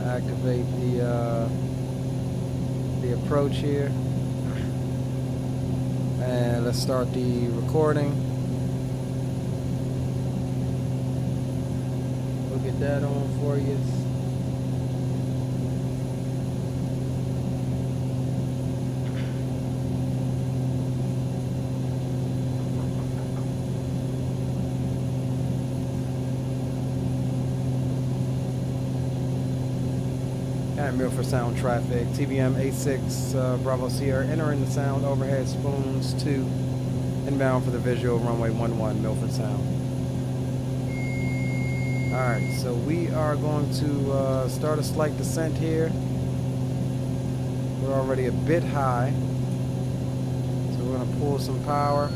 Activate the approach here, and let's start the recording. We'll get that on for you. Alright, Milford Sound traffic. TBM 86 Bravo Sierra entering the sound. Overhead spoons 2. Inbound for the visual runway 11 Milford Sound. Alright, so we are going to start a slight descent here. We're already a bit high. So we're going to pull some power.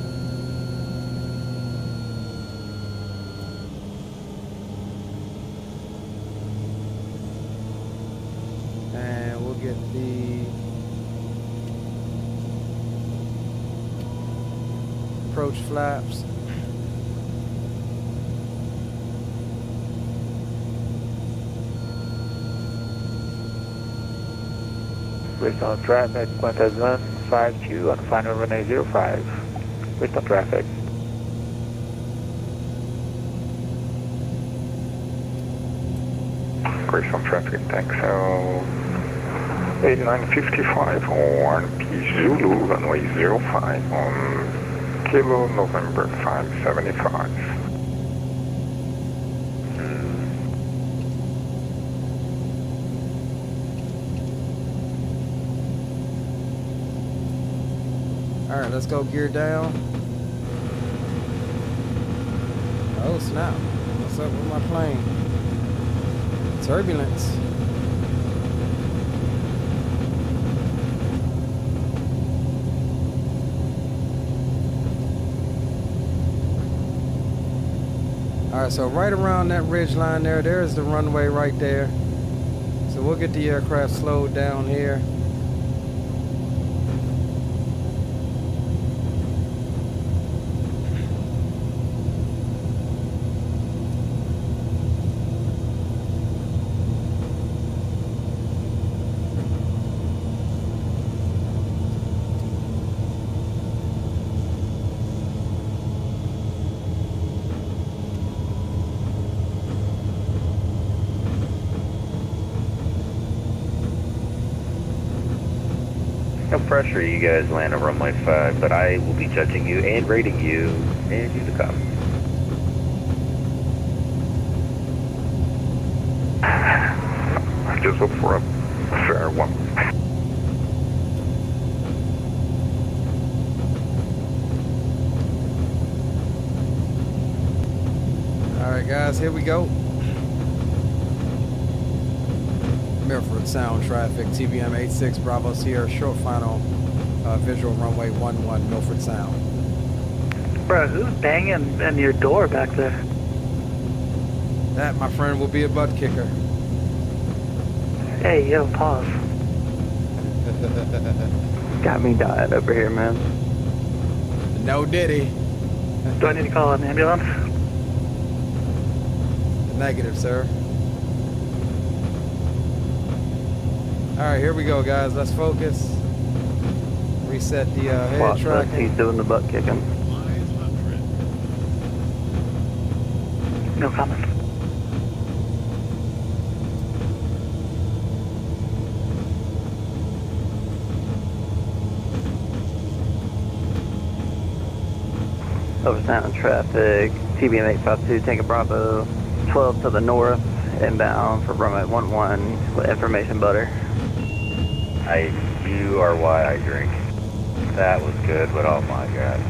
And we'll get the approach flaps. Bristol traffic, Quint advance 5Q on final runway 05. Bristol traffic. Bristol traffic, taxi 8955 on P Zulu, runway 05 on Kilo November 575. Alright, let's go gear down. Oh snap. What's up with my plane? Turbulence. Alright, so right around that ridge line there's the runway right there. So we'll get the aircraft slowed down here. No pressure, you guys land on runway 5, but I will be judging you and rating you, and you the cop. I just hope for a fair one. Alright guys, here we go. Milford Sound traffic, TBM 86 Bravo Sierra, short final visual runway 11 Milford Sound. Bro, who's banging in your door back there? That, my friend, will be a butt kicker. Hey, yo, pause. Got me dying over here, man. No diddy. Do I need to call an ambulance? Negative, sir. Alright, here we go, guys. Let's focus. Reset the head Watch that, tracking. he's doing the butt kicking. No comment. Over sound traffic, TBM 852, Tango Bravo, 12 to the north, inbound for runway 11 with information butter. You are why I drink. That was good, but oh my god.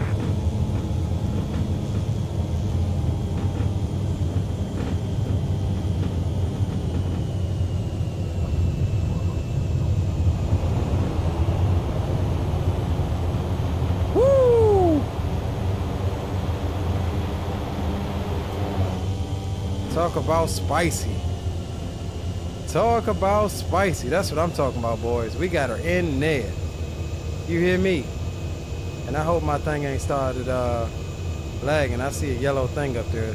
Woo! Talk about spicy. Talk about spicy. That's what I'm talking about, boys. We got her in there. You hear me? And I hope my thing ain't started lagging. I see a yellow thing up there.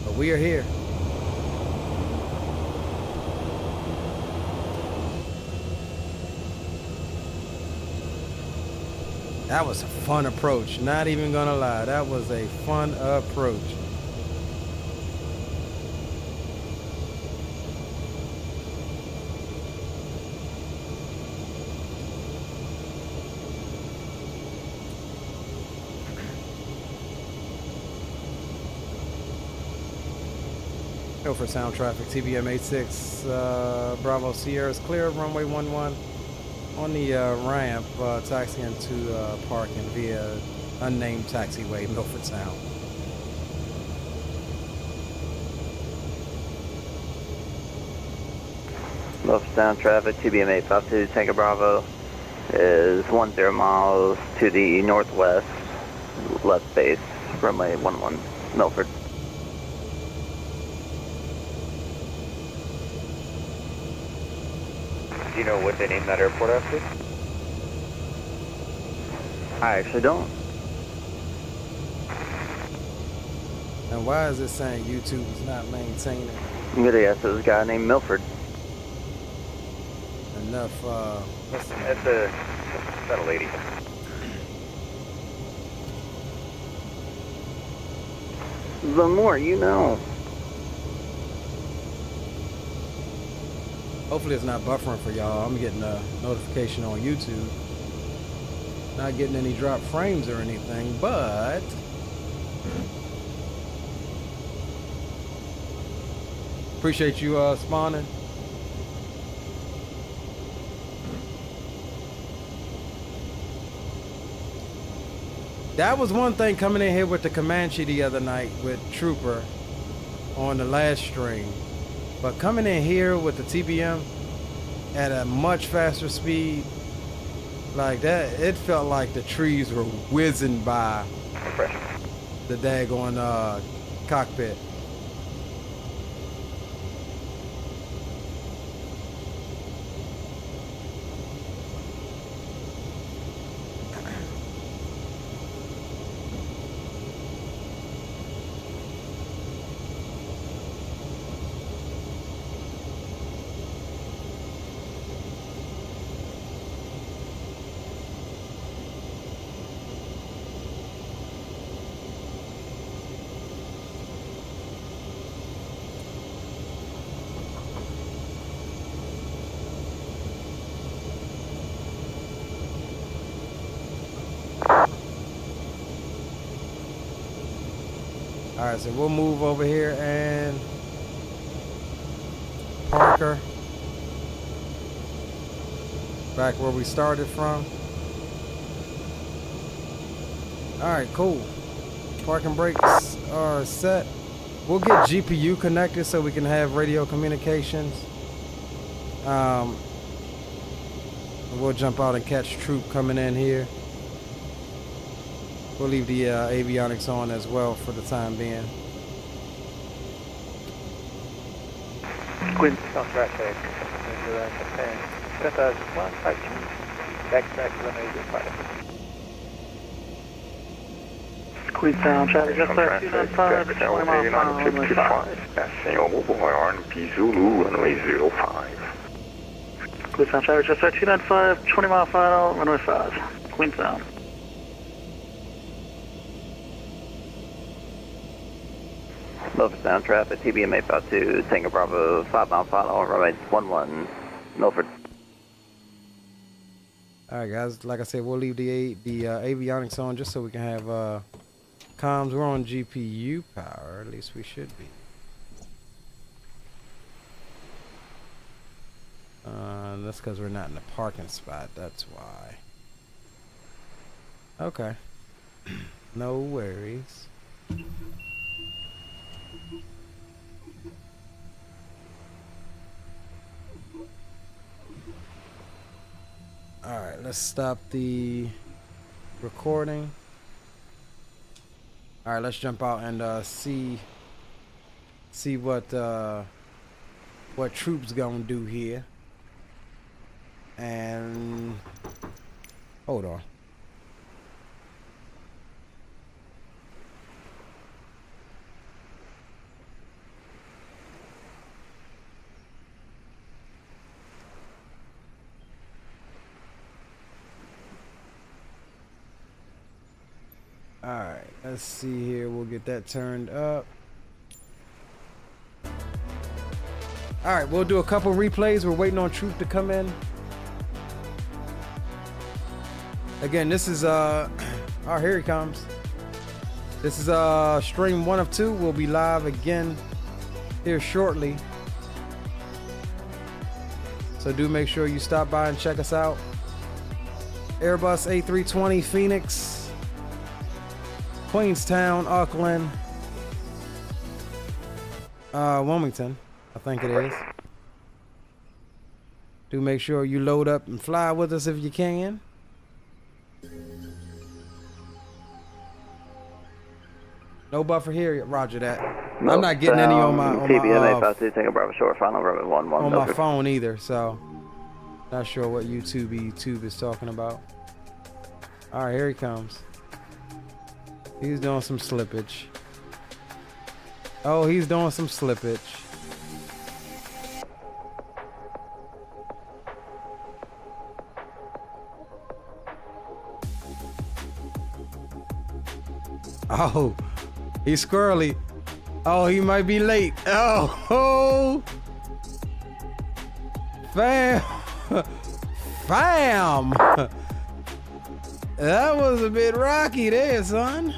But we are here. That was a fun approach. Not even gonna lie. That was a fun approach. Milford Sound traffic, TBM 86, Bravo Sierra is clear, runway 11 on the ramp, taxiing to parking via unnamed taxiway, Milford Sound. Milford Sound traffic, TBM 852, Tango Bravo is 10 miles to the northwest, left base, runway 11, Milford. Do you know what they named that airport after? I actually don't. And why is it saying YouTube is not maintaining I'm gonna guess it was a guy named Milford. enough, That's a lady. The more you know. hopefully it's not buffering for y'all. I'm getting a notification on YouTube. Not getting any drop frames or anything, but appreciate you spawning. That was one thing coming in here with the Comanche the other night with Trooper on the last stream. But coming in here with the TBM at a much faster speed, like that, it felt like the trees were whizzing by the daggone cockpit. All right, so we'll move over here and Parker back where we started from. All right, cool. Parking brakes are set. We'll get GPU connected so we can have radio communications. We'll jump out and catch Troop coming in here. We'll leave the avionics on as well for the time being. Queen Sound traffic, Delta 152, backtrack runway 05. Queen Sound traffic, Delta 295, 20 miles per hour, runway 5. Passing over on P Zulu, runway 05. Queen Sound traffic, Delta 295, 20 miles per hour, runway 5. Queen Sound. Milford Sound traffic, TBM 852, Tango Bravo, 5 mile final, runway 11, Milford. All right, guys. Like I said, we'll leave the avionics on just so we can have comms. We're on GPU power. At least we should be. That's because we're not in a parking spot. That's why. Okay. No worries. Alright, let's stop the recording. Alright, let's jump out and see what Troop's gonna do here. And hold on. Alright, let's see here. We'll get that turned up. Alright, we'll do a couple replays. We're waiting on Troop to come in. Again, this is oh, here he comes. This is stream 1 of 2. We'll be live again here shortly. So do make sure you stop by and check us out. Airbus A320 Phoenix, Queenstown, Auckland, Wilmington, I think it is. Do make sure you load up and fly with us if you can. No buffer here, roger that. No, I'm not getting any on my TBM 852, take a Bravo short, final runway 11. on my phone either, so not sure what YouTube is talking about. All right, here he comes. He's doing some slippage. Oh, he's doing some slippage. Oh, he's squirrely. Oh, he might be late. Oh, fam. Fam. That was a bit rocky there, son.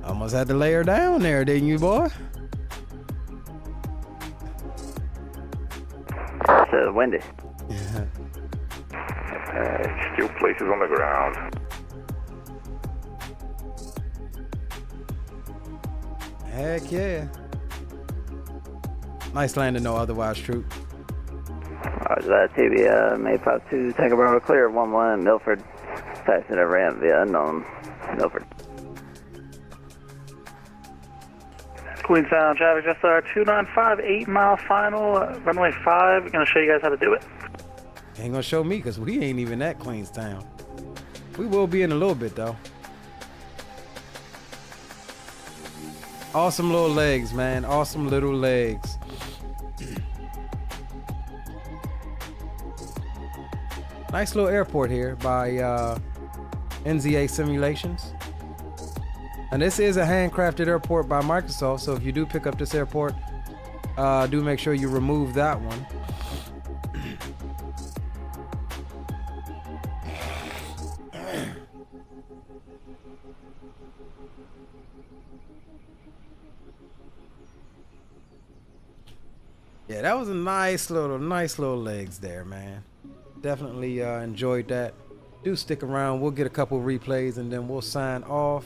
Almost had to lay her down there, didn't you, boy? It's windy. Still places on the ground. Heck yeah. Nice landing, no otherwise true. Roger that, TBM 852, take a Bravo clear, 11, Milford. Taxi to ramp via unknown, Milford. Queenstown traffic, just 295, 8 mile final, runway 5. We're going to show you guys how to do it. Ain't gonna show me because we ain't even at Queenstown. We will be in a little bit though. Awesome little legs, man. Awesome little legs. Nice little airport here by NZA Simulations. And this is a handcrafted airport by Microsoft, so if you do pick up this airport, do make sure you remove that one. Yeah, that was a nice little legs there, man. Definitely enjoyed that. Do stick around. We'll get a couple replays and then we'll sign off.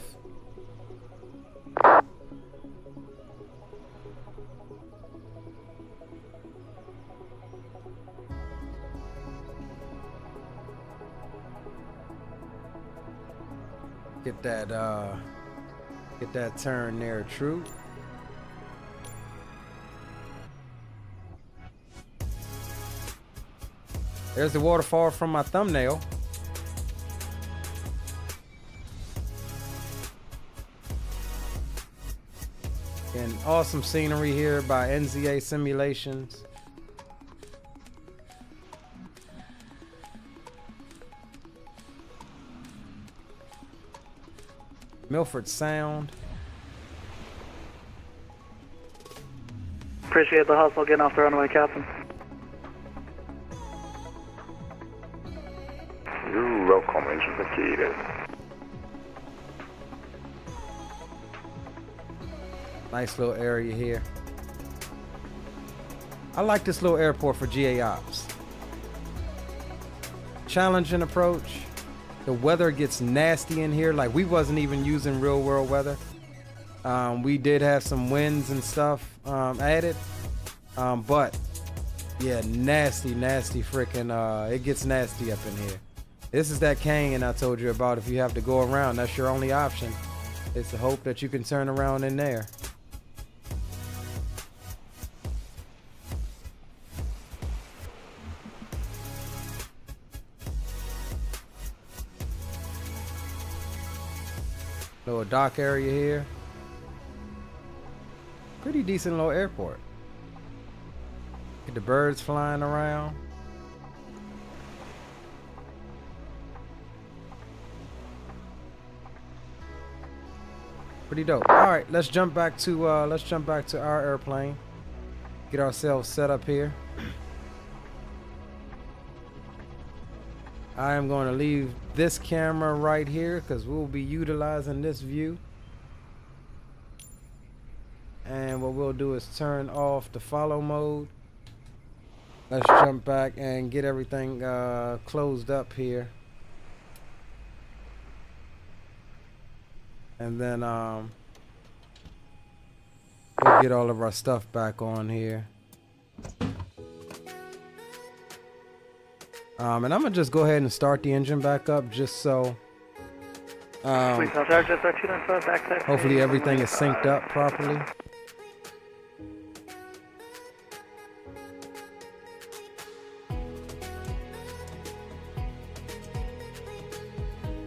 Get that turn there true. There's the waterfall from my thumbnail. And awesome scenery here by NZA Simulations. Milford Sound. Appreciate the hustle getting off the runway, Captain. You're welcome, engine vacated. Nice little area here. I like this little airport for GA Ops. Challenging approach. The weather gets nasty in here. Like, we wasn't even using real world weather. We did have some winds and stuff added. But yeah, nasty freaking, it gets nasty up in here. This is that canyon I told you about. If you have to go around, that's your only option. It's to hope that you can turn around in there. Little dock area here. Pretty decent little airport. Get the birds flying around. Pretty dope. All right, let's jump back to our airplane. Get ourselves set up here. I am going to leave this camera right here because we'll be utilizing this view. And what we'll do is turn off the follow mode. Let's jump back and get everything closed up here. And then we'll get all of our stuff back on here. And I'm gonna just go ahead and start the engine back up just so hopefully everything is synced up properly.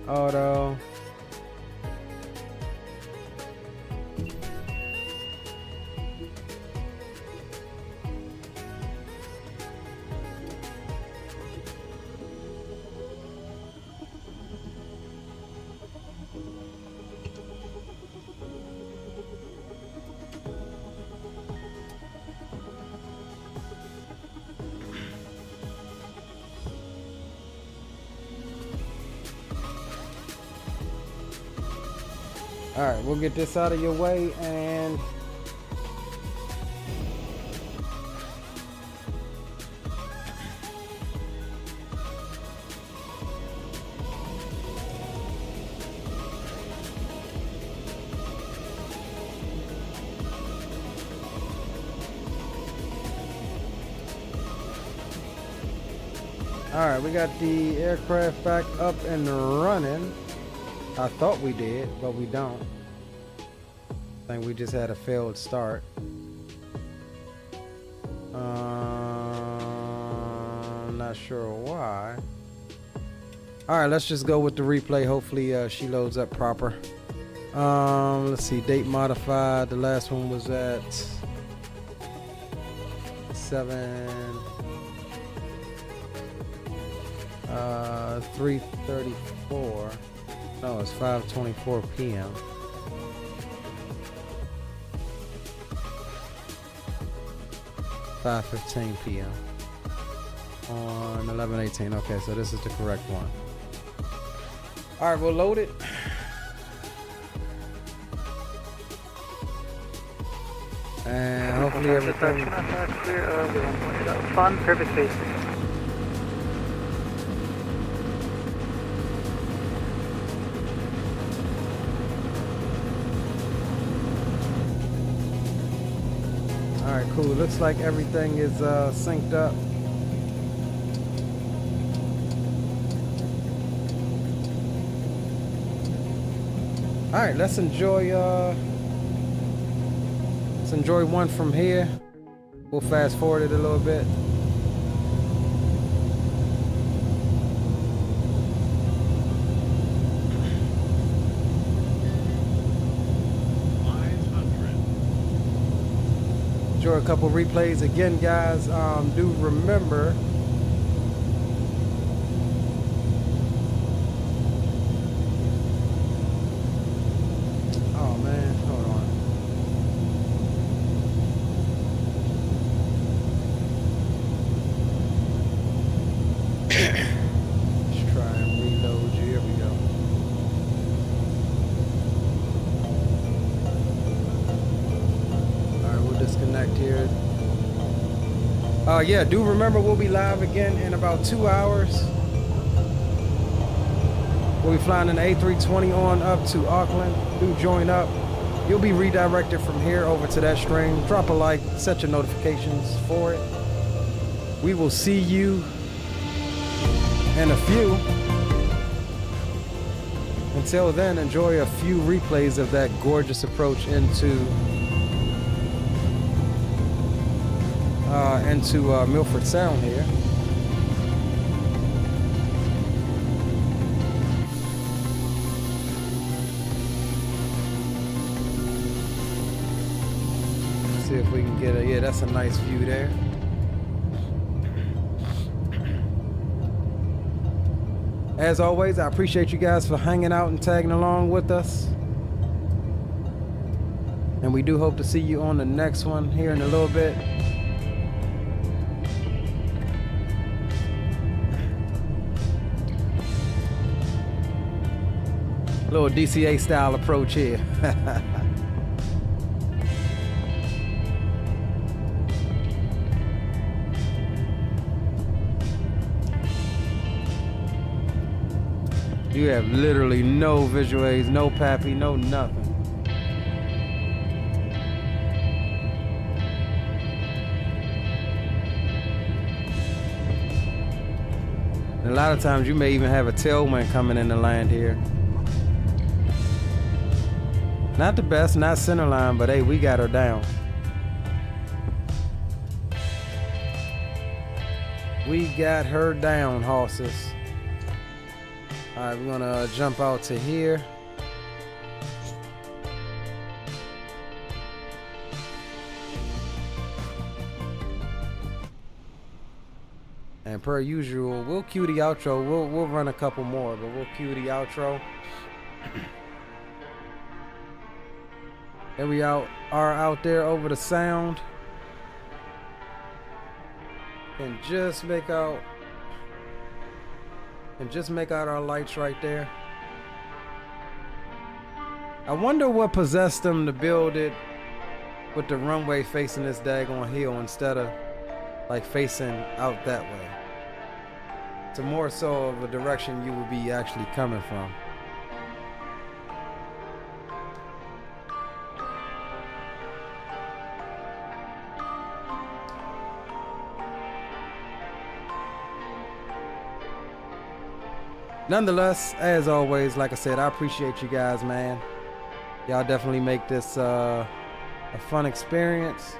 Auto. All right, we'll get this out of your way and all right, we got the aircraft back up and running. I thought we did, but we don't. I think we just had a failed start. Not sure why. All right, let's just go with the replay. Hopefully she loads up proper. Let's see, date modified. The last one was at 3:34. No, it's 5:24 p.m. (5:15 p.m. on 11/18). Okay, so this is the correct one. All right, we'll load it. And hopefully everything. Fun, perfect space. Alright, cool. Looks like everything is synced up. Alright, let's enjoy one from here. We'll fast forward it a little bit. Enjoy a couple replays again, guys. Do remember yeah, do remember we'll be live again in about 2 hours. We'll be flying an A320 on up to Auckland. Do join up. You'll be redirected from here over to that stream. Drop a like, set your notifications for it. We will see you in a few. Until then, enjoy a few replays of that gorgeous approach into Milford Sound here. Let's see if we can get a, yeah, that's a nice view there. As always, I appreciate you guys for hanging out and tagging along with us. And we do hope to see you on the next one here in a little bit. Little DCA style approach here. You have literally no visual aids, no PAPI, no nothing. And a lot of times you may even have a tailwind coming in to land here. Not the best, not center line, but hey, we got her down. We got her down, horses. All right, we're gonna jump out to here. And per usual, we'll cue the outro. We'll run a couple more, but we'll cue the outro. There we are out there over the sound. And just make out our lights right there. I wonder what possessed them to build it with the runway facing this daggone hill instead of like facing out that way. It's more so of a direction you would be actually coming from. Nonetheless, as always, like I said, I appreciate you guys, man. Y'all definitely make this a fun experience.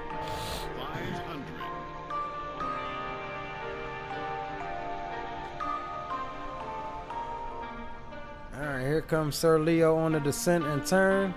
All right, here comes Sir Leo on the descent and turn.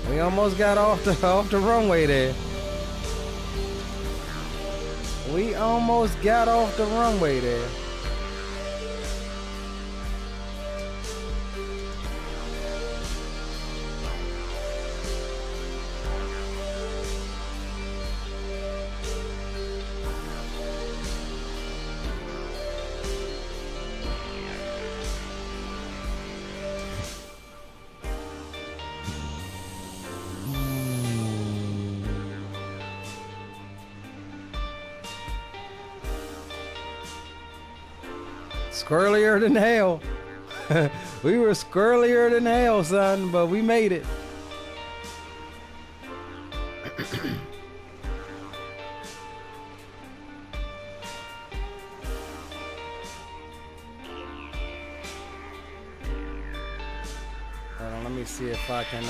We almost got off the runway there. We almost got off the runway there. Squirrelier than hell. We were squirrelier than hell, son, but we made it. Hold on, let me see if I can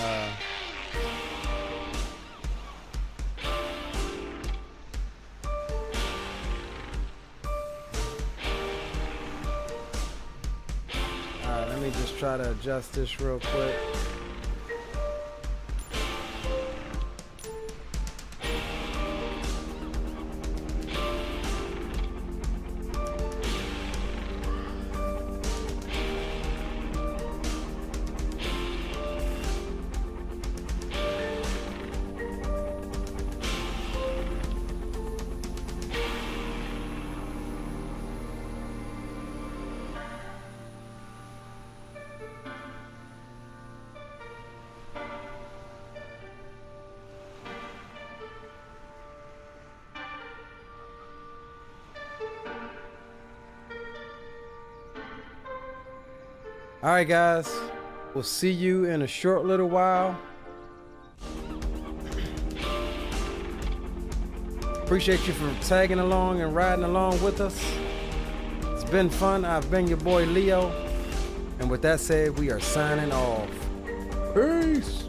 just try to adjust this real quick. All right, guys, we'll see you in a short little while. Appreciate you for tagging along and riding along with us. It's been fun. I've been your boy Leo. And with that said, we are signing off. Peace.